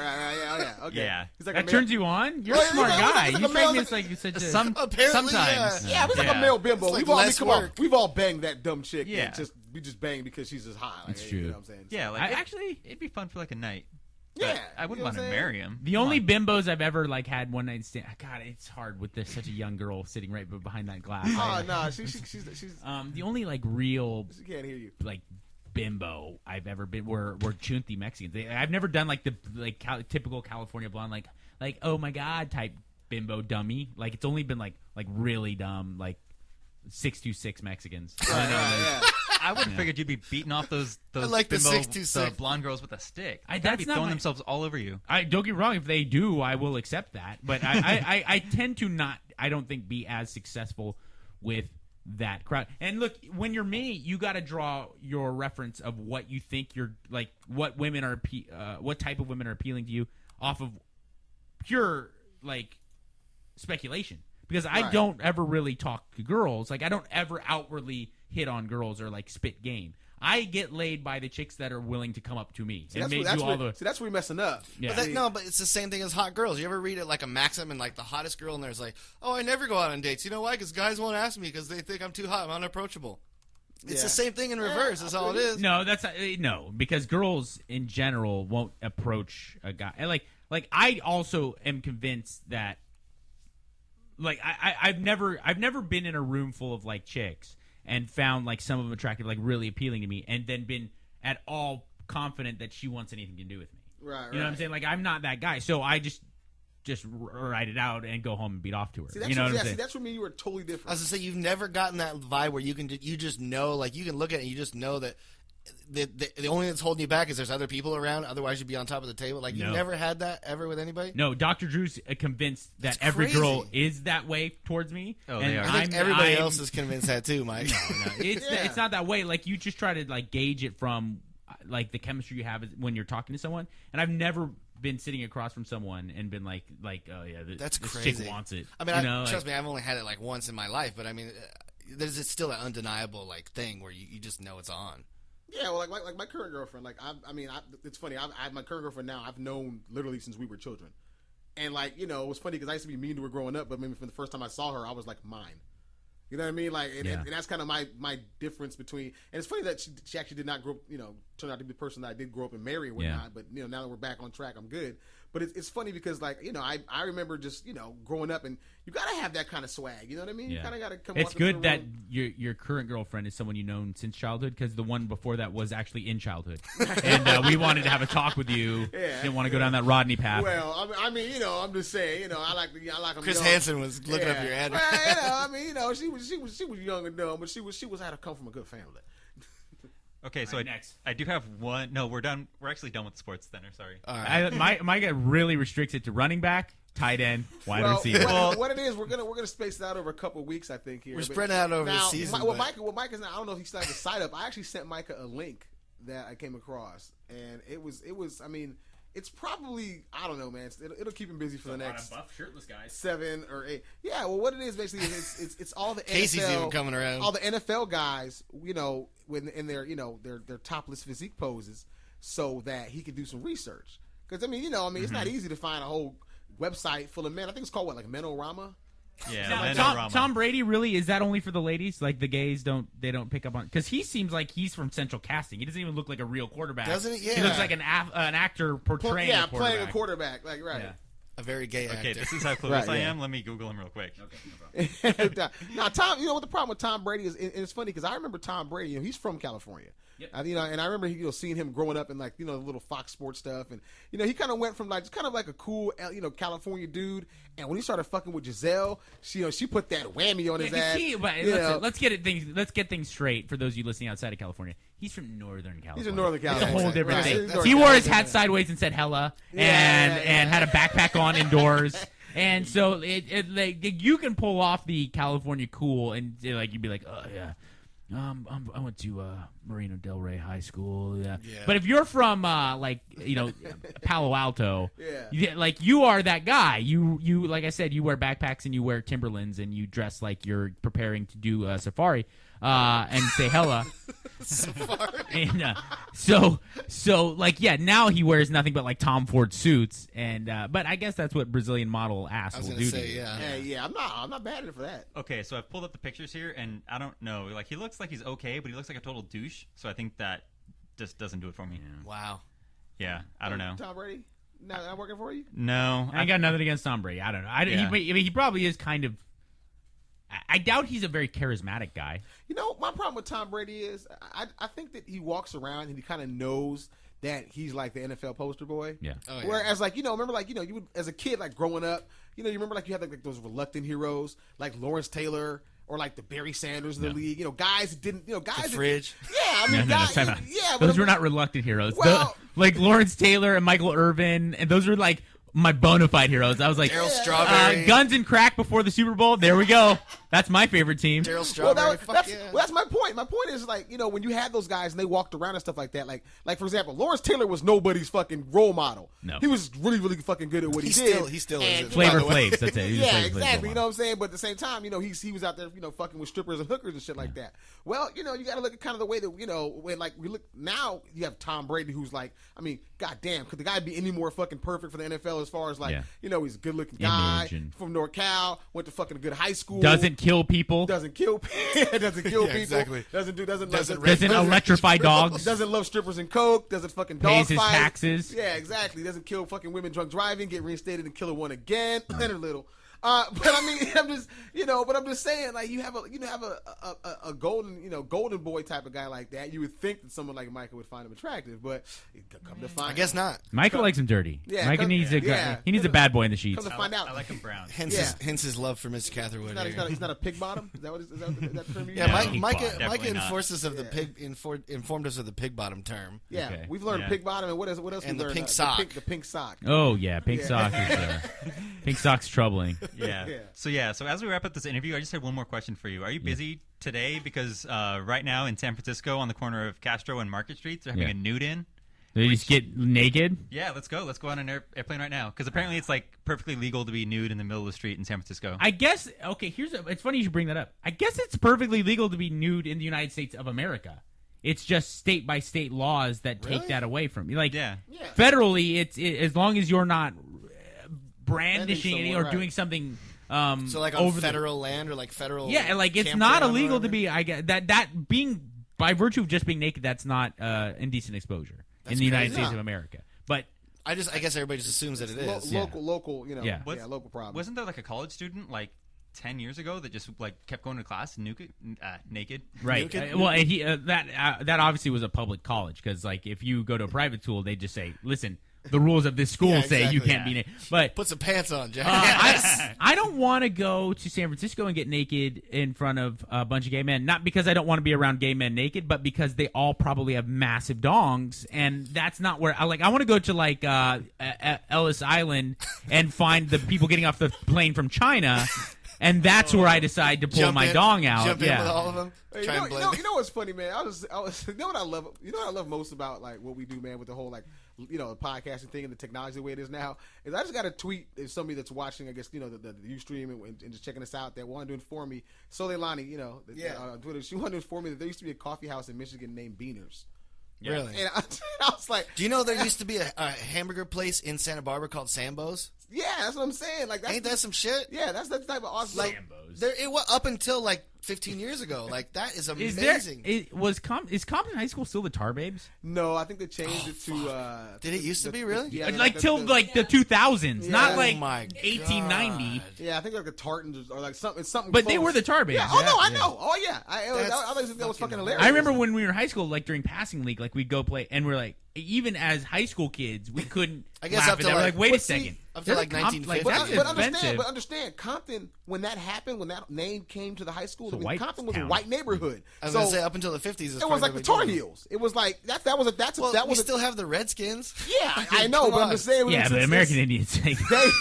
yeah, okay. Yeah. He's like that turns you on? You're a smart guy. You think it's like you're such a... Sometimes. Yeah, it's like a male bimbo. Like we've all banged that dumb chick. Yeah. We just banged because she's just hot. That's true. You know what I'm saying? Yeah, like, actually, it'd be fun for, like, a night. Yeah. I wouldn't want to marry him. The only bimbos I've ever had one night stand. God, it's hard with such a young girl sitting right behind that glass. Oh no, she's the only real she can't hear you bimbo I've ever been were chunty Mexicans. I've never done typical California blonde like oh my god type bimbo dummy. Like, it's only been like really dumb 626 Mexicans. I would have figured you'd be beating off those like bimbo, the blonde girls with a stick. They'd be throwing themselves all over you. Don't get me wrong. If they do, I will accept that. But I tend to not. I don't think be as successful with that crowd. And look, when you're me, you got to draw your reference of what you think you're like. What women are, what type of women are appealing to you off of pure speculation. Because I don't ever really talk to girls. Like, I don't ever outwardly hit on girls or spit game. I get laid by the chicks that are willing to come up to me. See, that's where we're messing up. Yeah. But it's the same thing as hot girls. You ever read it like a maxim and like the hottest girl, and there's like, oh, I never go out on dates. You know why? Because guys won't ask me because they think I'm too hot. I'm unapproachable. It's the same thing in reverse. That's all it is. No, no, because girls in general won't approach a guy. And like I also am convinced that, like, I've never been in a room full of like chicks and found like some of them attractive, like really appealing to me, and then been at all confident that she wants anything to do with me. Right. You know what I'm saying? Like, I'm not that guy, so I just write it out and go home and beat off to her. See, that's you know what I'm saying? See, that's where me and you are totally different. I was gonna say, you've never gotten that vibe where you just know, like, you can look at it and you just know that the only thing that's holding you back is there's other people around. Otherwise, you'd be on top of the table. Like, you've never had that ever with anybody? No, Dr. Drew's convinced that every girl is that way towards me. Oh, they are. I think everybody else is convinced that too, Mike. No. It's not that way. Like, you just try to like gauge it from like the chemistry you have when you're talking to someone. And I've never been sitting across from someone and been like, oh yeah, that's this crazy. chick wants it. I mean, trust me, I've only had it like once in my life, but I mean, there's still an undeniable like thing where you just know it's on. Yeah, well, like my current girlfriend, like it's funny. I have my current girlfriend now. I've known literally since we were children, and like, you know, it was funny because I used to be mean to her growing up, but maybe from the first time I saw her, I was like, mine. You know what I mean? Like, and that's kind of my difference between. And it's funny that she actually did not grow up, you know, turn out to be the person that I did grow up and marry and whatnot. But you know, now that we're back on track, I'm good. But it's funny because, like, you know, I remember just, you know, growing up, and you gotta have that kind of swag. You know what I mean? Yeah. You kind of gotta come. It's good that your current girlfriend is someone you've known since childhood, because the one before that was actually in childhood, and we wanted to have a talk with you. Yeah. Didn't want to go down that Rodney path. Well, I mean, you know, I'm just saying, you know, I like them. Chris Hansen was looking up your address. Well, you know, I mean, you know, she was young and dumb, but she had to come from a good family. Okay, so I do have one. No, we're done. We're actually done with the sports center. Sorry. All right. My guy really restricts it to running back, tight end, wide receiver. Well, what it is, we're gonna space it out over a couple of weeks, I think. Here we're spreading out over the season. Mike is not. I don't know if he started the site up. I actually sent Micah a link that I came across, and it was. I mean, it's probably, I don't know, man. It'll keep him busy for the next buff shirtless guys. 7 or 8. Yeah, well, what it is basically is it's all the Casey's NFL, even coming around. All the NFL guys, you know, when in their, you know, their topless physique poses, so that he can do some research. Because I mean, you know, it's not easy to find a whole website full of men. I think it's called like Menorama. Yeah, Tom Brady really, is that only for the ladies? Like, the gays don't pick up on, because he seems like he's from Central Casting. He doesn't even look like a real quarterback. Doesn't he? Yeah. He looks like an actor portraying a quarterback. Playing a quarterback. Like, right. Yeah. A very gay actor. Okay, this is how close I am. Let me Google him real quick. Okay, no problem. Now, Tom, you know what the problem with Tom Brady is? And it's funny because I remember Tom Brady. You know, he's from California. Yep. You know, and I remember, you know, seeing him growing up in, like, you know, the little Fox Sports stuff, and you know, he kind of went from like kind of like a cool, you know, California dude, and when he started fucking with Giselle, she put that whammy on his ass. Let's get things straight for those of you listening outside of California. He's from Northern California. He's from Northern California. It's a whole different thing. Right. He wore his hat sideways and said "hella" and had a backpack on indoors. And so it like, you can pull off the California cool, and like you'd be like, oh yeah. I went to Marino Del Rey High School. Yeah. But if you're from like, you know, Palo Alto, like, you are that guy. You like I said, you wear backpacks and you wear Timberlands and you dress like you're preparing to do a safari and say hella. Safari. And so like, yeah, now he wears nothing but like Tom Ford suits, and but I guess that's what Brazilian model ass will do. Yeah, I'm not bad at it for that. Okay, so I've pulled up the pictures here, and I don't know, like, he looks like he's okay, but he looks like a total douche. So I think that just doesn't do it for me. Yeah. Wow. Yeah, I don't know. Tom Brady not working for you? No, I got nothing against Tom Brady. I don't know. He probably is kind of. I doubt he's a very charismatic guy. You know, my problem with Tom Brady is I think that he walks around and he kind of knows that he's like the NFL poster boy. Yeah. Oh, yeah. Whereas, like, you know, remember, like, you know, you would, as a kid, like, growing up, you know, you remember, like, you had like those reluctant heroes like Lawrence Taylor or like the Barry Sanders of the league. You know, guys that didn't, you know, guys. The Fridge. I mean, guys. Those were not reluctant heroes. Well, like Lawrence Taylor and Michael Irvin, and those were like my bona fide heroes. I was like, Darryl Strawberry. Guns and Crack before the Super Bowl. There we go. That's my favorite team. Darryl Strawberry. That's my point. My point is like, you know, when you had those guys and they walked around and stuff like that, like for example, Lawrence Taylor was nobody's fucking role model. No. He was really, really fucking good at what he did. He still is. Flavor Flav. That's it. Yeah, exactly. You know what I'm saying? But at the same time, you know, he was out there, you know, fucking with strippers and hookers and shit like that. Well, you know, you got to look at kind of the way that, you know, when like we look now, you have Tom Brady, who's like, I mean, goddamn, could the guy be any more fucking perfect for the NFL as far as like, you know, he's a good looking guy from NorCal, went to fucking a good high school, doesn't kill people, doesn't kill people, exactly. doesn't electrify dogs, doesn't love strippers and coke, doesn't fucking dog pays his fight. taxes. Yeah, exactly. Doesn't kill fucking women drunk driving, get reinstated and kill a one again. Leonard Little. But I mean, I'm just saying, like, you have a golden boy type of guy like that. You would think that someone like Michael would find him attractive, but come to find, I guess not. Michael likes him dirty. Yeah, Michael needs a bad boy in the sheets. Come to find out, I like him brown. Hence his love for Mr. Catherwood. He's not a pig bottom. Is that what is that term? Micah informed us of the pig bottom term. Yeah, okay. We've learned pig bottom, and what else? And we the learned? pink sock. The pink sock. Oh yeah, pink sock is pink sock's troubling. Yeah. So as we wrap up this interview, I just had one more question for you. Are you busy today? Because right now in San Francisco, on the corner of Castro and Market Streets, they're having a nude in. They just get naked? Yeah, let's go. Let's go on an airplane right now. Because apparently it's like perfectly legal to be nude in the middle of the street in San Francisco. I guess, okay, it's funny you should bring that up. I guess it's perfectly legal to be nude in the United States of America. It's just state by state laws that take that away from you. Like, federally, it's as long as you're not brandishing any or doing something. So like on federal land or like federal. Yeah, like it's not illegal to be. I guess that being by virtue of just being naked, that's not indecent exposure in the United States of America. But I guess everybody just assumes that it is local. You know, local problem. Wasn't there like a college student like 10 years ago that just like kept going to class naked? Right. Well, and he that obviously was a public college because like if you go to a private school, they just say, listen. The rules of this school say you can't be naked. But put some pants on, Jack. I don't want to go to San Francisco and get naked in front of a bunch of gay men. Not because I don't want to be around gay men naked, but because they all probably have massive dongs, and that's not where I want to go to like Ellis Island and find the people getting off the plane from China. And that's where I decide to pull my dong out. Jump in with all of them. Hey, you know what's funny, man? I was you know what I love? You know what I love most about like what we do, man, with the whole like the podcasting thing and the technology the way it is now is I just got a tweet if somebody that's watching, I guess the Ustream and just checking us out that wanted to inform me. Soleilani, on Twitter, she wanted to inform me that there used to be a coffee house in Michigan named Beaners. Yeah. Really? And I was like, do you know there used to be a hamburger place in Santa Barbara called Sambo's? Yeah, that's what I'm saying. Like, ain't that some shit? Yeah, that's the type of awesome. Like, it was up until like 15 years ago. Like that is amazing. Is Compton High School still the Tar Babes? No, I think they changed it to. Did it used to be really? Yeah, like till the 2000s, not like 1890. Yeah, I think like the Tartans or like something. But they were the Tar Babes. Yeah. Oh no, I know. Oh yeah, I think that was fucking hilarious. I remember when we were in high school, like during passing league, like we'd go play, and we're like, even as high school kids, we couldn't. I guess laugh up to at that. like, wait a second. Up to like 1950. But understand, Compton, when that happened, when that name came to the high school, Compton was town. a white neighborhood. I was gonna say up until the 50s, it was like the Tar Heels. It was like we still have the Redskins. Yeah, I know, but I'm just saying. Yeah, but American Indians,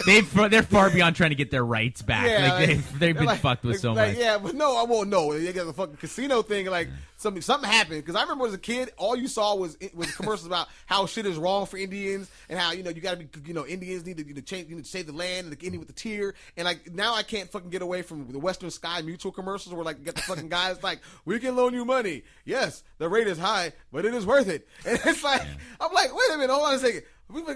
they're far beyond trying to get their rights back. Yeah, like they've been fucked with so much. Yeah, but no, I won't know. They got the fucking casino thing. Like something happened because I remember as a kid, all you saw was commercials about how shit is wrong for Indians and how you got to be Indians need to change, to save the land and the Indian with the tear. And like now I can't fucking get away from the Western Sky Mutual commercials where like you get the fucking guys like, we can loan you money. Yes, the rate is high, but it is worth it. And it's like I'm like, wait a minute, hold on a second.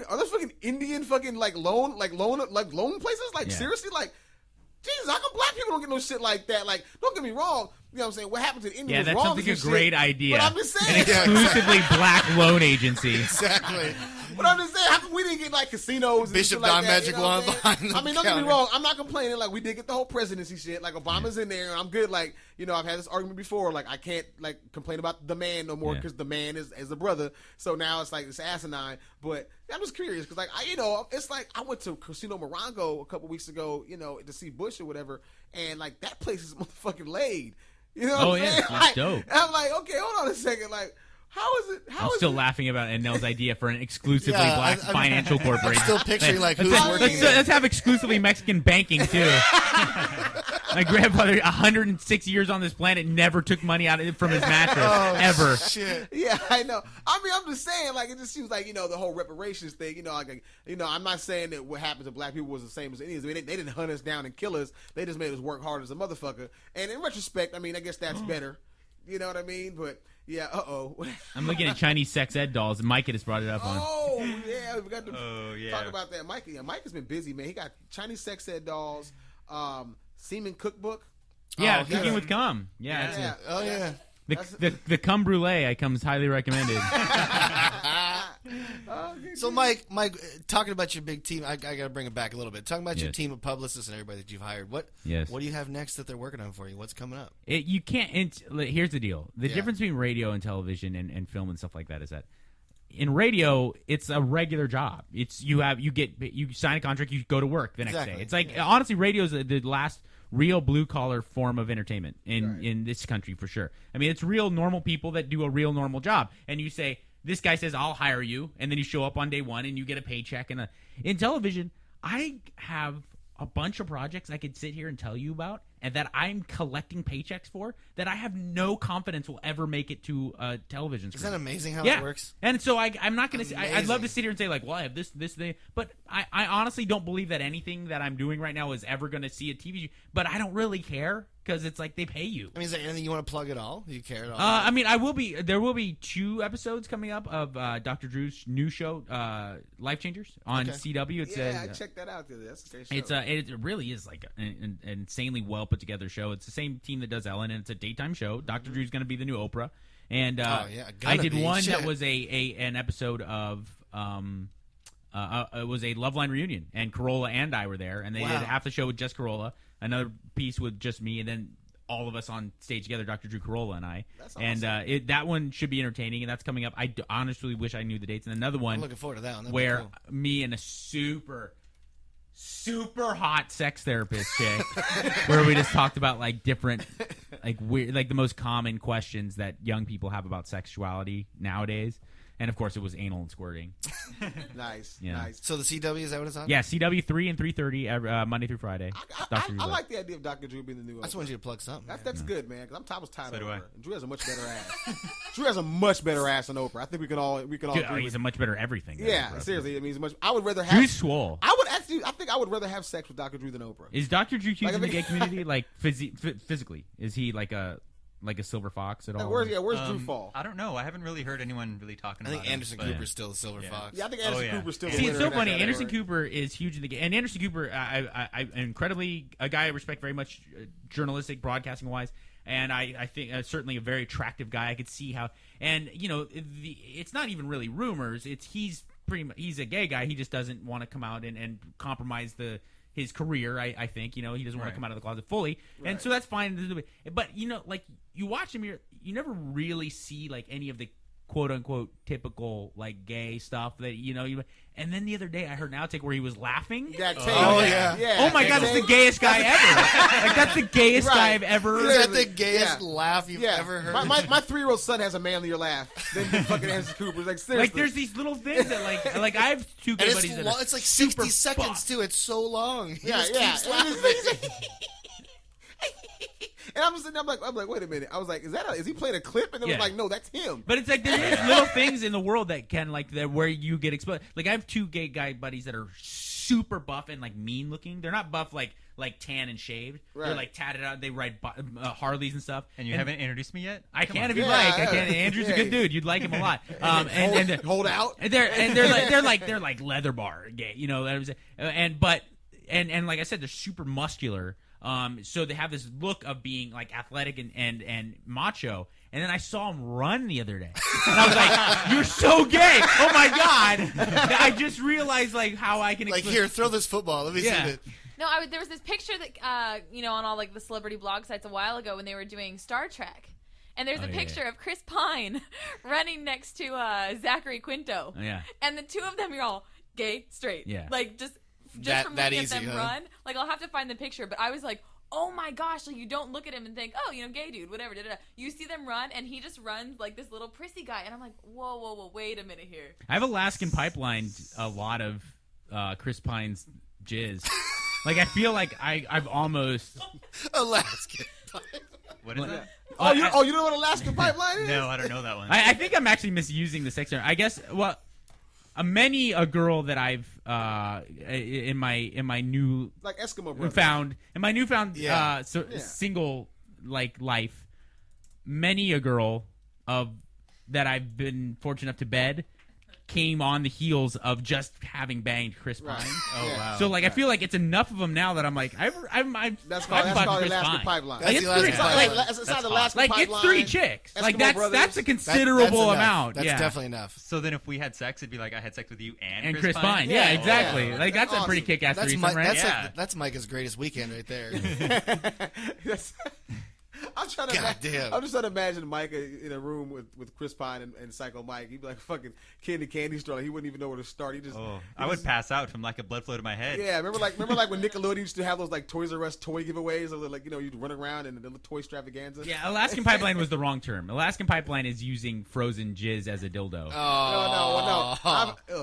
Are those fucking Indian fucking loan places? Like seriously, like Jesus, how come black people don't get no shit like that? Like, don't get me wrong. You know what I'm saying? What happened to the Indians that's wrong something a great idea. But I'm just saying. An exclusively black loan agency. Exactly. But I'm just saying, how come we didn't get like casinos? Bishop and shit Don like Magic Wand behind the I mean, don't get me wrong. I'm not complaining. Like we did get the whole presidency shit. Like Obama's in there, and I'm good. Like I've had this argument before. Like I can't like complain about the man no more because the man is a brother. So now it's like it's asinine. But I'm just curious because like it's like I went to Casino Morongo a couple weeks ago. To see Bush or whatever, and like that place is motherfucking laid. You know what I'm saying? That's dope. I'm like, okay, hold on a second. Like, How is it? I'm still laughing about Nell's idea for an exclusively Yeah, black financial corporation. I'm still picturing like who's let's, working. let's have exclusively Mexican banking too. My grandfather, 106 years on this planet, never took money out from his mattress ever. Shit. Yeah, I know. I mean, I'm just saying, like, it just seems like, the whole reparations thing, I'm not saying that what happened to black people was the same as Indians. I mean, they didn't hunt us down and kill us. They just made us work hard as a motherfucker. And in retrospect, I mean, I guess that's better. You know what I mean? But, yeah, I'm looking at Chinese sex ed dolls, and Mike had just brought it up on. Oh, yeah, we got to talk about that. Mike has been busy, man. He got Chinese sex ed dolls, semen cookbook. Yeah, Cooking with Cum. Yeah. Yeah. The cum brulee comes highly recommended. So, Mike, talking about your big team, I got to bring it back a little bit. Talking about your team of publicists and everybody that you've hired. What do you have next that they're working on for you? What's coming up? You can't. Here's the deal: the difference between radio and television and film and stuff like that is that in radio, it's a regular job. It's you sign a contract, you go to work the next day. It's like honestly, radio is the last real blue-collar form of entertainment in this country for sure. I mean, it's real normal people that do a real normal job. And you say, this guy says, I'll hire you, and then you show up on day one and you get a paycheck. In television, I have a bunch of projects I could sit here and tell you about and that I'm collecting paychecks for that I have no confidence will ever make it to a television screen. Isn't that amazing how it works? And so I'm not going to I'd love to sit here and say, like, well, I have this thing. But I honestly don't believe that anything that I'm doing right now is ever going to see a TV. But I don't really care because it's like they pay you. I mean, is there anything you want to plug at all? Do you care at all? I mean, there will be 2 episodes coming up of Dr. Drew's new show, Life Changers, on CW. It's I checked that out. That's a great show. It really is like an insanely well put together show. It's the same team that does Ellen, and it's a daytime show. Dr. Drew's going to be the new Oprah, and I did one that was an episode of it was a Loveline reunion, and Carolla and I were there, and they did half the show with just Carolla, another piece with just me, and then all of us on stage together, Dr. Drew, Carolla, and I. That's awesome. And that one should be entertaining, and that's coming up. I honestly wish I knew the dates. And another one, I'm looking forward to that one. That'd where be cool. me and a super hot sex therapist chick, where we just talked about like different, like weird, like the most common questions that young people have about sexuality nowadays. And of course, it was anal and squirting. Nice. So the CW, is that what it's on? Yeah, CW 3 and 3:30 Monday through Friday. I like the idea of Dr. Drew being the new. I just wanted you to plug something. That's good, man. Because I was tired of do I. Oprah. And Drew has a much better ass. Drew has a much better ass than Oprah. I think we can all Dude, agree. he's a much better everything. than Yeah, Oprah. seriously. I mean, he's much. I would rather have. Drew's swole. I think I would rather have sex with Dr. Drew than Oprah. Is Dr. Drew huge in the gay community? Like physically, is he like a silver fox at all? Where's Drew fall? I don't know. I haven't really heard anyone really talking about I think him, Anderson Cooper's still the silver fox. Yeah, I think Anderson Cooper's still the See, winner it's so in that funny. category. Anderson Cooper is huge in the game. And Anderson Cooper, I'm incredibly a guy I respect very much, journalistic, broadcasting wise. And I think certainly a very attractive guy. I could see how, and it's not even really rumors. He's a gay guy. He just doesn't want to come out and compromise his career. I think he doesn't want to come out of the closet fully, and so that's fine. But like you watch him, you never really see like any of the quote unquote typical like gay stuff that and then the other day I heard an outtake where he was laughing. Yeah. Oh my god, that's the gayest guy ever. Like that's the gayest guy I've ever. Is that the gayest laugh you've ever heard? My 3-year-old son has a manlier laugh than fucking Anderson Cooper. Like seriously, like there's these little things that like I have 2 gay buddies that are it's like 60 super seconds buff. too. It's so long. He Yeah. just keeps laughing. And I'm just sitting there, I'm like, wait a minute. I was like, is he playing a clip? And they was like, no, that's him. But it's like there's little things in the world that can like that where you get exposed. Like I have 2 gay guy buddies that are super buff and like mean looking. They're not buff like tan and shaved. Right. They're like tatted out. They ride Harleys and stuff. And you haven't introduced me yet? I can if you like. I can. Andrew's a good dude. You'd like him a lot. And hold out. And they're like leather bar gay. And like I said, they're super muscular. So they have this look of being like athletic and macho. And then I saw him run the other day, and I was like, "You're so gay! Oh my god!" I just realized like how I can here, throw this football. Let me see it. No, there was this picture that on all like the celebrity blog sites a while ago when they were doing Star Trek. And there's a picture of Chris Pine running next to Zachary Quinto. Yeah. And the 2 of them, you're all gay, straight. Yeah. Like just That from looking easy, at them huh? run. Like I'll have to find the picture, but I was like, oh my gosh, like you don't look at him and think, oh, gay dude, whatever. You see them run, and he just runs like this little prissy guy, and I'm like, whoa, wait a minute here. I have Alaskan Pipeline a lot of Chris Pine's jizz. Like I feel like I've almost Alaskan Pipeline. What is that? You don't know what Alaskan Pipeline is? No, I don't know that one. I think I'm actually misusing the sex term. I guess many a girl that I've in my new like Eskimo brother found in my newfound single life, many a girl that I've been fortunate enough to bed came on the heels of just having banged Chris Pine. Right. Oh wow! So I feel like it's enough of them now that I'm like that's called Alaskan Pipeline. Like, It's not Alaskan like Pipeline. it's 3 chicks. Eskimo Like brothers. that's a considerable amount. That's definitely enough. So then if we had sex, it'd be like I had sex with you and Chris Pine. Yeah, exactly. Like that's a pretty kick-ass threesome, right? That's Micah's greatest weekend right there. I'm just trying to imagine Micah in a room with Chris Pine and Psycho Mike. He'd be like fucking kid in the candy store. Like, he wouldn't even know where to start. I would pass out from like a blood flow to my head. Yeah, remember when Nickelodeon used to have those like Toys R Us toy giveaways, or like you'd run around and the toy extravaganza. Yeah, Alaskan Pipeline was the wrong term. Alaskan Pipeline is using frozen jizz as a dildo. No.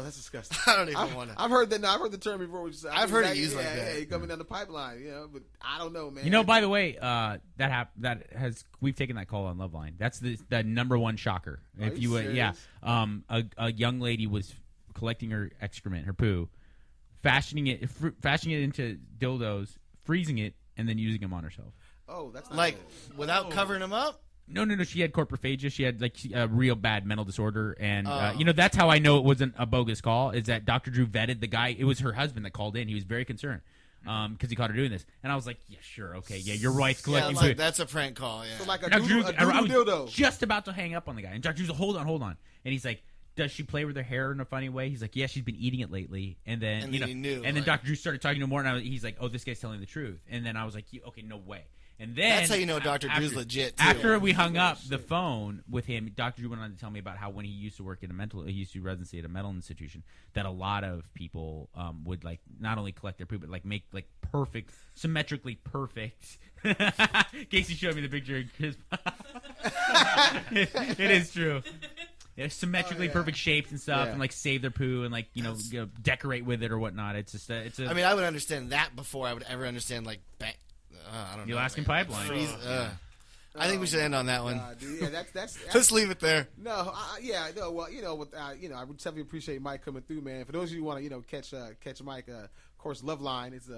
That's disgusting. I don't even want to. I've heard that. No, I've heard the term before. I've heard it used like that. Yeah, you're coming down the pipeline. But I don't know, man. By the way, we've taken that call on Loveline. That's the number one shocker. If you a young lady was collecting her excrement, her poo, fashioning it into dildos, freezing it, and then using them on herself. Oh, that's not like good. Without covering them up. No. She had corpophagia. She had like a real bad mental disorder, and that's how I know it wasn't a bogus call. Is that Dr. Drew vetted the guy? It was her husband that called in. He was very concerned. Because he caught her doing this, and I was like, "Yeah, sure, okay, yeah, your wife's collecting." Yeah, that's a prank call. Yeah. So like a dildo. Just about to hang up on the guy, and Dr. Drew's hold on, and he's like, "Does she play with her hair in a funny way?" He's like, "Yeah, she's been eating it lately." And then he knew, then Dr. Drew started talking to him more, and he's like, "Oh, this guy's telling the truth." And then I was like, "Okay, no way." And then that's how you know Dr. Drew's legit. Too. After we hung up the phone with him, Dr. Drew went on to tell me about how when he used to work in he used to residency at a mental institution, that a lot of people would like not only collect their poop but like make like perfect, symmetrically perfect. Casey showed me the picture. It is true. Yeah, symmetrically perfect shapes and stuff, and like save their poo and like decorate with it or whatnot. It's just it's a. I mean, I would understand that before I would ever understand like. I don't know. The Alaskan Pipeline. I think we should end on that one. Yeah, that's Let's leave it there. No, well, I would definitely appreciate Mike coming through, man. For those of you who want to, catch Mike, of course, Loveline is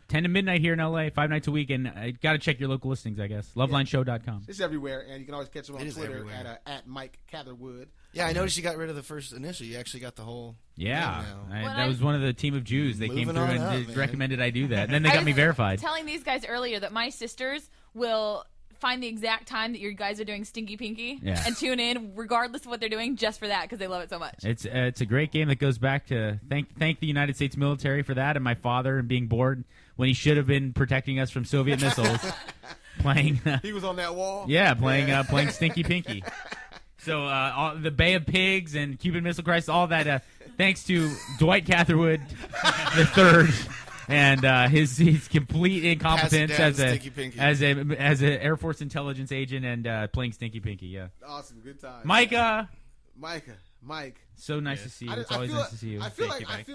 10 to midnight here in LA, 5 nights a week, and got to check your local listings, I guess. LovelineShow.com. It's everywhere, and you can always catch him on Twitter at Mike Catherwood. Yeah, I noticed you got rid of the first initial. You actually got the whole. Yeah, that was one of the team of Jews. They came through and recommended I do that. And then they got me verified. Telling these guys earlier that my sisters will find the exact time that your guys are doing Stinky Pinky and tune in regardless of what they're doing just for that because they love it so much. It's a great game that goes back to thank the United States military for that and my father and being bored when he should have been protecting us from Soviet missiles. Playing. He was on that wall. Yeah, playing Stinky Pinky. So all the Bay of Pigs and Cuban Missile Crisis, all that, thanks to Dwight Catherwood III and his complete incompetence as a Air Force intelligence agent and playing Stinky Pinky. Yeah. Awesome, good time. Mike. So nice to see you. It's always nice to see you. I feel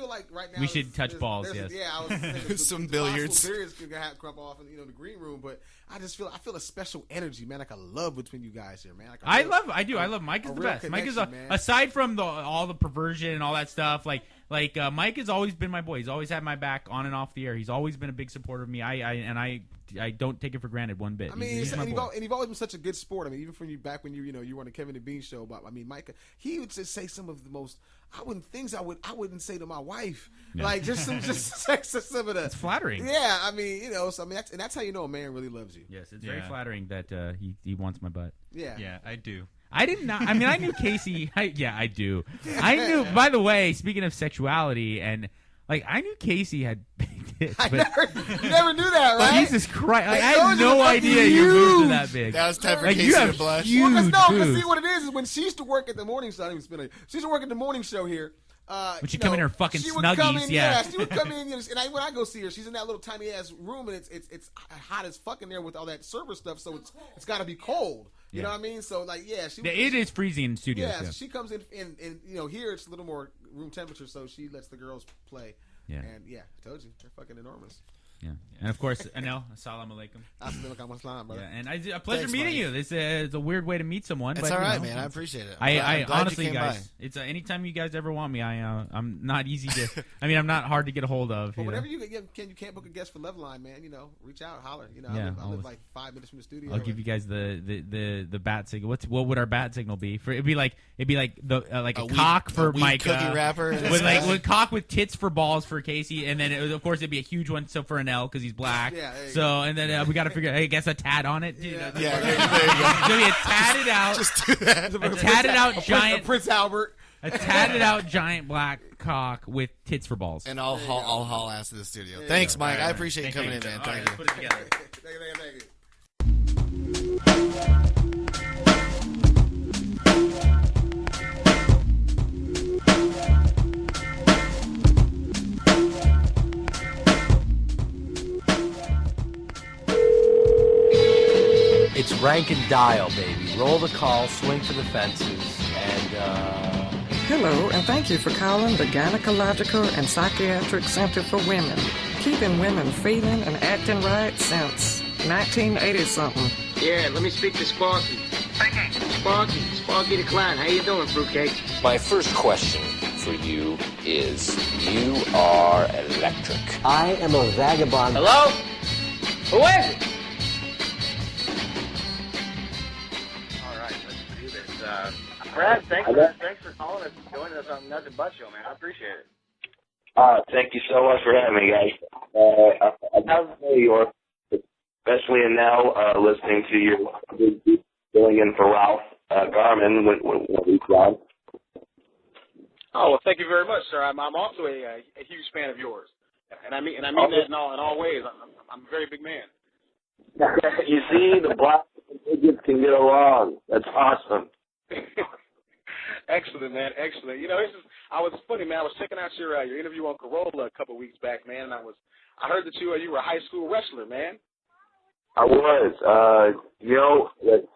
like right now we should touch balls. Yes. Yeah, I was saying some billiards. Billiards could crop off in the green room, but I feel a special energy, man, like a love between you guys here, man. Like I love Mike is the best. Mike is aside from all the perversion and all that stuff, like Mike has always been my boy. He's always had my back on and off the air. He's always been a big supporter of me. I don't take it for granted one bit. I mean, you've always been such a good sport. I mean, even from you back when you were on the Kevin and Bean show. But I mean, Mike, he would just say some of the most I wouldn't say to my wife, like just some of the. It's flattering. Yeah, I mean, that's how you know a man really loves you. Yes, it's very flattering that he wants my butt. Yeah, I do. I did not. I mean, I knew Casey. I do. I knew. By the way, speaking of sexuality, and I knew Casey had big tits. You never knew that, right? Jesus Christ! I had no idea your boobs are that big. That was time for Casey to blush. Because see what it is when she used to work at the morning show. She used to work at the morning show here. Would she come in her fucking she would come Snuggies? in, Yeah. she would come in. And when I go see her, she's in that little tiny ass room, and it's hot as fuck in there with all that server stuff. So it's got to be cold. You know what I mean? So like, yeah, it is freezing in studios. Yeah, Yeah. so she comes in, and here it's a little more room temperature, so she lets the girls play. Yeah. And yeah, I told you, they're fucking enormous. Yeah, and of course, Anel, assalamu alaikum. Assalamu alaikum, brother. Yeah, and a pleasure Thanks, meeting buddy. you. It's a weird way to meet someone. It's but, all right, you know, man. I appreciate it. I I'm glad honestly, you came guys, by. it's anytime you guys ever want me, I'm not easy to. I mean, I'm not hard to get a hold of. Well, you whenever know? you can't book a guest for Loveline, man. You know, reach out, holler. You know, Yeah, I live like 5 minutes from the studio. I'll give you guys the bat signal. What would our bat signal be? It'd be like the like a cock for Mike, cookie wrapper, with cock with tits for balls for Casey, and then of course it'd be a huge one for Anel because he's black. Yeah, so and then we got to figure. I guess a tat on it. Yeah, there you go. It's gonna be a tatted out. Just do that. A tatted out giant Prince Albert. A tatted out giant black cock with tits for balls. And I'll haul ass to the studio. Thanks, Mike. I appreciate you coming in, man. Thank you. Put it together. Thank you. It's rank and dial, baby. Roll the call, swing for the fences, and, Hello, and thank you for calling the Gynecological and Psychiatric Center for Women. Keeping women feeling and acting right since 1980-something. Yeah, let me speak to Sparky. Sparky the Clown. How you doing, Fruitcake? My first question for you is, you are electric. I am a vagabond. Hello? Who is it? All right, let's do this. Brad, thanks for calling us and joining us on Nothing But Show, man. I appreciate it. Thank you so much for having me, guys. I have New York, especially now listening to you filling in for Ralph Garman when he's gone. Oh, well, thank you very much, sir. I'm also a huge fan of yours, and I mean that in all ways. I'm a very big man. You see, the black idiots can get along. That's awesome. Excellent, man. Excellent. You know, I was funny, man. I was checking out your interview on Corolla a couple of weeks back, man, and I heard that you were a high school wrestler, man. I was.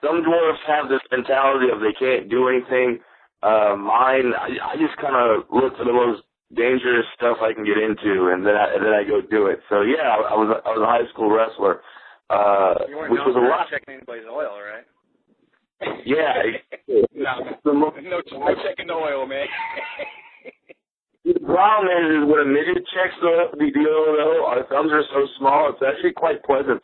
Some dwarfs have this mentality of they can't do anything. Mine, I just kind of look for the most dangerous stuff I can get into, and then I go do it. So yeah, I was a high school wrestler, which was a lot. Checking anybody's oil, right? Yeah. No checking the oil, man. The problem is when a midget checks the oil, though, our thumbs are so small, it's actually quite pleasant.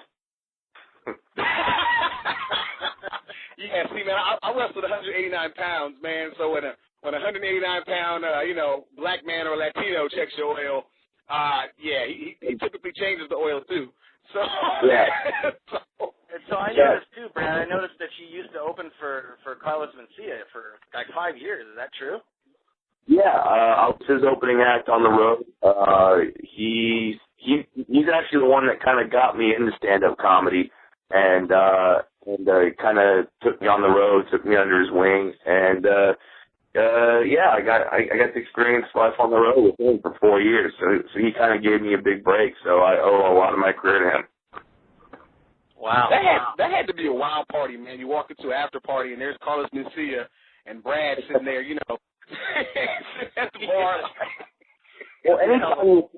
Yeah, see, man, I wrestled 189 pounds, man. So when a 189-pound, black man or Latino checks your oil, he typically changes the oil too. So yeah. So I noticed too, Brad. I noticed that you used to open for Carlos Mencia for like 5 years. Is that true? Yeah, I was his opening act on the road. He's actually the one that kind of got me into stand-up comedy, and kind of took me on the road, took me under his wing, and I got to experience life on the road with him for 4 years. So he kind of gave me a big break. So I owe a lot of my career to him. Wow. That had to be a wild party, man. You walk into an after party and there's Carlos Mencia and Brad sitting there, sitting at the bar. Well, anytime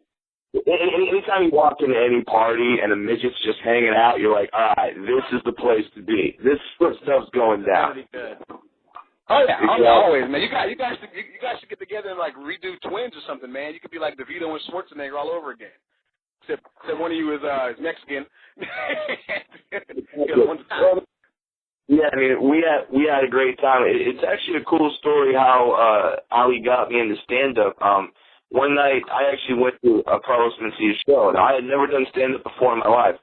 you walk into any party and a midget's just hanging out, you're like, all right, this is the place to be. This stuff's going down. Really good. Oh yeah, always, man. You guys should get together and like redo Twins or something, man. You could be like DeVito and Schwarzenegger all over again. Except one of you is Mexican. Yeah, I mean, we had a great time. It's actually a cool story how Ali got me into stand-up. One night, I actually went to a Carlos Mencia show. Now, I had never done stand-up before in my life,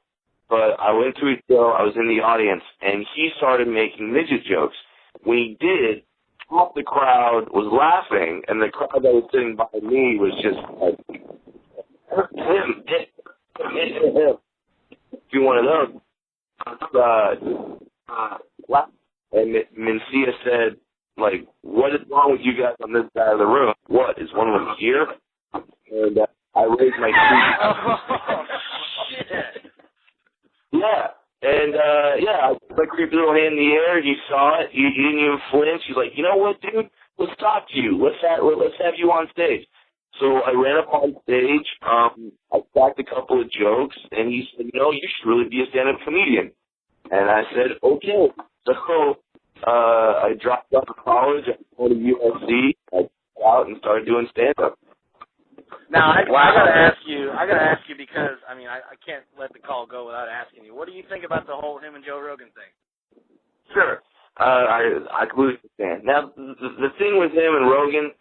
but I went to his show. I was in the audience, and he started making midget jokes. When he did, half the crowd was laughing, and the crowd that was sitting by me was just like, him. Do one of those. And Mencia said, like, what is wrong with you guys on this side of the room? What, is one of them here? And I raised my Oh, shit. Yeah. And, I put my creepy little hand in the air. He saw it. He didn't even flinch. He's like, you know what, dude? Let's talk to you. Let's have you on stage. So I ran up on stage. I cracked a couple of jokes, and he said, you know, you should really be a stand-up comedian. And I said, okay. So I dropped out of college. I went to USC. I got out and started doing stand-up. Now, I gotta ask you because, I mean, I can't let the call go without asking you. What do you think about the whole him and Joe Rogan thing? Sure. I completely understand. Now, the thing with him and Rogan,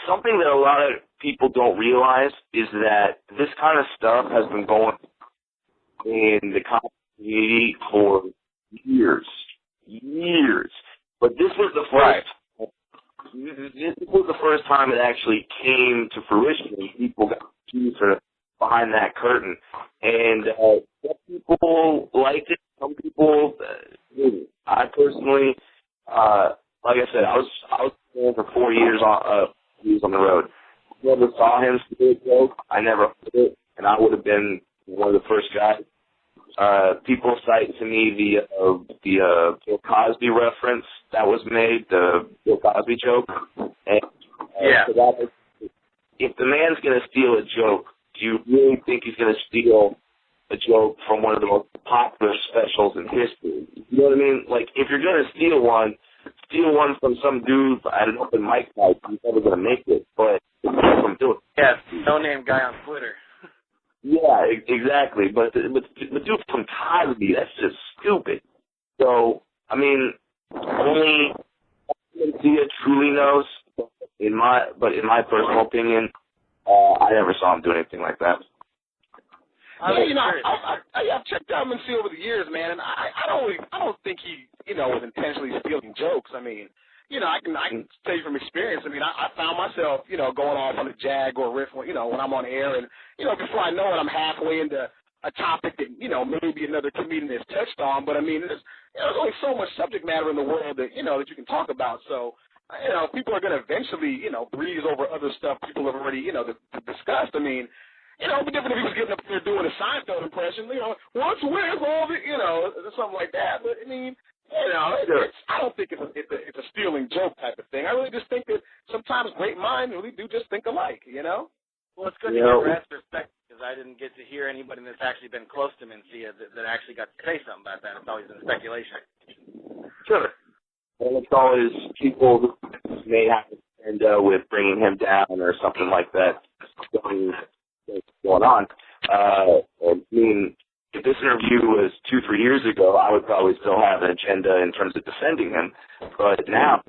something that a lot of people don't realize is that this kind of stuff has been going in the comedy community for years. But this was the first. This was the first time it actually came to fruition and people got to see sort of behind that curtain. And some people liked it, some people didn't. I personally, like I said, I was there for 4 years on the road. Never saw him do a joke. I never heard it, and I would have been one of the first guys. People cite to me the Bill Cosby reference that was made, the Bill Cosby joke. And, if the man's going to steal a joke, do you really think he's going to steal a joke from one of the most popular specials in history? You know what I mean? Like, if you're going to steal one from some dude at an open mic night, he's never going to make it. But from doing no-name guy on Twitter. Yeah, exactly. But dude from Cosby, that's just stupid. So, I mean, only Mencia truly knows. In my personal opinion, I never saw him do anything like that. I've checked out Mencia over the years, man, and I don't think he, was intentionally stealing jokes. I mean, I can tell you from experience. I mean, I found myself, going off on a jag or a riff, when I'm on air, and before I know it, I'm halfway into a topic that maybe another comedian has touched on. But I mean, there's only so much subject matter in the world that that you can talk about. So people are going to eventually breeze over other stuff people have already discussed. I mean, it'd be different if he was getting up there doing a Seinfeld impression. What's with all the something like that. But I mean. I don't think it's a stealing joke type of thing. I really just think that sometimes great minds really do just think alike, Well, it's good to hear Brad's perspective because I didn't get to hear anybody that's actually been close to Mencia that actually got to say something about that. It's always been speculation. Sure. And it's always people who may have to end with bringing him down or something like that going on. I mean, if this interview was 2-3 years ago, I would probably still have an agenda in terms of defending him. But now,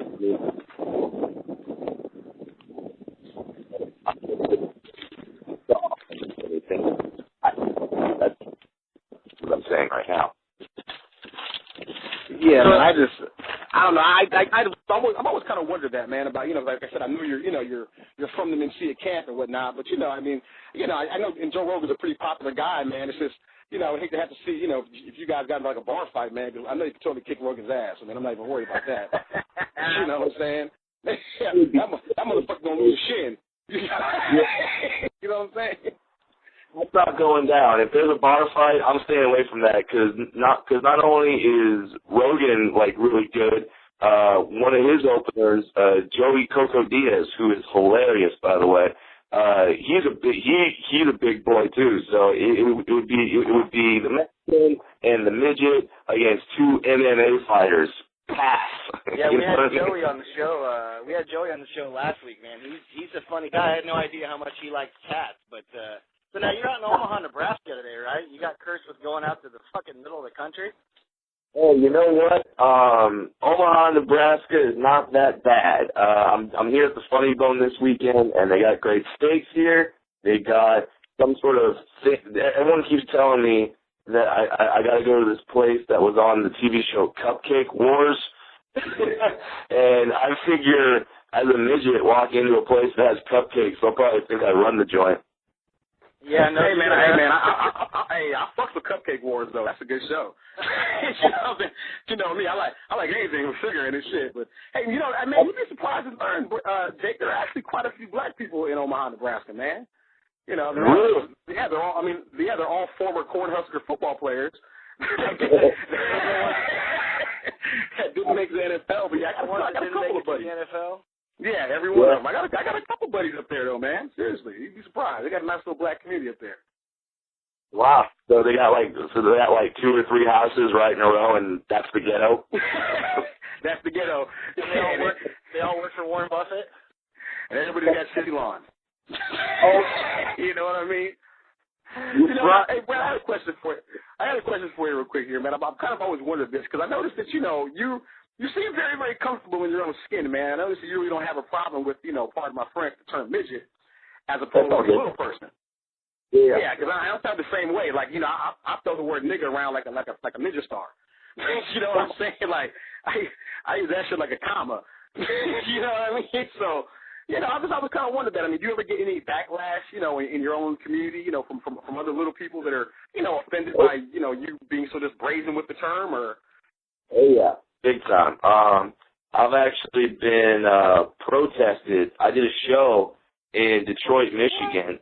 that's what I'm saying right now. Yeah, man, I don't know. I've always kind of wondered that, man, about, like I said, I know you're from the Mencia camp and whatnot, but I mean, I know, and Joe Rogan's a pretty popular guy, man. It's just, I would hate to have to see, if you guys got into like a bar fight, man, because I know you can totally kick Rogan's ass. I mean, I'm not even worried about that. You know what I'm saying? that motherfucker gonna lose shin. You know what I'm saying? That's not going down. If there's a bar fight, I'm staying away from that because not only is Rogan like really good, one of his openers, Joey Coco Diaz, who is hilarious by the way. He's a big boy too. So it would be the Mexican and the midget against two MMA fighters. Pass. Yeah, we had Joey on the show. We had Joey on the show last week, man. He's a funny guy. I had no idea how much he likes cats, but. So now you're out in Omaha, Nebraska today, right? You got cursed with going out to the fucking middle of the country? Oh, you know what? Omaha, Nebraska is not that bad. I'm here at the Funny Bone this weekend, and they got great steaks here. They got some sort of thing. Everyone keeps telling me that I got to go to this place that was on the TV show Cupcake Wars. And I figure as a midget walking into a place that has cupcakes, they'll probably think I run the joint. Yeah, no. Hey man, I fucks with Cupcake Wars though. That's a good show. You know me, I like anything with sugar in and shit. But hey, you know, man, you'd be surprised to learn, Jake. There are actually quite a few black people in Omaha, Nebraska, man. You know, they're all former Cornhusker football players. Didn't make the NFL, but yeah, I got a couple of buddies. The NFL? Yeah, every one of them. I got a couple buddies up there though, man. Seriously, you'd be surprised. They got a nice little black community up there. Wow. So they got like 2 or 3 houses right in a row, and that's the ghetto. That's the ghetto. They all work for Warren Buffett. And everybody's got city lawns. Oh, you know what I mean? You know, hey, Brad, I had a question for you real quick here, man. I'm kind of always wondered this because I noticed that you seem very, very comfortable in your own skin, man. I noticed that you really don't have a problem with, pardon my French, the term midget, as opposed to a little person. Yeah, because I don't sound the same way. Like, I throw the word nigga around like a ninja star. You know what I'm saying? Like, I use that shit like a comma. You know what I mean? So, I was kind of wondered that. I mean, do you ever get any backlash, in your own community, from other little people that are, offended by, you being so just brazen with the term, or? Oh, yeah, big time. I've actually been protested. I did a show in Detroit, Michigan,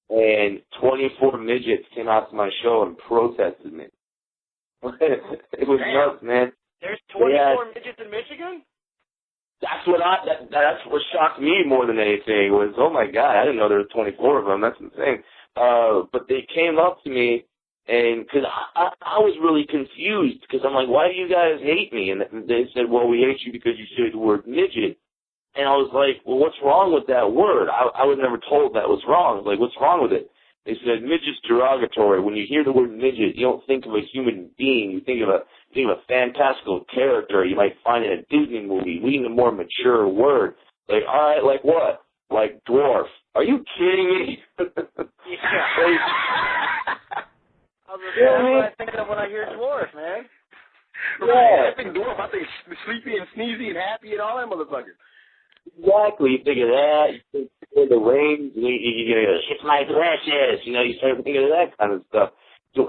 and 24 midgets came out to my show and protested me. It was nuts, man. There's 24 midgets in Michigan? That's what shocked me more than anything was, oh my God, I didn't know there were 24 of them. That's insane. But they came up to me, and because I was really confused, because I'm like, why do you guys hate me? And they said, well, we hate you because you say the word midget. And I was like, well, what's wrong with that word? I was never told that was wrong. I was like, what's wrong with it? They said, midget's derogatory. When you hear the word midget, you don't think of a human being. You think of a fantastical character you might find in a Disney movie. We need a more mature word. Like, all right, like what? Like dwarf. Are you kidding me? That's what I think of when I hear dwarf, man. Yeah. I think dwarf. I think sleepy and sneezy and happy and all that motherfuckers. Exactly. You think of that. You think of the rain. You hit my precious. You start thinking of that kind of stuff. So,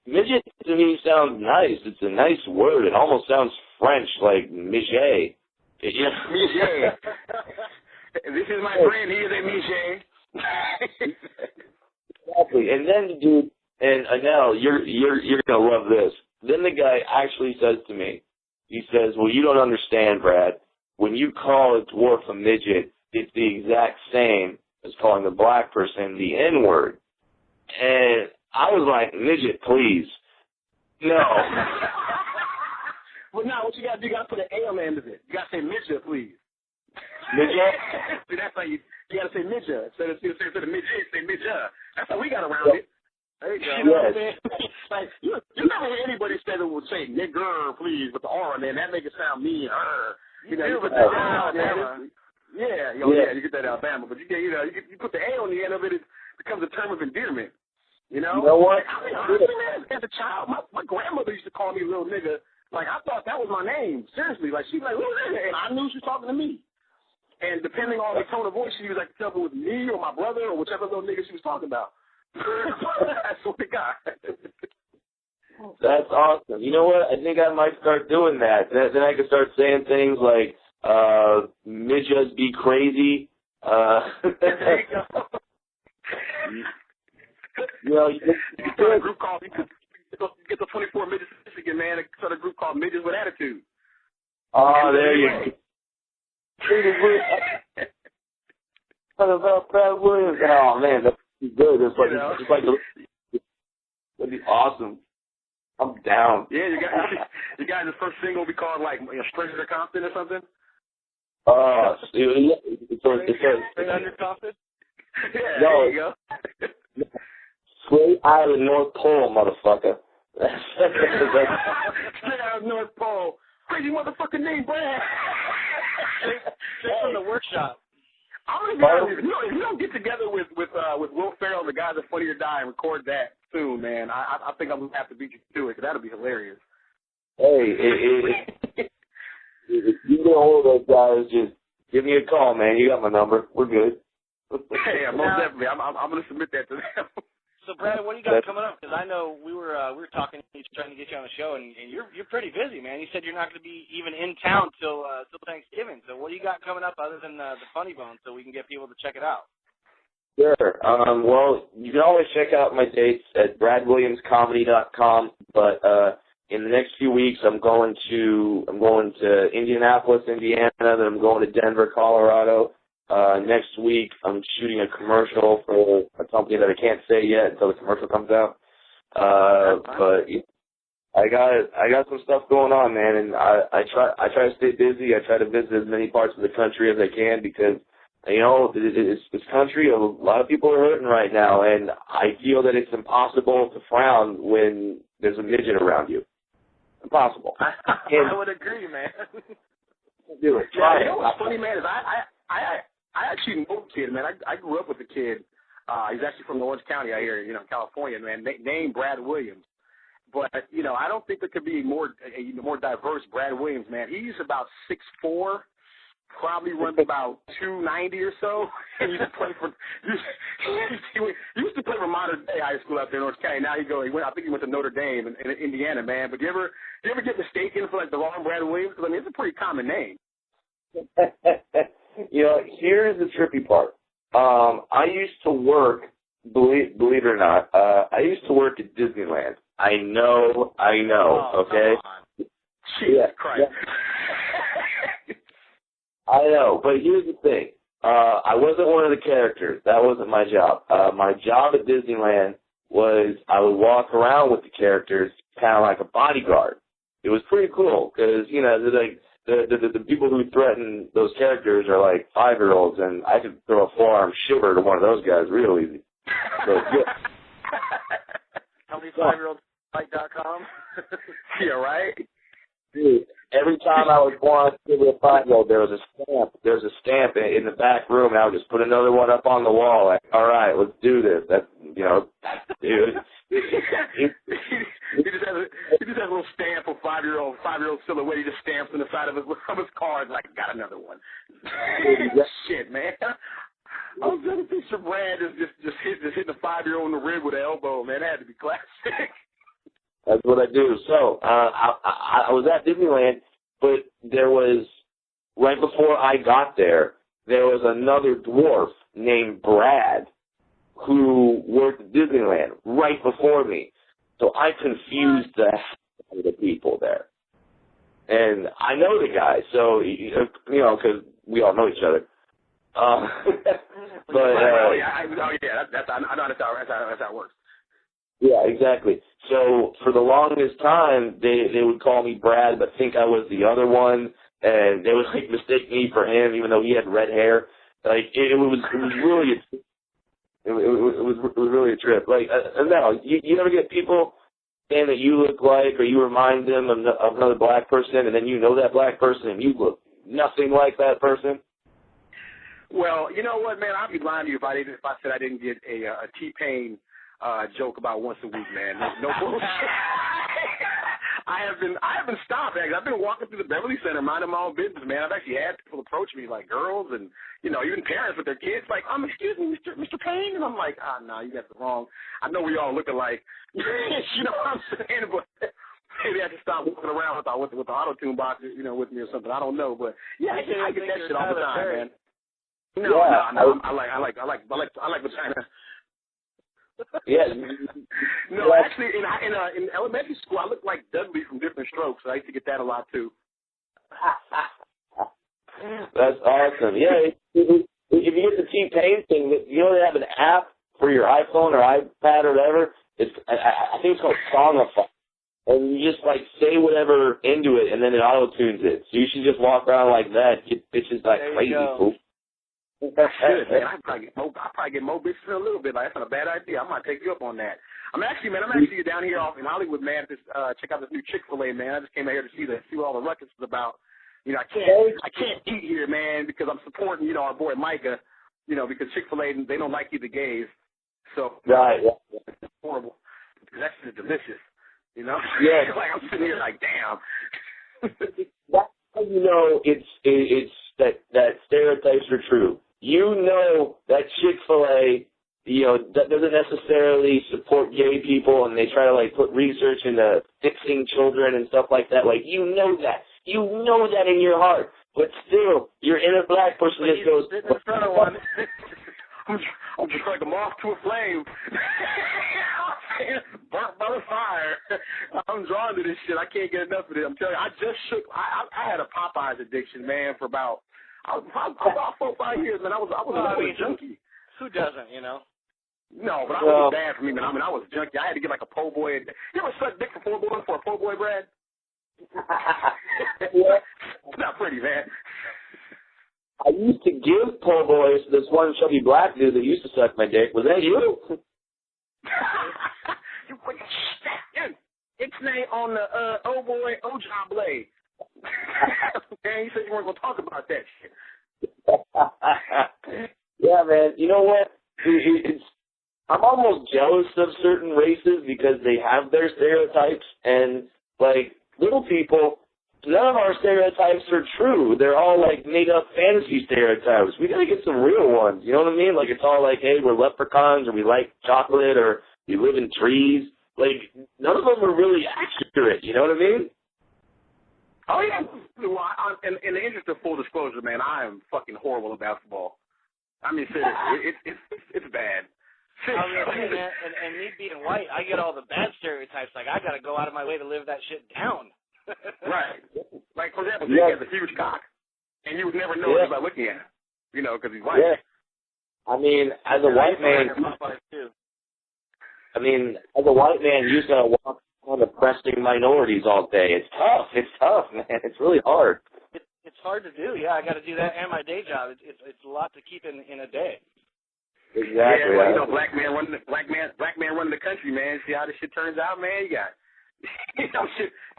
midget to me sounds nice. It's a nice word. It almost sounds French, like mijet. Mijet. This is my friend. He is a mijet. Exactly. And then, dude, and Anel, you're gonna love this. Then the guy actually says to me, he says, "Well, you don't understand, Brad. When you call a dwarf a midget, it's the exact same as calling a black person the N-word." And I was like, midget, please. No. Well, no, what you got to do, you got to put an A on the end of it. You got to say midget, please. Midget? See, that's how you got to say midget. Instead of midget, say midget. That's how we got around it. There you go. You know what I'm saying? Like, you never hear anybody say that would say nigger, please, with the R on there, and that make it sound mean, You put the Alabama. Yeah, you get that Alabama, but you put the A on the end of it, it becomes a term of endearment. You know what? I mean, honestly, man, as a child, my grandmother used to call me little nigga. Like, I thought that was my name. Seriously. Like, she's like, little nigga, and I knew she was talking to me. And depending on the tone of voice, she was like, tell me it was me or my brother or whichever little nigga she was talking about. That's what we got. That's awesome. You know what? I think I might start doing that. Then I could start saying things like, midgets be crazy. There you go. You can start a group called, get the 24 midgets in Michigan, man, and start a group called Midgets with Attitude. Oh, there you go. What about Brad Williams? Oh, man, that's good. It's like that'd be awesome. I'm down. Yeah, you guys' first single will be called, like, Stranger Compton or something? Stranger Compton? Yeah, no, there you go. Straight out of the North Pole, motherfucker. Straight out of the North Pole. Crazy motherfucking name, Brad. Straight from the workshop. I'm gonna be honest, if you don't get together with Will Ferrell and the guys at Funny or Die and record that soon, man, I think I'm gonna have to beat you to it, because that'll be hilarious. Hey, if you get a hold of those guys, just give me a call, man. You got my number. We're good. Yeah, most definitely. I'm going to submit that to them. So, Brad, what do you got coming up? Because I know we were talking, trying to get you on the show, and you're pretty busy, man. You said you're not going to be even in town till Thanksgiving. So, what do you got coming up other than the Funny Bone, so we can get people to check it out? Sure. Well, you can always check out my dates at bradwilliamscomedy.com. But in the next few weeks, I'm going to Indianapolis, Indiana. Then I'm going to Denver, Colorado. Next week, I'm shooting a commercial for a company that I can't say yet until the commercial comes out. But I got some stuff going on, man, and I try to stay busy. I try to visit as many parts of the country as I can because, you know, this country, a lot of people are hurting right now, and I feel that it's impossible to frown when there's a midget around you. Impossible. I would agree, man. Do it. Yeah, you know what's funny, man, is I actually know a kid, man. I grew up with a kid. He's actually from Orange County out here, you know, California, man, named Brad Williams. But, you know, I don't think there could be a more diverse Brad Williams, man. He's about 6'4", probably runs about 290 or so. And he used to play for Modern Day High School out there in Orange County. Now I think he went to Notre Dame in Indiana, man. But do you ever get mistaken for like the wrong Brad Williams? Because I mean, it's a pretty common name. You know, here's the trippy part. I used to work, believe it or not, I used to work at Disneyland. I know, okay? Jesus Christ. Yeah. I know, but here's the thing. I wasn't one of the characters. That wasn't my job. My job at Disneyland was I would walk around with the characters kind of like a bodyguard. It was pretty cool because, you know, the people who threaten those characters are like 5-year-olds, and I could throw a forearm shiver to one of those guys real easy. So, yeah. How many 5-year-olds fight.com? Yeah, right? Dude, every time I would want to give it a 5-year-old, there was a stamp in the back room, and I would just put another one up on the wall. Like, all right, let's do this. That's, you know, dude. He just has a little stamp of 5-year-old silhouette. He just stamps on the side of his card like, got another one. Shit, man. I was going to picture Brad just hitting a 5-year-old in the rib with an elbow, man. That had to be classic. That's what I do. So I was at Disneyland, but there was, right before I got there was another dwarf named Brad who worked at Disneyland right before me. So I confused the hell out of the people there. And I know the guy, so, you know, because we all know each other. But I know that's how it works. Yeah, exactly. So for the longest time, they would call me Brad, but think I was the other one, and they would like mistake me for him, even though he had red hair. Like it was really it was really a trip. Like now, you ever get people saying that you look like or you remind them of another black person, and then you know that black person and you look nothing like that person? Well, you know what, man? I'd be lying to you if I said I didn't get a T-Pain joke about once a week, man. No bullshit. I have been stopped, actually. I've been walking through the Beverly Center, minding my own business, man. I've actually had people approach me, like girls and, you know, even parents with their kids, like, excuse me, Mr. Payne? And I'm like, no, you got it wrong. I know we all look alike. You know what I'm saying? But maybe I should stop walking around with the auto-tune box, you know, with me or something. I don't know. But, yeah, I get that shit all the time, man. No, I like vagina. Yeah. No, actually, in elementary school, I looked like Dudley from Different Strokes. So I used to get that a lot too. That's awesome. Yeah, if you get the T-Pain thing, you know they have an app for your iPhone or iPad or whatever. I think it's called Songify, and you just like say whatever into it, and then it auto tunes it. So you should just walk around like that, get bitches like crazy, fool. Shit, man. I probably get more bitches in a little bit. Like, that's not a bad idea. I might take you up on that. I'm actually down here off in Hollywood, man. Check out this new Chick-fil-A, man. I just came out here to see what all the ruckus is about. You know, I can't eat here, man, because I'm supporting, you know, our boy Micah. You know, because Chick-fil-A, they don't like you, the gays. So right, it's horrible. That shit is delicious. You know, yeah. Like I'm sitting here like, damn. That's how you know it's that stereotypes are true. you know that Chick-fil-A, that doesn't necessarily support gay people, and they try to like put research into fixing children and stuff like that. Like, you know that in your heart, but still, your inner black person just goes. Sitting in front of one. I'm just like a moth to a flame. Burnt by the fire. I'm drawn to this shit. I can't get enough of it. I'm telling you, I had a Popeyes addiction, man, for about 4 or 5 years, man. I was a junkie. Who doesn't, No, but I was bad for me, man. I mean, I was junkie. I had to get like a po' boy. You ever suck dick for a po' boy, Brad? It's not pretty, man. I used to give po' boys to this one chubby black dude that used to suck my dick. Was that you? It's name on the old boy Ojon Blade. Man, you said you weren't gonna talk about that shit. Yeah, man. You know what? I'm almost jealous of certain races because they have their stereotypes, and like little people, none of our stereotypes are true. They're all like made up fantasy stereotypes. We gotta get some real ones. You know what I mean? Like, it's all like, hey, we're leprechauns, or we like chocolate, or we live in trees. Like, none of them are really accurate. You know what I mean? Oh yeah. Well, in the interest of full disclosure, man, I am fucking horrible at basketball. I mean, seriously, it's bad. I mean, man, and me being white, I get all the bad stereotypes. Like, I gotta go out of my way to live that shit down. Right. Like, for example, he has a huge cock, and you would never know it by looking at him, because he's white. Yeah. I mean, as a white man, you just gotta walk on oppressing minorities all day. It's tough, man. It's really hard. It's hard to do. Yeah, I got to do that and my day job. It's a lot to keep in a day. Exactly. Yeah, well, black man running the country, man. See how this shit turns out, man. You got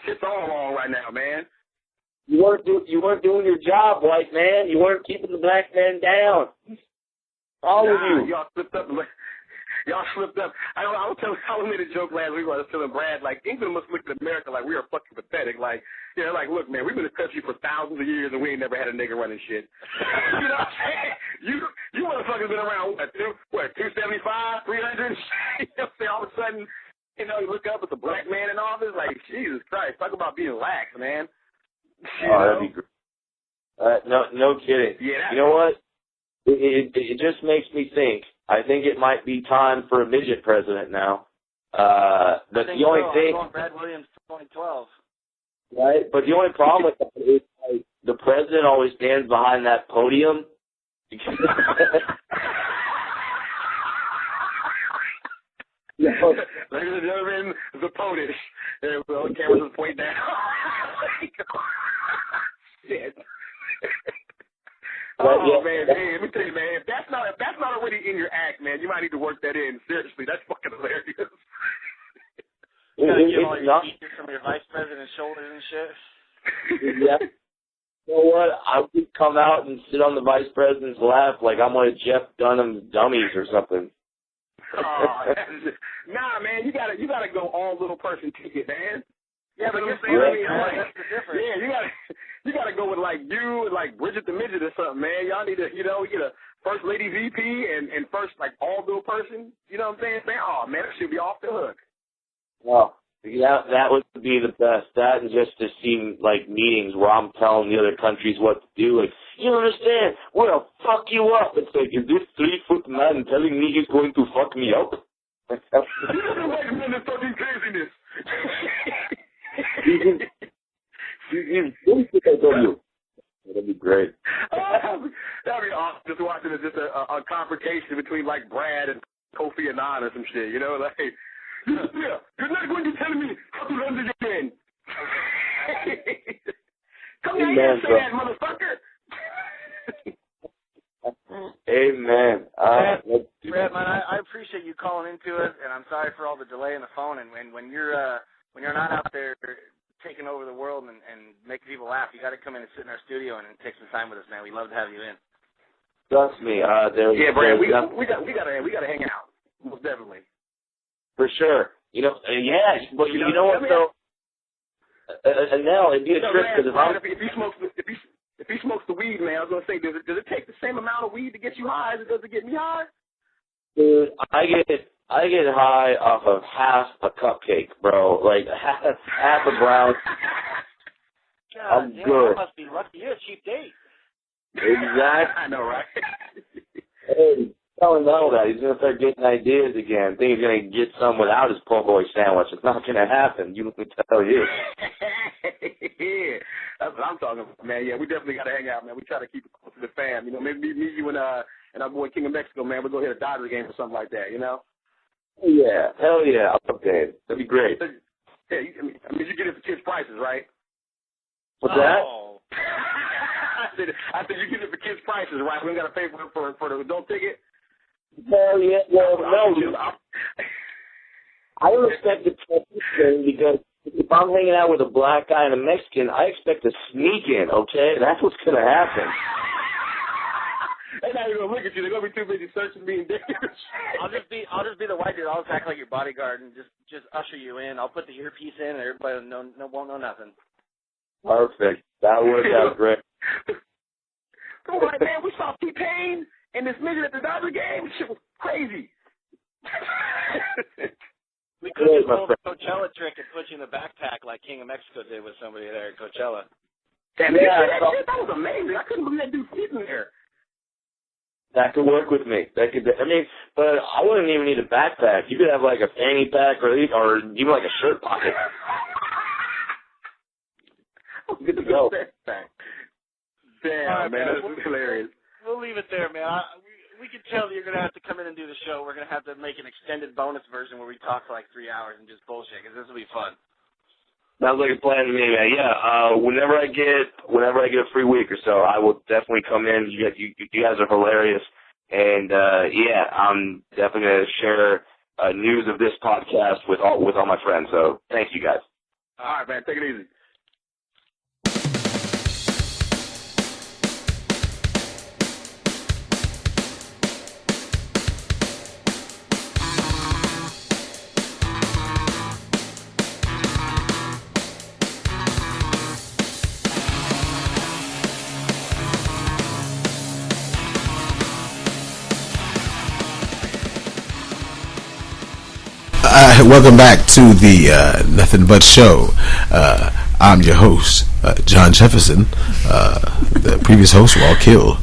shit's all wrong right now, man. You weren't doing your job, white man. You weren't keeping the black man down. All of you. Y'all slipped up. I made a joke last week when I was telling Brad, like, England must look at America like we are fucking pathetic. Like, like, look, man, we've been in the country for thousands of years and we ain't never had a nigga running shit. You know what I'm saying? You motherfuckers been around, what, 275, 300? All of a sudden, you look up at the black man in office, like, Jesus Christ, talk about being lax, man. That'd be great. No kidding. Yeah, you know what? It just makes me think. I think it might be time for a midget president now. But the only thing, I'm going Brad Williams 2012. Right? But the only problem with that is like the president always stands behind that podium. Ladies and gentlemen, the POTUS. The cameras just point down. Shit. Man, let me tell you, man, if that's not already in your act, man, you might need to work that in. Seriously, that's fucking hilarious. You gotta get all your features from your vice president's shoulders and shit. Yeah. You know what? I would come out and sit on the vice president's lap like I'm one of Jeff Dunham's dummies or something. Nah, man, you gotta go all little person ticket, man. Yeah, but you're saying that's the difference. Yeah, you gotta go with like you and like Bridget the Midget or something, man. Y'all need to, get a first lady VP and first like all little person. You know what I'm saying? Oh man, that should be off the hook. Well, that would be the best. That and just to see like meetings where I'm telling the other countries what to do. Like, you don't understand? Well, fuck you up. It's like, is this 3-foot man telling me he's going to fuck me up? Wait a minute, fucking craziness. That'd be great. That'd be awesome. Just watching it, just a confrontation between like Brad and Kofi Annan or some shit. Like, yeah, you're not going to tell me how to run the game. Come here and say that, motherfucker. Amen. Brad, man, I appreciate you calling into it, and I'm sorry for all the delay in the phone. And when you're not out there taking over the world and making people laugh, you got to come in and sit in our studio and take some time with us, man. We'd love to have you in. Trust me. Brad, we gotta hang out, most definitely. For sure. But you know what though? Nell, it'd be a trip because if if he smokes the weed, man, I was gonna say, does it take the same amount of weed to get you high as it does to get me high? Dude, I get high off of half a cupcake, bro. Like half a brown. God, I'm damn, good. You must be lucky. You're a cheap date. Exactly. I know, right? Hey, tell him all that. He's gonna start getting ideas again. Think he's gonna get some without his po' boy sandwich. It's not gonna happen. You let me tell you. Yeah, that's what I'm talking about, man. Yeah, we definitely gotta hang out, man. We try to keep it close to the fam. You know, maybe me, you, and our boy King of Mexico, man. We'll go hit a Dodgers game or something like that. You know? Yeah, hell yeah. Okay, that'd be great. Yeah, I mean, you get it for kids' prices, right? What's that? I said you get it for kids' prices, right? We don't got to pay for the adult ticket. Hell yeah. Well, no, dude. I don't expect to touch this thing because if I'm hanging out with a black guy and a Mexican, I expect to sneak in. Okay, that's what's gonna happen. They're not even gonna look at you. They're gonna be too busy searching me and digging. I'll just be the white dude. I'll just act like your bodyguard and just usher you in. I'll put the earpiece in, and everybody won't know nothing. Perfect. That worked out great. Come on, man. We saw T-Pain and this midget at the Dodger game. Shit was crazy. We could just pull the Coachella trick and put you in the backpack like King of Mexico did with somebody there at Coachella. Damn, that was amazing. I couldn't believe that dude sitting there. That could work with me. But I wouldn't even need a backpack. You could have like a fanny pack or even like a shirt pocket. Good to go. Damn, right, man, that's hilarious. We'll leave it there, man. We can tell that you're going to have to come in and do the show. We're going to have to make an extended bonus version where we talk for like 3 hours and just bullshit, because this will be fun. Sounds like a plan to me, man. Yeah, whenever I get a free week or so, I will definitely come in. You guys are hilarious, and yeah, I'm definitely gonna share news of this podcast with all my friends. So thank you guys. All right, man. Take it easy. Welcome back to the Nothing But Show. I'm your host, John Jefferson. The previous hosts were all killed.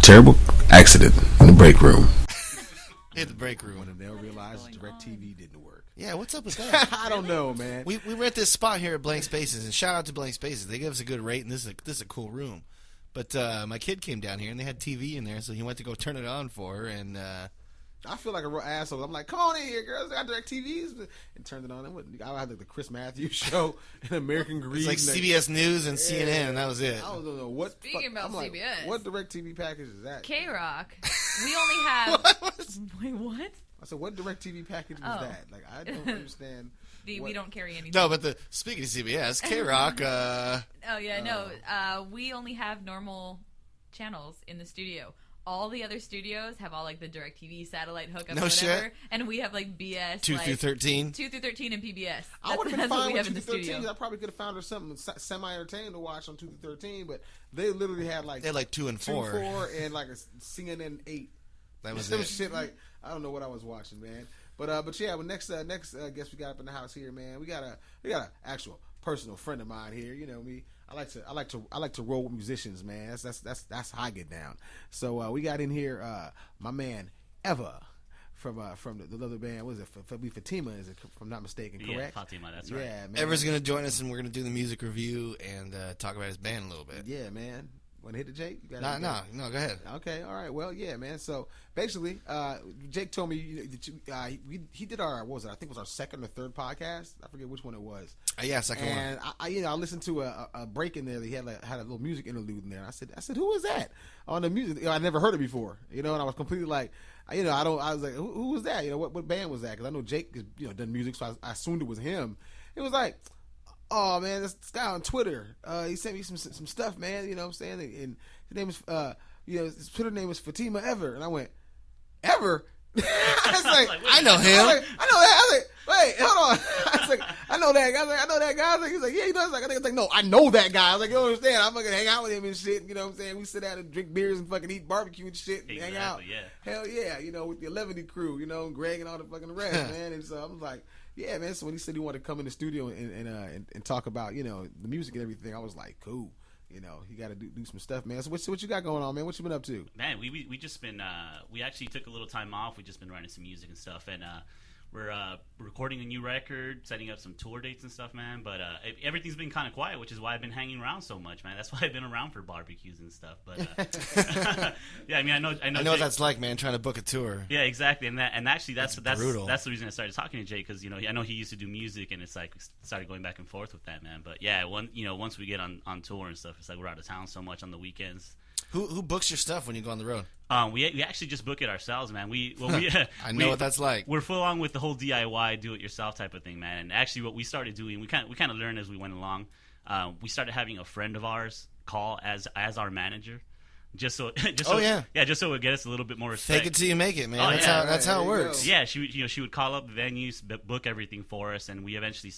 Terrible accident in the break room. In the break room. When they'll realize DirecTV didn't work. Yeah, what's up with that? I don't know, man. We were at this spot here at Blank Spaces, and shout out to Blank Spaces. They gave us a good rate, and this is a cool room. But my kid came down here, and they had TV in there, so he went to go turn it on for her, and I feel like a real asshole. I'm like, come on in here, girls. I got DirecTVs. And turned it on. I had like the Chris Matthews show and American Greed. It's like CBS News and CNN, and that was it. I don't know what. Speaking about CBS. What DirecTV package is that? K-Rock. We only have... Wait, what? I said, what DirecTV package was that? Like, I don't understand. We don't carry anything. No, but speaking of CBS, K-Rock. Oh, yeah, no. We only have normal channels in the studio. All the other studios have all like the DirecTV satellite hookup or whatever. Shit. And we have like BS. 2 through 13? 2 through 13 and PBS. I would have been fine with 2 through 13. Studio. I probably could have found her something semi-entertaining to watch on 2 through 13, but they literally had like... They had like 2 and 4. 2 and 4 and like a CNN 8. That was it. It. Shit like, I don't know what I was watching, man. But yeah, well, next guest we got up in the house here, man. We got a actual personal friend of mine here. You know me. I like to roll with musicians, man. That's how I get down. So we got in here my man Eva from the other band. What is it? Fatima, is it? If I'm not mistaken, correct? Yeah, Fatima, that's right. Yeah, man. Ever's gonna join us, and we're gonna do the music review and talk about his band a little bit. Yeah, man. Want to hit it, Jake? No, go ahead. Okay, all right. Well, yeah, man. So basically, Jake told me that he did our, what was it? I think it was our second or third podcast. I forget which one it was. Yeah, second one. And I listened to a break in there. That he had a little music interlude in there. I said, who was that on the music? I never heard it before. And I was completely like, I was like, who was that? What band was that? Because I know Jake has done music, so I assumed it was him. It was like, oh man, this guy on Twitter, he sent me some stuff, man. You know what I'm saying? And his name is, his Twitter name is Fatima Ever, and I went, Ever? I was like, I know him. I know that. I was like, wait, hold on. was like, I know that guy. I was like, I know that guy. I was like, he's like, yeah, you know. I was like, I was like, no, I know that guy. I was like, you don't understand. I'm gonna hang out with him and shit. You know what I'm saying? We sit down and drink beers and fucking eat barbecue and shit and hang out. Yeah. Hell yeah, you know, with the 11 crew, you know, Greg and all the fucking rest, man. And so I was like, yeah, man. So when he said he wanted to come in the studio and talk about, you know, the music and everything, I was like, cool. You know, he got to do some stuff, man. So what you got going on, man? What you been up to? Man, we just been we actually took a little time off. We just been writing some music and stuff, and we're recording a new record, setting up some tour dates and stuff, man. But everything's been kind of quiet, which is why I've been hanging around so much, man. That's why I've been around for barbecues and stuff. But yeah, I mean, I know what that's like, man. Trying to book a tour. Yeah, exactly, and actually that's brutal. That's the reason I started talking to Jay, because you know I know he used to do music, and it's like we started going back and forth with that, man. But yeah, once we get on tour and stuff, it's like we're out of town so much on the weekends. Who books your stuff when you go on the road? We actually just book it ourselves, man. I know what that's like. We're full on with the whole DIY, do it yourself type of thing, man. And actually, what we started doing, we kind of learned as we went along. We started having a friend of ours call as our manager, just so it would get us a little bit more respect. Fake it till you make it, man. Oh, that's how it works. Yeah, she would call up the venues, book everything for us, and we eventually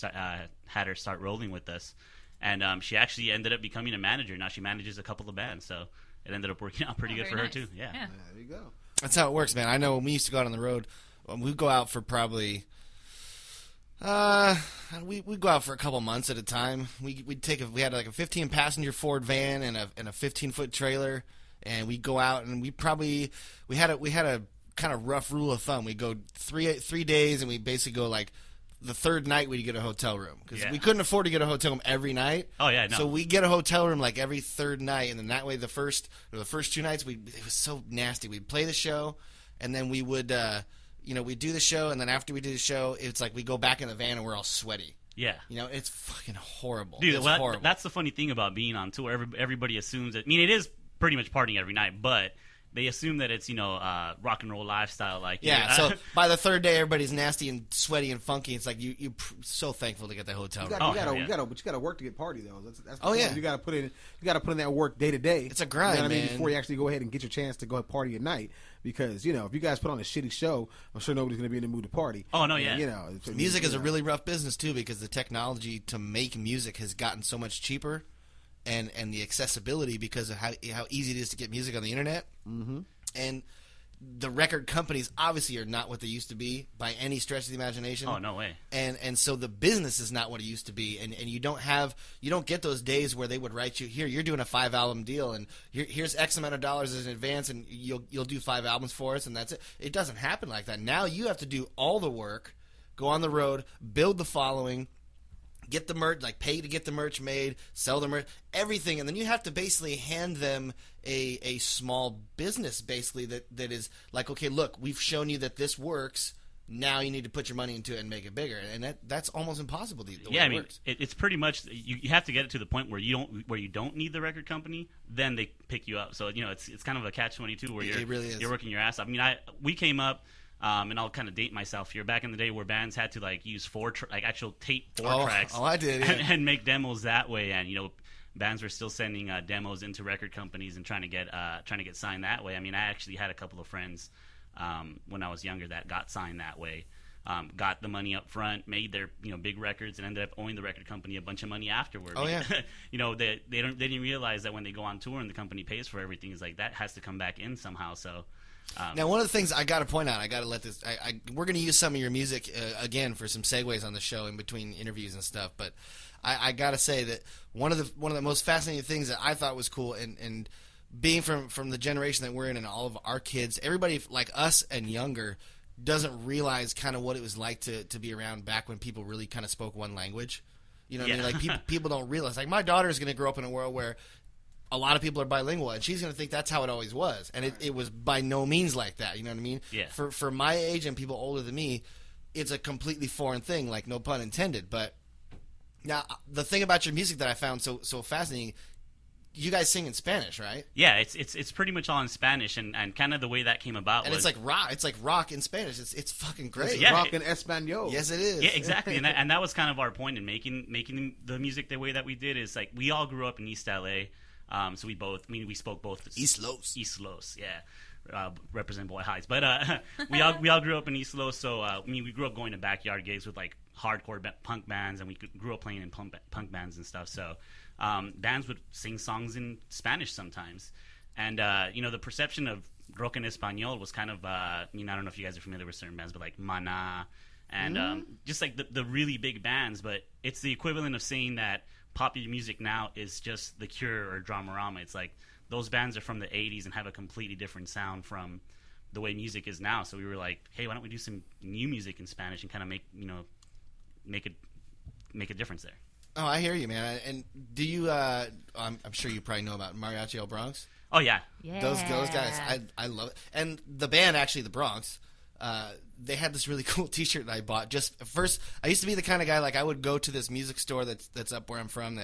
had her start rolling with us. And she actually ended up becoming a manager. Now she manages a couple of bands, so it ended up working out pretty good for her too. Yeah. There you go. That's how it works, man. I know when we used to go out on the road, we'd go out for probably we'd go out for a couple months at a time. We had like a 15 passenger Ford van and a 15-foot trailer, and we'd go out and we had a kind of rough rule of thumb. We'd go 3 days, and we basically go like the third night we'd get a hotel room because we couldn't afford to get a hotel room every night. Oh yeah, no. So we get a hotel room like every third night, and then that way the first 2 nights it was so nasty. We'd play the show, and then we would we'd do the show, and then after we do the show, it's like we go back in the van and we're all sweaty. Yeah, it's fucking horrible. Dude, it's horrible. That's the funny thing about being on tour. Everybody assumes that. I mean, it is pretty much partying every night, but they assume that it's rock and roll lifestyle. Like so by the third day, everybody's nasty and sweaty and funky. It's like you're so thankful to get the hotel room. But you got to work to get party though. That's the point. You got to put in that work day to day. It's a grind, you know what man. I mean? Before you actually go ahead and get your chance to go party at night, because if you guys put on a shitty show, I'm sure nobody's going to be in the mood to party. Oh no, yeah. Music is a really rough business too, because the technology to make music has gotten so much cheaper, and the accessibility because of how easy it is to get music on the internet. Mm-hmm. And the record companies obviously are not what they used to be by any stretch of the imagination. Oh, no way. And so the business is not what it used to be. And you don't get those days where they would write you, here, you're doing a 5-album deal, and here's X amount of dollars as an advance, and you'll do 5 albums for us, and that's it. It doesn't happen like that. Now you have to do all the work, go on the road, build the following, get the merch, like pay to get the merch made, sell the merch, everything, and then you have to basically hand them a small business, basically that is like, okay, look, we've shown you that this works. Now you need to put your money into it and make it bigger, and that's almost impossible. The way it works. It's pretty much you have to get it to the point where you don't need the record company, then they pick you up. So it's kind of a catch-22 where you're working your ass off. I mean, we came up. And I'll kind of date myself here. Back in the day, where bands had to use actual tape 4 tracks. Oh, I did, yeah. and make demos that way. And bands were still sending demos into record companies and trying to get signed that way. I mean, I actually had a couple of friends when I was younger that got signed that way. Got the money up front, made their big records, and ended up owing the record company a bunch of money afterward. Oh yeah. They didn't realize that when they go on tour and the company pays for everything, is like that has to come back in somehow. So. Now, one of the things I got to point out, I got to let this. We're going to use some of your music again for some segues on the show in between interviews and stuff. But I got to say that one of the most fascinating things that I thought was cool, and being from the generation that we're in, and all of our kids, everybody like us and younger, doesn't realize kind of what it was like to be around back when people really kind of spoke one language. You know what I mean? Like people don't realize. Like my daughter's going to grow up in a world where a lot of people are bilingual, and she's going to think that's how it always was. And it was by no means like that. You know what I mean? Yeah. For my age and people older than me, it's a completely foreign thing, like no pun intended. But now, the thing about your music that I found so fascinating, you guys sing in Spanish, right? Yeah, it's pretty much all in Spanish, and kind of the way that came about and was... it's like rock in Spanish. It's fucking great. It's rock in Espanol. Yes, it is. Yeah, exactly. and that was kind of our point in making the music the way that we did, is like we all grew up in East LA. So we spoke both East Los, yeah. represent Boy Heights. But we all grew up in East Los, so I mean, we grew up going to backyard gigs with like hardcore punk bands, and we grew up playing in punk bands and stuff. So bands would sing songs in Spanish sometimes, and you know, the perception of rock en español was kind of I mean, I don't know if you guys are familiar with certain bands, but like Maná and just like the really big bands. But it's the equivalent of saying that popular music now is just The Cure or Dramarama. It's like those bands are from the 80s and have a completely different sound from the way music is now. So we were like, hey, why don't we do some new music in Spanish and kind of make a difference there. Oh, I hear you, man. And do you I'm sure you probably know about Mariachi El Bronx. Oh yeah. Those guys, I love it. And the band, actually, the Bronx, they had this really cool T-shirt that I bought. Just first, I used to be the kind of guy, like, I would go to this music store that's up where I'm from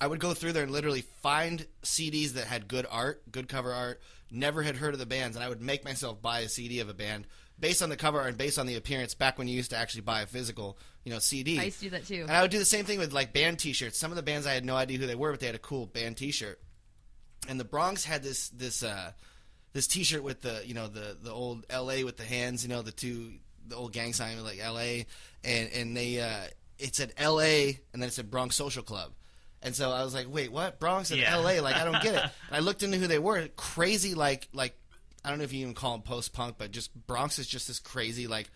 I would go through there and literally find CDs that had good art, good cover art, never had heard of the bands, and I would make myself buy a CD of a band based on the cover art and based on the appearance, back when you used to actually buy a physical, CD. I used to do that too. And I would do the same thing with, like, band T-shirts. Some of the bands, I had no idea who they were, but they had a cool band T-shirt. And the Bronx had this T-shirt with the old L.A. with the hands, the old gang sign with like L.A. and they it said L.A. and then it said Bronx Social Club. And so I was like, wait, what? Bronx and L.A.? Like, I don't get it. And I looked into who they were. Crazy, like I don't know if you even call them post-punk, but just Bronx is just this crazy, like,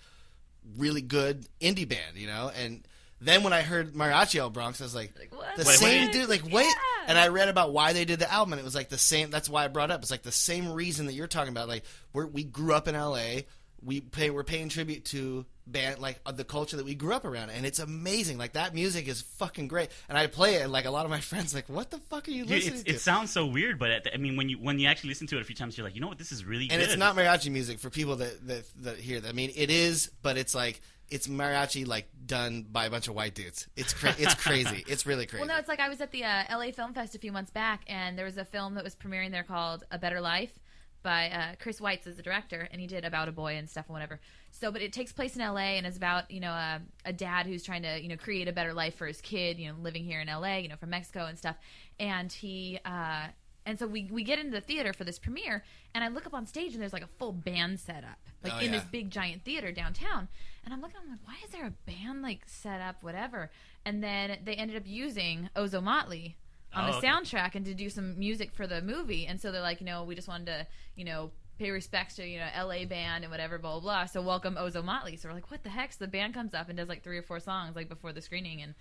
really good indie band, And then when I heard Mariachi El Bronx, I was like what? The same dude, like, wait. Yeah. And I read about why they did the album, and it was like the same. That's why I brought it up. It's like the same reason that you're talking about. Like, we grew up in L.A. We're paying tribute to band, like, the culture that we grew up around, and it's amazing. Like, that music is fucking great, and I play it, and like a lot of my friends, like, what the fuck are you listening to? It sounds so weird, but I mean, when you actually listen to it a few times, you're like, you know what, this is really good. And it's not mariachi music for people that hear that. I mean, it is, but it's like, it's mariachi, like, done by a bunch of white dudes. It's crazy. It's really crazy. Well, no, it's like I was at the LA Film Fest a few months back, and there was a film that was premiering there called A Better Life by Chris Weitz as the director, and he did About a Boy and stuff and whatever. So, but it takes place in LA, and it's about, a dad who's trying to, create a better life for his kid, living here in LA, from Mexico and stuff. And he, and so we get into the theater for this premiere, and I look up on stage, and there's like a full band set up, like in this big giant theater downtown. And I'm looking, I'm like, why is there a band like set up, whatever? And then they ended up using Ozo Motley on the soundtrack and to do some music for the movie. And so they're like, we just wanted to, pay respects to, LA band and whatever, blah, blah, blah. So welcome Ozo Motley. So we're like, what the heck? So the band comes up and does like 3 or 4 songs like before the screening. And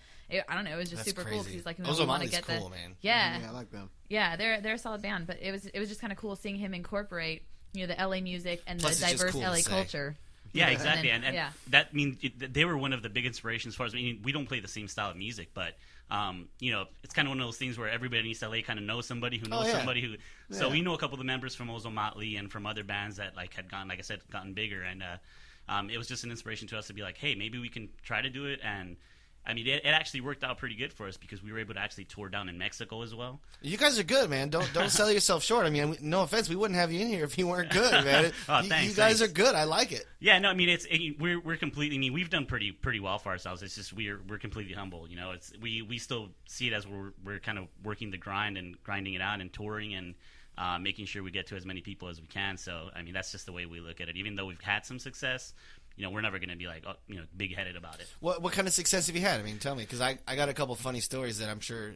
I don't know, it was just super cool. Cause he's like, Ozo Motley's cool, man. Yeah. Yeah, I like them. Yeah, they're a solid band. But it was just kind of cool seeing him incorporate, the LA music and plus the diverse LA culture. Yeah, exactly. And that means they were one of the big inspirations for us. I mean, we don't play the same style of music, but it's kind of one of those things where everybody in East LA kind of knows somebody who knows somebody who. So we know a couple of the members from Ozo Motley and from other bands that like had gone, like I said, gotten bigger, and it was just an inspiration to us to be like, hey, maybe we can try to do it. And I mean, it actually worked out pretty good for us because we were able to actually tour down in Mexico as well. You guys are good, man. Don't sell yourself short. I mean, no offense, we wouldn't have you in here if you weren't good, man. Thanks, you guys are good. I like it. Yeah, no, I mean, we're completely. I mean, we've done pretty well for ourselves. It's just we're completely humble. It's we still see it as we're kind of working the grind and grinding it out and touring and making sure we get to as many people as we can. So I mean, that's just the way we look at it. Even though we've had some success, we're never going to be like, big-headed about it. What kind of success have you had? I mean, tell me, because I got a couple funny stories that I'm sure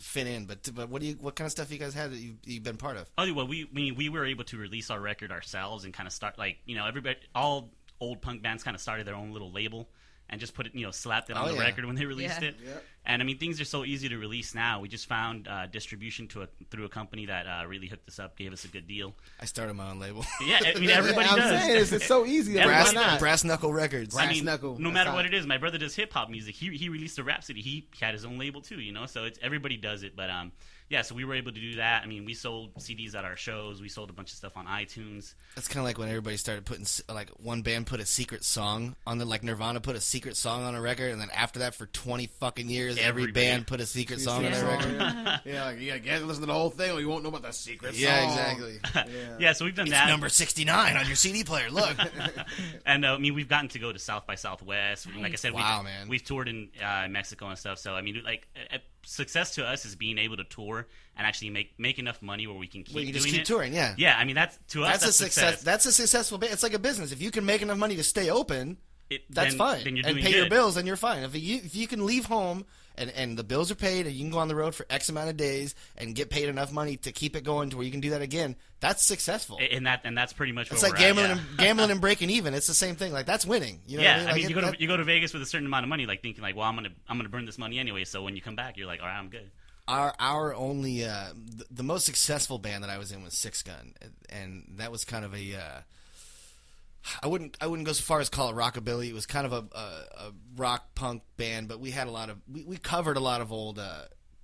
fit in. But what kind of stuff you guys had that you've been part of? Oh, well, we were able to release our record ourselves and kind of start everybody, all old punk bands kind of started their own little label and just put it, slapped it on the record when they released it. Yeah. And I mean, things are so easy to release now. We just found distribution through a company that really hooked us up, gave us a good deal. I started my own label. Yeah, I mean, everybody does. Saying, it's so easy. Brass Knuckle Records. No matter what it is, my brother does hip hop music. He released a Rhapsody. He had his own label too, So it's everybody does it, but yeah, so we were able to do that. I mean, we sold CDs at our shows. We sold a bunch of stuff on iTunes. That's kind of like when everybody started putting, like, one band put a secret song on like Nirvana put a secret song on a record, and then after that, for 20 fucking years, every band put a secret song on their record. Yeah, like, you gotta listen to the whole thing, or you won't know about the secret song. Yeah, exactly. Yeah, so we've done it's that. Number 69 on your CD player. Look. And I mean, we've gotten to go to South by Southwest. Like I said, man. we've toured in Mexico and stuff. So I mean, like, success to us is being able to tour and actually make enough money where we can keep doing keep it. touring. Yeah. Yeah. I mean, that's a success. That's a successful. It's like a business. If you can make enough money to stay open, that's fine. Then you're and doing pay good. your bills, then you're fine. If you can leave home and the bills are paid and you can go on the road for X amount of days and get paid enough money to keep it going to where you can do that again, that's successful. And that's pretty much what it's like we're gambling at, and gambling and breaking even. It's the same thing. Like that's winning. You know yeah, what I mean? Like you go to Vegas with a certain amount of money, like thinking like, well, I'm gonna burn this money anyway. So when you come back, you're like, all right, I'm good. Our only the most successful band that I was in was Six Gun, and that was kind of a I wouldn't go so far as call it rockabilly. It was kind of a rock punk band, but we had we covered a lot of old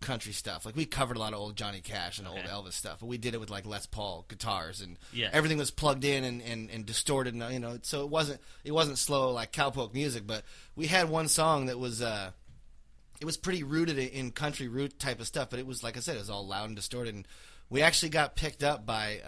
country stuff. Like we covered a lot of old Johnny Cash and old Elvis stuff, but we did it with like Les Paul guitars and everything was plugged in and distorted, and so it wasn't slow like cowpoke music. But we had one song that was it was pretty rooted in country root type of stuff, but it was, like I said, it was all loud and distorted. And we actually got picked up by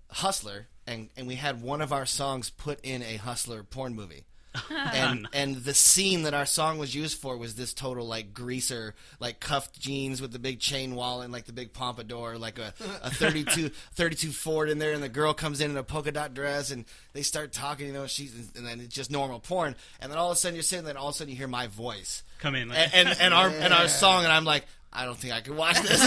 Hustler, and we had one of our songs put in a Hustler porn movie. And the scene that our song was used for was this total like greaser, like cuffed jeans with the big chain wallet and like the big pompadour, like a 32 Ford in there, and the girl comes in a polka dot dress and they start talking, and then it's just normal porn, and then all of a sudden you're sitting there and all of a sudden you hear my voice come in and our song, and I'm like, I don't think I could watch this.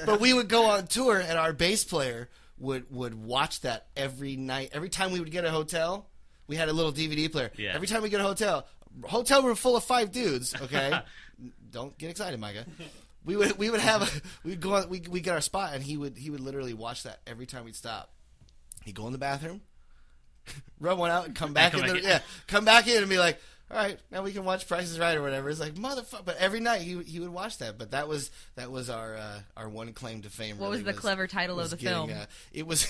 But we would go on tour and our bass player would watch that every night. Every time we would get a hotel, we had a little DVD player. Yeah. Every time we get a hotel room full of 5 dudes. Okay, don't get excited, Micah. We would get our spot, and he would literally watch that every time we'd stop. He'd go in the bathroom, rub one out, and come back in and be like, all right, now we can watch Price is Right or whatever. It's like, motherfucker. But every night he would watch that. But that was our one claim to fame. What was the clever title of the film? It was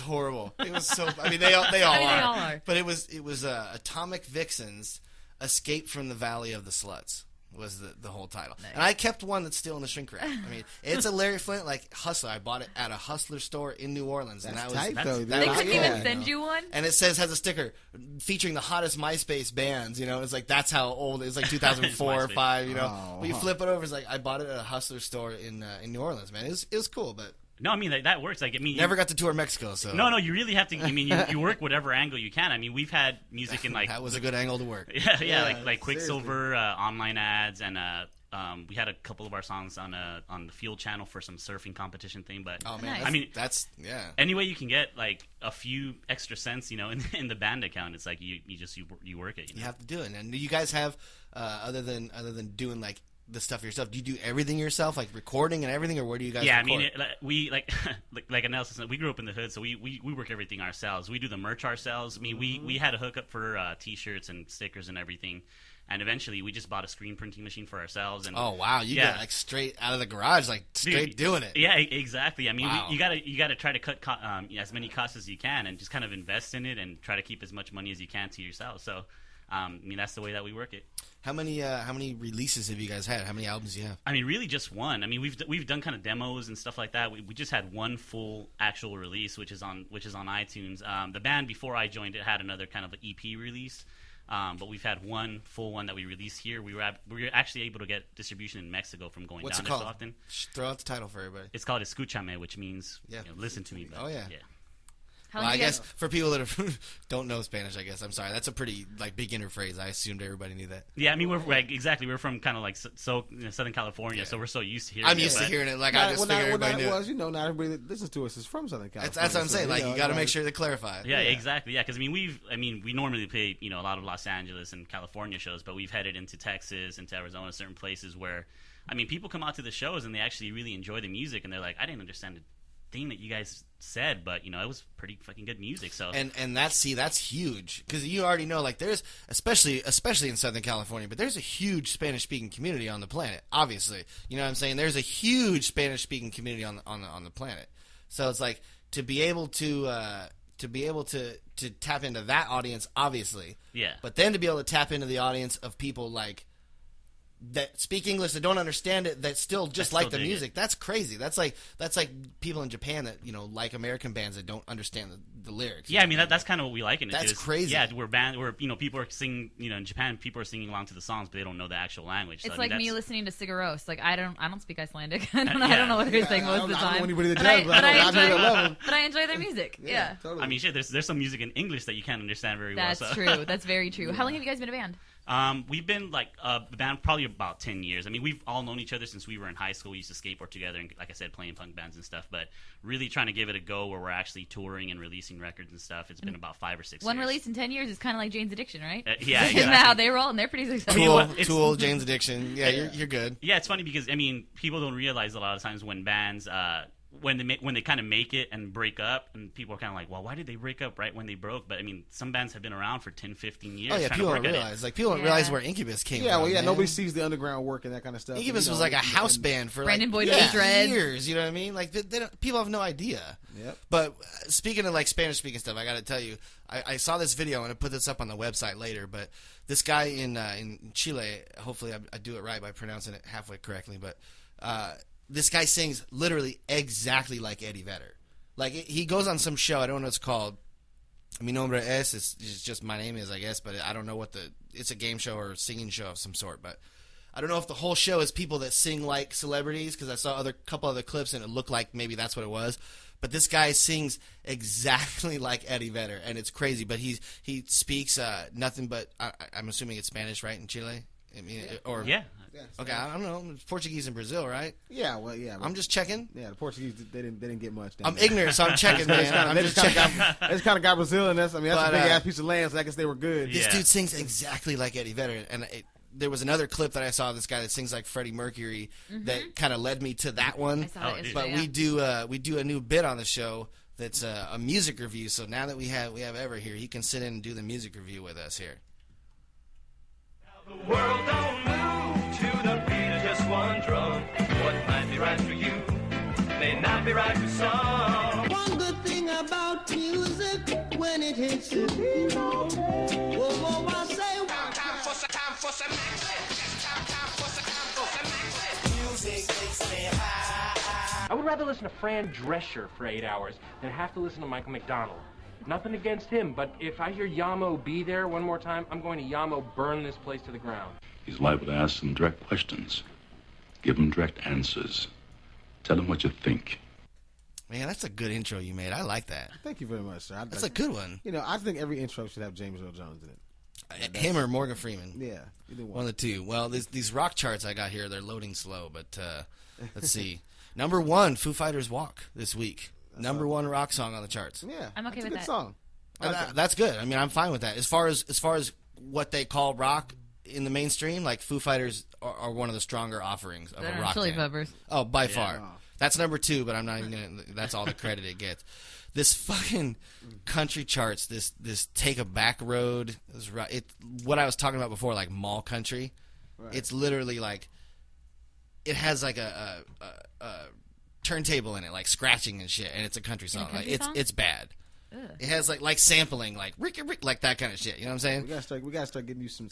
horrible. It was so. I mean, they all are. But it was Atomic Vixens: Escape from the Valley of the Sluts. Was the whole title. Nice. And I kept one that's still in the shrink wrap. I mean, it's a Larry Flint like Hustler. I bought it at a Hustler store in New Orleans, and that was tight, though. They couldn't even send you one. And it has a sticker featuring the hottest MySpace bands. It's like that's how old it's like 2004 or 5. But you flip it over, it's like I bought it at a Hustler store in New Orleans. Man, it was cool, but. No, I mean that works. Like, never got to tour Mexico, so no, you really have to. I mean, you work whatever angle you can. I mean, we've had music in like that was a good angle to work. Yeah, like Quicksilver, online ads, and we had a couple of our songs on the Fuel channel for some surfing competition thing. But oh man, nice. Any way you can get like a few extra cents, in the band account, it's like you work it. You have to do it. And do you guys have other than doing like the stuff yourself, do you do everything yourself, like recording and everything, or where do you guys record? I mean, we like Anelson said, we grew up in the hood, so we work everything ourselves. We do the merch ourselves. I mean, we had a hookup for T-shirts and stickers and everything, and eventually we just bought a screen printing machine for ourselves. And oh wow, you got like straight out of the garage, like straight doing it. Yeah, exactly. I mean, wow. you gotta try to cut as many costs as you can, and just kind of invest in it and try to keep as much money as you can to yourself. So. I mean, that's the way that we work it. How many releases have you guys had? How many albums do you have? I mean, really just one. I mean, we've done kind of demos and stuff like that. We just had one full actual release, which is on iTunes. The band before I joined it had another kind of an EP release, but we've had one full one that we released here. We were actually able to get distribution in Mexico from going down there so often. Throw out the title for everybody. It's called Escúchame, which means listen to me. But, yeah. Well, I guess for people that don't know Spanish, I guess I'm sorry. That's a pretty like beginner phrase. I assumed everybody knew that. Yeah, I mean we're from kind of like Southern California, so we're so used to hearing. I'm used to hearing it. Like I just figured everybody knew. Not everybody that listens to us is from Southern California. That's what I'm saying. Like you got to make sure to clarify. Yeah, exactly. Yeah, because we normally play a lot of Los Angeles and California shows, but we've headed into Texas, into Arizona, certain places where, I mean, people come out to the shows and they actually really enjoy the music, and they're like, I didn't understand it. Thing that you guys said, but it was pretty fucking good music. So and that's huge, because you already know, like, there's especially in Southern California, but there's a huge Spanish speaking community on the planet. Obviously, you know what I'm saying. There's a huge Spanish speaking community on the planet. So it's like to be able to tap into that audience, obviously. Yeah. But then to be able to tap into the audience of people like that speak English that don't understand it that still just like the music. That's crazy. That's like people in Japan that like American bands that don't understand the lyrics. Yeah, I mean that's kind of what we like in it. That's crazy. Yeah, we're people are singing. In Japan, people are singing along to the songs, but they don't know the actual language. It's so, like me listening to Sigur Rós. Like I don't speak Icelandic. I don't know what they're saying most of the time. I don't know anybody that does, but I enjoy their music. Yeah. Totally. I mean, shit. There's some music in English that you can't understand very well. That's true. That's very true. How long have you guys been a band? We've been like a band probably about 10 years. I mean, we've all known each other since we were in high school. We used to skateboard together and, like I said, playing punk bands and stuff. But really trying to give it a go where we're actually touring and releasing records and stuff. It's been about 5 or 6 One years. release in 10 years is kind of like Jane's Addiction, right? Yeah, exactly. Isn't that how they roll? And they're pretty successful. Tool, Jane's Addiction. Yeah, you're good. Yeah, it's funny because, I mean, people don't realize a lot of times when bands when they kind of make it and break up, and people are kind of like, well, why did they break up right when they broke? But I mean, some bands have been around for 10, 15 years. Oh yeah, people don't realize. Like people don't realize where Incubus came from. Yeah, well, yeah, man. nobody sees the underground work and that kind of stuff. Incubus was like a house band for Brandon Boyd years. You know what I mean? Like people have no idea. Yep. But speaking of like Spanish speaking stuff, I got to tell you, I saw this video and I put this up on the website later. But this guy in Chile, hopefully I do it right by pronouncing it halfway correctly, but. This guy sings literally exactly like Eddie Vedder. Like, he goes on some show, I don't know what it's called. Mi nombre es, it's just my name is, I guess, but I don't know what it's a game show or a singing show of some sort, but I don't know if the whole show is people that sing like celebrities, because I saw a couple other clips and it looked like maybe that's what it was. But this guy sings exactly like Eddie Vedder, and it's crazy, but he speaks nothing but, I'm assuming it's Spanish, right, in Chile? I mean, or yeah. Okay, I don't know. It's Portuguese in Brazil, right? Yeah, well, yeah. I'm just checking. Yeah, the Portuguese they didn't get much. I'm ignorant, so I'm checking, man. They just kind of got Brazil in this. I mean, that's a big ass piece of land, so I guess they were good. This dude sings exactly like Eddie Vedder, and there was another clip that I saw of this guy that sings like Freddie Mercury that kind of led me to that one. But we do a new bit on the show that's a music review. So now that we have Ever here, he can sit in and do the music review with us here. The world don't move to the beat of just one drum. What might be right for you may not be right for some. One good thing about music, when it hits the beat, whoa, I say, time for some music makes me high. I would rather listen to Fran Drescher for 8 hours than have to listen to Michael McDonald. Nothing against him, but if I hear Yamo Be There one more time, I'm going to Yamo burn this place to the ground. He's liable to ask some direct questions. Give him direct answers. Tell him what you think. Man, that's a good intro you made. I like that. Thank you very much, sir. That's a good one. You know, I think every intro should have James Earl Jones in it. Him or Morgan Freeman. Yeah, either one. One of the two. Well, these rock charts I got here, they're loading slow, but let's see. Number 1, Foo Fighters Walk this week. Number 1 rock song on the charts. Yeah, I'm okay with that. Song. That's good. I mean, I'm fine with that. As far as what they call rock in the mainstream, like Foo Fighters are one of the stronger offerings of a rock Chili band. Peppers. Oh, by far. That's number 2, but I'm not even gonna. That's all the credit it gets. This fucking country charts. This Take a Back Road. What I was talking about before, like mall country. Right. It's literally like it has like a turntable in it, like scratching and shit, and it's a country song. It's bad. Ugh. It has like sampling, like Rick, like that kind of shit. You know what I'm saying? We gotta start getting you some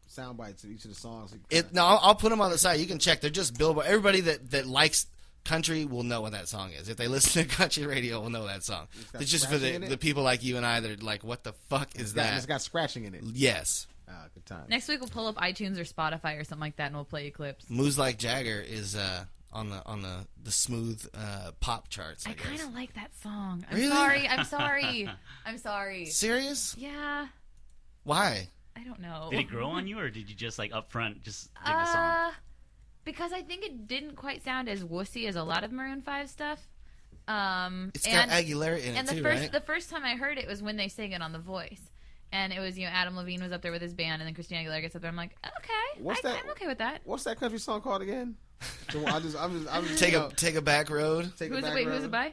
sound bites of each of the songs. I'll put them on the side. You can check. They're just Billboard. Everybody that likes country will know what that song is. If they listen to country radio, will know that song. It's just for the people like you and I that are like, what the fuck is that? It's got scratching in it. Yes. Good time. Next week we'll pull up iTunes or Spotify or something like that, and we'll play you clips. Moves Like Jagger is on the smooth pop charts. I kind of like that song. Really? I'm sorry. Serious? Yeah. Why? I don't know. Did it grow on you, or did you just like up front just dig the song? Because I think it didn't quite sound as wussy as a lot of Maroon 5 stuff. It's got Aguilera in it too, right? The first time I heard it was when they sang it on The Voice. And it was, Adam Levine was up there with his band, and then Christina Aguilera gets up there. I'm like, okay, I'm okay with that. What's that country song called again? Take a back road. Who's it by?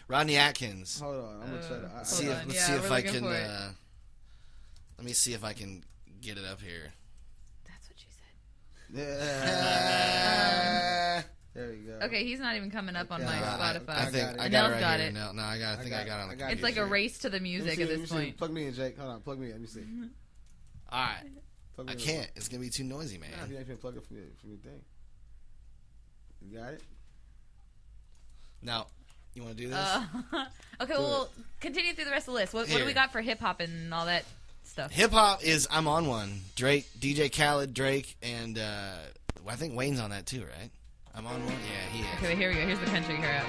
Rodney Atkins. Hold on, I'm gonna try to. Let's see if I can. Let me see if I can get it up here. That's what she said. There you go. Okay, he's not even coming up on my Spotify. I think I got it right here. No, I think I got it on the It's like a race to the music at this point. Plug me in, Jake. Hold on, plug me in. Let me see. All right. I can't. It's gonna be too noisy, man. Nah, if you ain't finna plug it from your thing. You got it? Now, you want to do this? Okay, well, we'll continue through the rest of the list. What do Here. we got for hip hop and all that stuff? Hip hop is I'm on one. Drake, DJ Khaled, Drake, and I think Wayne's on that too, right? I'm on one. Yeah, he is. Okay, wait, here we go. Here's the country. Here out.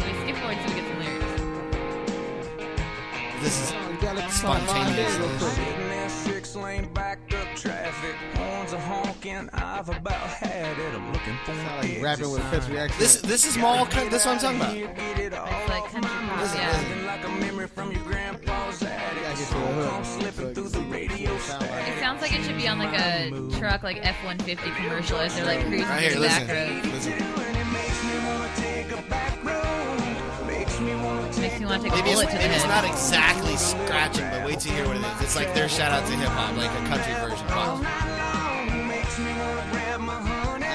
Wait, skip forward so we get some lyrics. This is spontaneous. Six lane backed up traffic. Horns are honking. I've about had it. I'm looking for like rapping with a country accent. This is mall. That's what I'm talking about. It's like country pop, yeah. Like a memory from your grandpa's attic. I'm slipping through the radio stack. It sounds like it should be on like a truck, like F-150 commercial as they're like cruising Right here, through the back listen. road. Listen. Makes me want to take a Maybe bullet to the it's head. not exactly scratching, but wait till you hear what it is. It's like their shout out to hip hop, like a country version. Watch.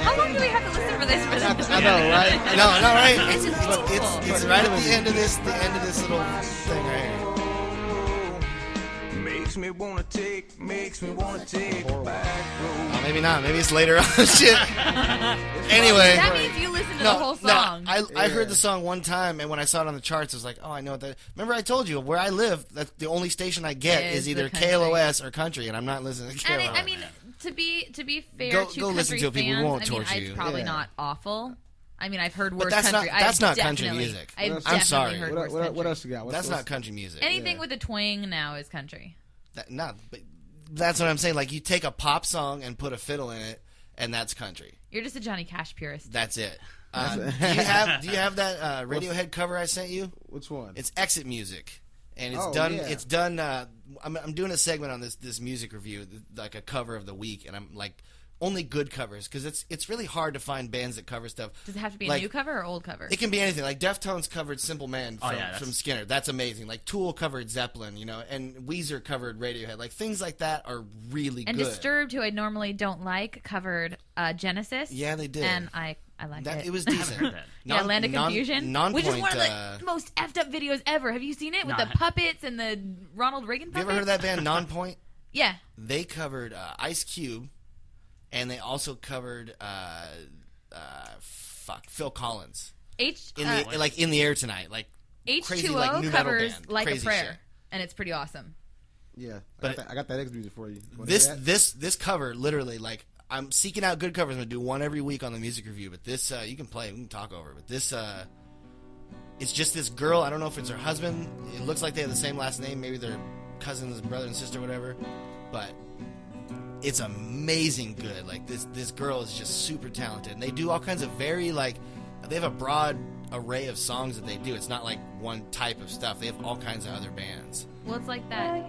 How long do we have to listen for this? I know, right? No, right? This is cool. It's right at the end of this little thing right here. Makes me wanna take back road. Oh, maybe not. Maybe it's later on. Shit. Anyway. That means you listen to the whole song. No, I heard the song one time, and when I saw it on the charts, I was like, oh, I know what that. Remember, I told you where I live. That's the only station I get is the either country. KLOS or country, and I'm not listening to KLOS. And I mean, to be fair Go- to go listen country to it, people. We fans, won't I mean, torture it's you. probably Yeah. not awful. I mean, I've heard But worse that's country. not country definitely- music. I've I'm definitely sorry. heard worse country. What else you got? That's not country music. Anything with a twang now is country. But that's what I'm saying. Like, you take a pop song and put a fiddle in it, and that's country. You're just a Johnny Cash purist. That's it. Do you have that Radiohead cover I sent you? Which one? It's Exit Music, and it's Oh, done. yeah. It's done. I'm doing a segment on this music review, like a cover of the week, and I'm like only good covers because it's really hard to find bands that cover stuff. Does it have to be a Like, new cover or old cover? It can be anything. Like Deftones covered "Simple Man" Oh, yeah, from Skinner. That's amazing. Like Tool covered Zeppelin, and Weezer covered Radiohead. Like things like that are really And good. Disturbed, who I normally don't like, covered Genesis. Yeah, they did. And I liked That- it. it was decent. Yeah, Land of Confusion, which is one of Nonpoint, the most effed up videos ever. Have you seen it with Nah. the puppets and the Ronald Reagan Have puppets? you ever heard of that band Nonpoint? Yeah. They covered Ice Cube, and they also covered Phil Collins. In the air tonight, like crazy, H2O like new metal covers band, Like crazy a Prayer, shit. and it's pretty awesome. Yeah, But I got that X music for you. Wanna hear that? This cover literally, like, I'm seeking out good covers. I'm gonna do one every week on the music review. But this you can play, we can talk over it. But this it's just this girl. I don't know if it's her husband. It looks like they have the same last name. Maybe they're cousins, brother and sister, whatever. But it's amazing good. Like this girl is just super talented, and they do all kinds of very like they have a broad array of songs that they do. It's not like one type of stuff. They have all kinds of other bands. Well, it's like that.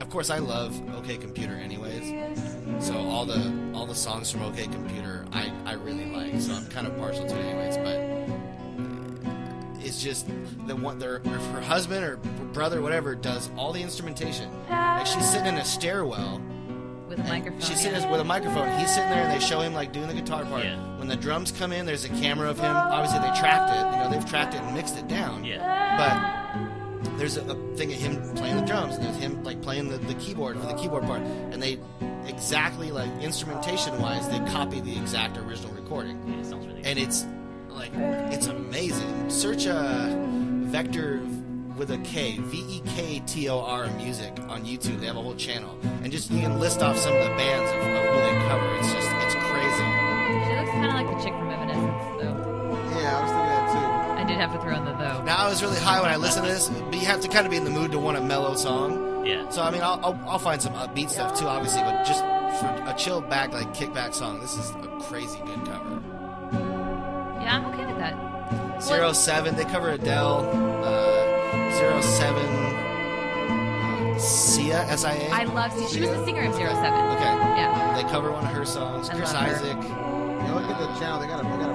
Of course, I love OK Computer anyways. So all the songs from OK Computer I really like. So I'm kind of partial to it anyways. But it's just her husband or brother, whatever, does all the instrumentation. Like she's sitting in a stairwell with a microphone. She's sitting with a microphone. He's sitting there, and they show him like doing the guitar part. Yeah. When the drums come in, there's a camera of him. Obviously, they tracked it. They've tracked it and mixed it down. Yeah. But there's a thing of him playing the drums, and there's him like playing the keyboard for the keyboard part. And they exactly like instrumentation-wise, they copy the exact original recording. Yeah, it sounds really And it's like it's amazing. Search Vector with a K, Vektor music on YouTube. They have a whole channel, and just you can list off some of the bands of who they cover. It's crazy. She looks kind of like the chick from Evanescence, though. Yeah, I was thinking that too. I did have to throw in the though. Now I was really high when I listened to this, but you have to kind of be in the mood to want a mellow song. Yeah. So I mean, I'll find some upbeat stuff too, obviously, but just for a chill back, like kickback song, this is a crazy good cover. Yeah, I'm okay with that. 07, they cover Adele. 07, Sia, S-I-A. I love Sia. She was the singer of 07. Okay. Yeah. They cover one of her songs. I Chris love her. Isaac. Yeah, look at the channel. They got a bunch of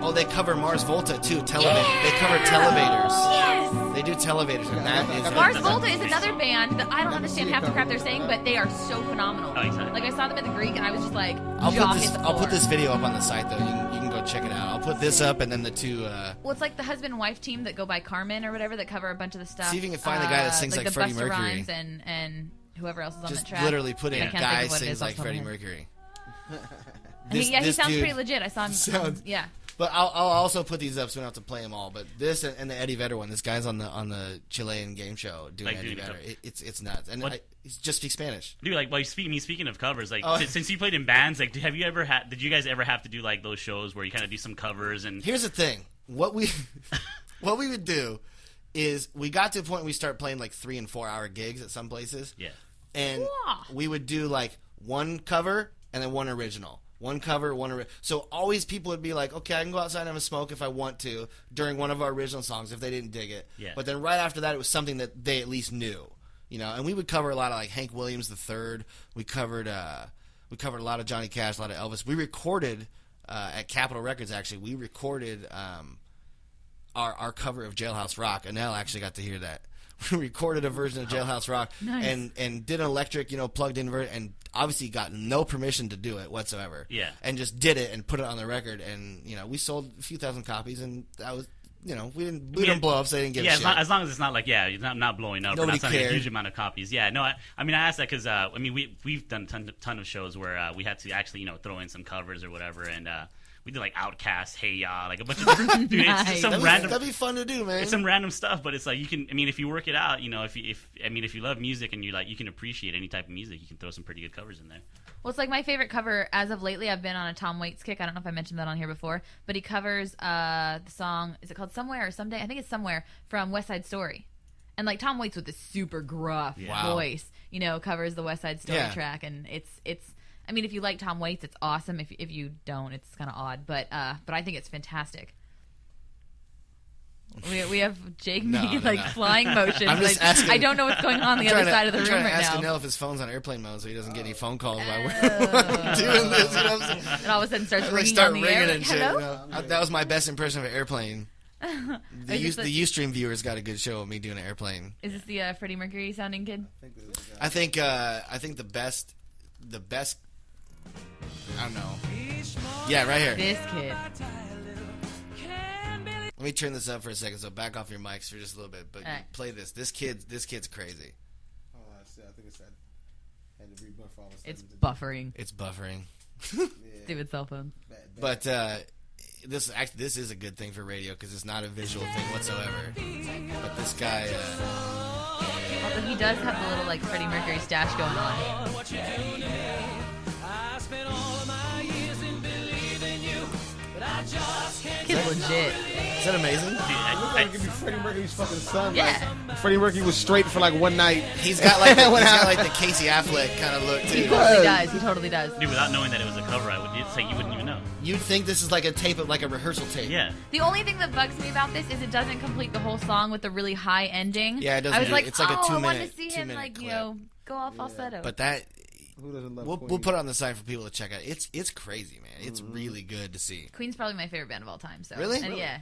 Oh, they cover Mars Volta too. They cover Televators. Yes. They do Televators, and that is Mars Volta is another band that I don't understand half the crap they're saying, but they are so phenomenal. Oh, exactly. Like I saw them at the Greek, and I was just like, I'll jaw put hit this. the I'll floor. put this video up on the site though. You can go check it out. I'll put this up, and then the two. Well, it's like the husband and wife team that go by Carmen or whatever that cover a bunch of the stuff. See if you can find the guy that sings like the Freddie Busta Mercury. Rhymes and whoever else is on Just the track. literally put in I can't guy think of what it sings is off like the top of Freddie my head. Mercury. He sounds pretty legit. I saw him. Sounds- Yeah. But I'll also put these up so we don't have to play them all. But this and the Eddie Vedder one, this guy's on the Chilean game show doing Like Eddie doing Vedder. the- It's nuts, and What? he just speaks Spanish. Dude, like, well, speaking of covers, like, Oh. since you played in bands, like, did you guys ever have to do like those shows where you kind of do some covers and? Here's the thing: what we would do is we got to a point where we start playing like 3 and 4 hour gigs at some places. Yeah. And we would do like one cover and then one original. One cover, so always people would be like, okay, I can go outside and have a smoke if I want to during one of our original songs if they didn't dig it. Yeah. But then right after that, it was something that they at least knew, you know. And we would cover a lot of like Hank Williams III. We covered a lot of Johnny Cash, a lot of Elvis. We recorded at Capitol Records. Actually, we recorded our cover of Jailhouse Rock. Anel actually got to hear that. We recorded a version of Jailhouse Rock Nice. and did an electric, plugged in version, and obviously got no permission to do it whatsoever. Yeah. And just did it and put it on the record, and we sold a few thousand copies, and that was, we didn't blow up, so they didn't give a shit. As long as it's not like it's not blowing up. Nobody or not selling a cared. huge amount of copies. Yeah, no, I asked that because we've done a ton of shows where we had to actually throw in some covers or whatever, and we did like Outkast, Hey Ya, like a bunch of different. Dude, it's just some random. That'd be fun to do, man. It's some random stuff, but it's like you can. I mean, if you work it out, if you love music and you can appreciate any type of music, you can throw some pretty good covers in there. Well, it's like my favorite cover as of lately. I've been on a Tom Waits kick. I don't know if I mentioned that on here before, but he covers the song. Is it called Somewhere or Someday? I think it's Somewhere from West Side Story. And like Tom Waits with this super gruff voice, covers the West Side Story track, and it's. I mean, if you like Tom Waits, it's awesome. If you don't, it's kind of odd. But I think it's fantastic. We have Jake making flying motions. I'm just asking, I don't know what's going on the other side of the room right now. I'm right trying to now. ask Anel if his phone's on airplane mode so he doesn't get any phone calls while we're doing this. You know what I'm saying? And all of a sudden starts Like, ringing start on the ringing air. and Like, shit. hello? That was my best impression of an airplane. The Is this Ustream viewers got a good show of me doing an airplane. Is this the Freddie Mercury sounding kid? I think the best. I don't know. Yeah, right here. This kid. Let me turn this up for a second. So back off your mics for just a little bit. But All right. play this. This kid's crazy. Oh, I think it's that. Had to rebuff all the It's buffering. It's buffering. Stupid cell phone. But this is a good thing for radio because it's not a visual thing whatsoever. But this guy. Although he does have the little like Freddie Mercury stash going on. Kid's legit. Is that amazing? I could be Freddie Mercury's fucking son. Yeah. Like, Freddie Mercury was straight for like one night. He's got like the Casey Affleck kind of look He too. totally does. He totally does. Dude, without knowing that it was a cover, I would say you wouldn't even know. You'd think this is like a tape of like a rehearsal tape. Yeah. The only thing that bugs me about this is it doesn't complete the whole song with the really high ending. Yeah, it doesn't I was do it. like, It's like a I wanted 2-minute to see him like clip. go all falsetto. But that Who doesn't love we'll Queen? put it on the site for people to check out. It's crazy, man. It's really good to see. Queen's probably my favorite band of all time. So Really? And Really? yeah,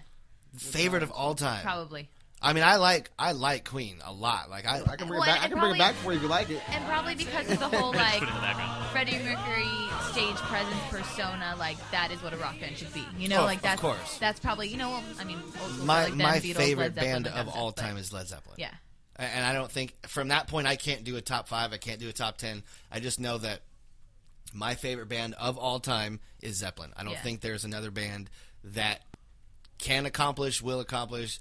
Favorite of all time. probably. I mean, I like Queen a lot. Like I can bring Well, it back. I and can bring it probably- back for you if you like it. And probably because of the whole like Put it in the background. Freddie Mercury stage presence persona, like that is what a rock band should be. Oh, Like of that's course. that's probably I mean, old school, my like them, my Beatles, favorite Led Zeppelin, band that kind of stuff, all but- time is Led Zeppelin. Yeah. And I don't think from that point I can't do a top 5. I can't do a top 10. I just know that my favorite band of all time is Zeppelin. I don't Yeah. think there's another band that can accomplish, will accomplish,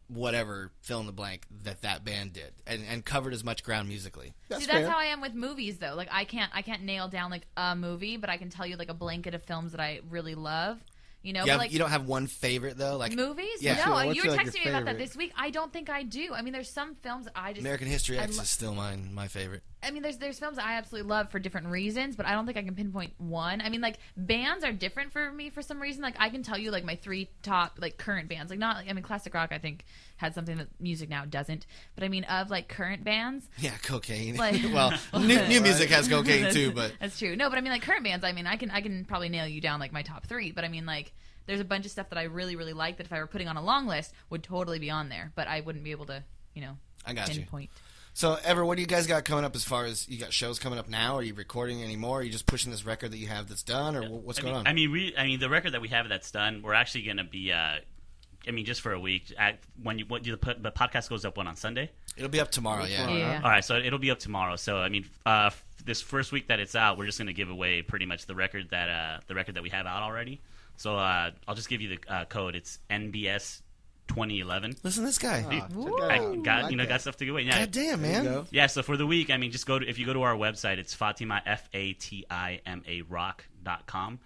whatever, fill in the blank, that band did. And covered as much ground musically. See, that's how I am with movies, though. Like, I can't nail down like a movie, but I can tell you like a blanket of films that I really love. Yeah, but, like, you don't have one favorite though, like movies. Yeah. No, Sure, what's you were your, like, texting your me about that favorite? this week. I don't think I do. I mean, there's some films that I just American History I X lo- is still my favorite. I mean, there's films I absolutely love for different reasons, but I don't think I can pinpoint one. I mean, like, bands are different for me for some reason. Like, I can tell you, like, my 3 top, like, current bands. Like, not, like, I mean, classic rock, I think, had something that music now doesn't. But, I mean, of, like, current bands. Yeah, cocaine. Like, well, new music has cocaine, too, but. That's true. No, but, I mean, like, current bands, I mean, I can probably nail you down, like, my top 3. But, I mean, like, there's a bunch of stuff that I really, really like that if I were putting on a long list would totally be on there. But I wouldn't be able to, I got pinpoint. So, Ever, what do you guys got coming up as far as you got shows coming up now? Are you recording any more? Are you just pushing this record that you have that's done, or what's going on? I mean, the record that we have that's done, we're actually going to be, just for a week. The podcast goes up on Sunday? It'll be up tomorrow, yeah. All right, so it'll be up tomorrow. So, I mean, this first week that it's out, we're just going to give away pretty much the record that we have out already. So, I'll just give you the code. It's NBS 2011. Listen to this guy. I got stuff to give away. Yeah. God damn, man. Yeah, so for the week, I mean, just if you go to our website, it's Fatima, FATIMA rock.com.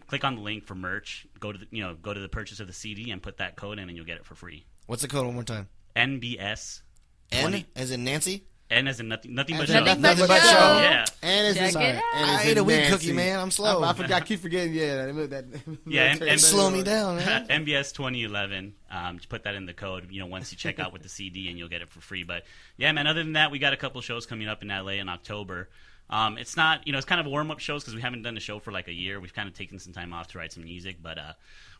Click on the link for merch. Go to the purchase of the CD and put that code in, and you'll get it for free. What's the code one more time? NBS. N as in Nancy? N as in nothing but show. show. Nothing but show. Yeah. And as in I ate a wheat cookie, man. I'm slow. I keep forgetting. Yeah, that. Yeah, slow me down, man. NBS 2011. Just put that in the code. Once you check out with the CD, and you'll get it for free. But yeah, man. Other than that, we got a couple shows coming up in LA in October. It's not, it's kind of warm-up shows because we haven't done a show for like a year. We've kind of taken some time off to write some music, but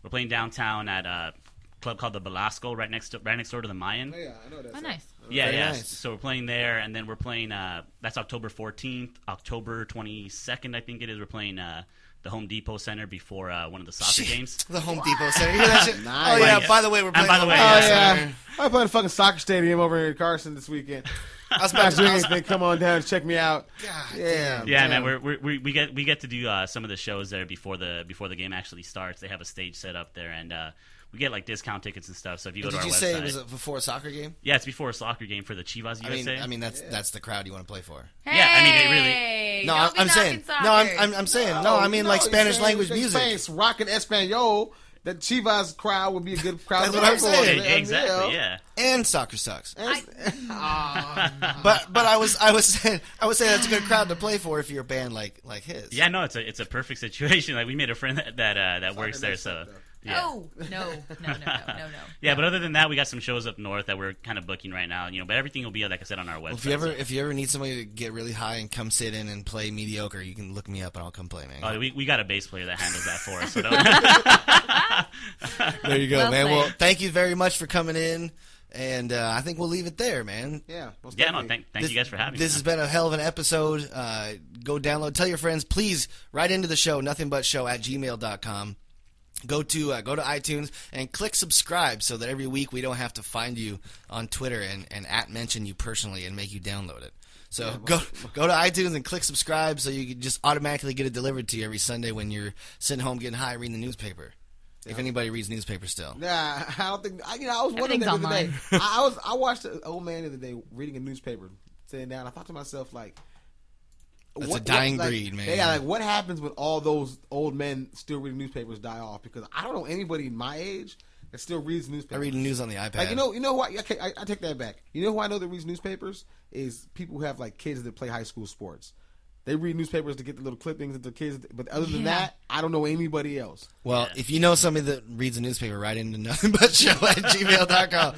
we're playing downtown at a club called the Belasco, right next door to the Mayan. Oh, yeah, I know that. Oh, nice. Yeah, Very yeah. nice. So we're playing there, and then we're playing. That's October 14th, October 22nd, I think it is. We're playing the Home Depot Center before one of the soccer games. The Home Depot Center. You hear that shit? Nice. Oh yeah. By the way, we're playing. by the way, I'm playing a fucking soccer stadium over here in Carson this weekend. I was about to doing anything. Come on down and check me out. God, yeah, man. We get to do some of the shows there before the game actually starts. They have a stage set up there, and we get like discount tickets and stuff. So if you go to our website, did you say it was before a soccer game? Yeah, it's before a soccer game for the Chivas USA. I mean that's the crowd you want to play for. Hey, yeah, I mean it really. No, I'm saying. No, I'm saying. No, I mean like Spanish language music. It's rockin' Espanol. The Chivas crowd would be a good crowd. That's what I'm saying. Exactly. Yeah. And soccer sucks. But I was saying that's a good crowd to play for if you're a band like his. Yeah, no, it's a perfect situation. Like we made a friend that works there, so. Yeah. No. Yeah, but other than that, we got some shows up north that we're kind of booking right now. But everything will be, like I said, on our website. Well, if you ever need somebody to get really high and come sit in and play mediocre, you can look me up and I'll come play, man. Oh, we got a bass player that handles that for us. So don't. There you go, man. Well, thank you very much for coming in. And I think we'll leave it there, man. Yeah. Thank you guys for having me. This has been a hell of an episode. Go download. Tell your friends. Please write into the show, nothingbutShow@gmail.com. Go to iTunes and click subscribe so that every week we don't have to find you on Twitter and mention you personally and make you download it. So go to iTunes and click subscribe so you can just automatically get it delivered to you every Sunday when you're sitting home getting high reading the newspaper. If anybody reads newspaper still. Yeah, I don't think. I was wondering that the other day. I watched an old man the other day reading a newspaper, sitting down. I thought to myself, like, that's a dying breed, man. Yeah, like what happens when all those old men still reading newspapers die off? Because I don't know anybody my age that still reads newspapers. I read the news on the iPad. Like, you know what? Okay, I take that back. You know who I know that reads newspapers is people who have like kids that play high school sports. They read newspapers to get the little clippings of the kids, but other than that, I don't know anybody else. Well, if you know somebody that reads a newspaper, write into nothingbutShow@gmail.com.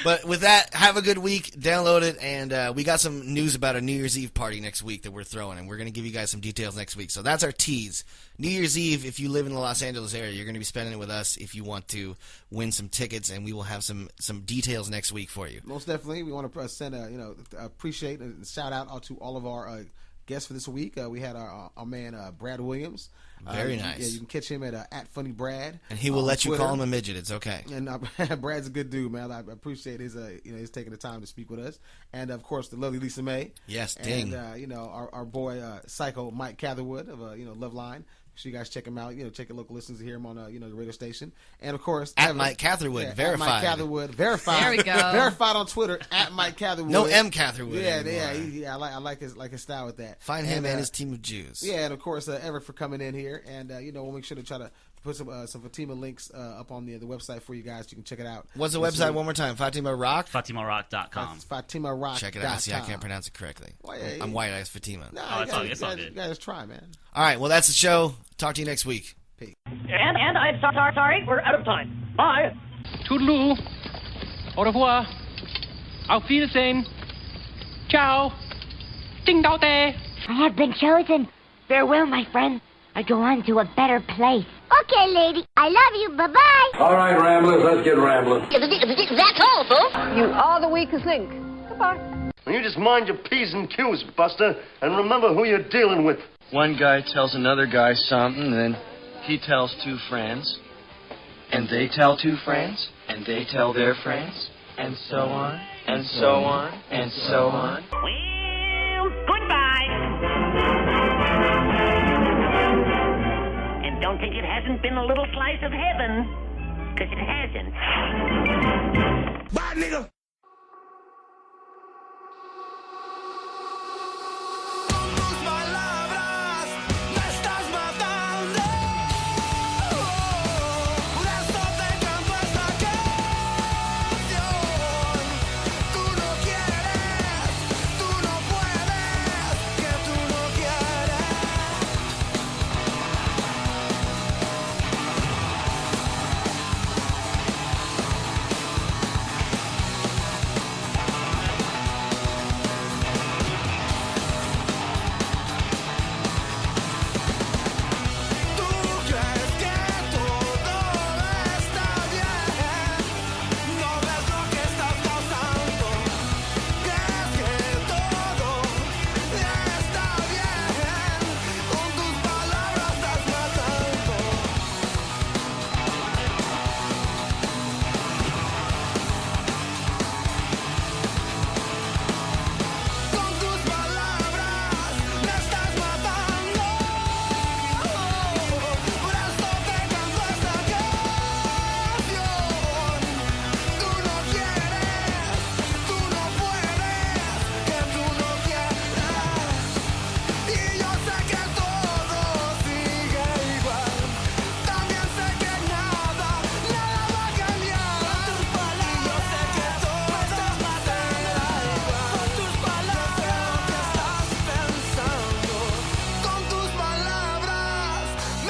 But with that, have a good week. Download it, and we got some news about a New Year's Eve party next week that we're throwing, and we're going to give you guys some details next week. So that's our tease. New Year's Eve, if you live in the Los Angeles area, you're going to be spending it with us if you want to win some tickets, and we will have some details next week for you. Most definitely. We want to send appreciate and shout out to all of our guests for this week. We had our man Brad Williams. Very nice. Yeah, you can catch him at @funnybrad. And he will let you call him a midget. It's okay. And Brad's a good dude, man. I appreciate his his taking the time to speak with us. And of course, the lovely Lisa May. Yes, ding. And our boy Psycho Mike Catherwood of Loveline. So you guys check him out. Check your local listens to hear him on the radio station. And of course, At Mike Catherwood, verified. At Mike Catherwood, verified. There we go. Verified on Twitter at Mike Catherwood. No M. Catherwood Yeah, anymore. I like his style with that. Find him and his team of Jews. Yeah, and of course Everett for coming in here, and we'll make sure to try to put some Fatima links up on the website for you guys. You can check it out. What's the website one more time? Fatima Rock? FatimaRock.com. Fatima Rock. Check it out. See, I can't pronounce it correctly. Well, yeah, I'm white eyes Fatima. Nah, it's all good. You guys try, man. All right, well, that's the show. Talk to you next week. Peace. And I'm sorry, we're out of time. Bye. Toodaloo. Au revoir. Auf Wiedersehen. Ciao. Ding dao day. I have been chosen. Farewell, my friend. I go on to a better place. Okay, lady. I love you. Bye-bye. All right, Ramblers, let's get rambling. That's all, folks. You are the weakest link. Goodbye. Well, you just mind your P's and Q's, Buster, and remember who you're dealing with. One guy tells another guy something, and then he tells two friends, and they tell two friends, and they tell their friends, and so on, and so on, and so on. Well, goodbye. And don't think it hasn't been a little slice of heaven, because it hasn't. Bye, nigga.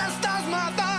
Estás matando.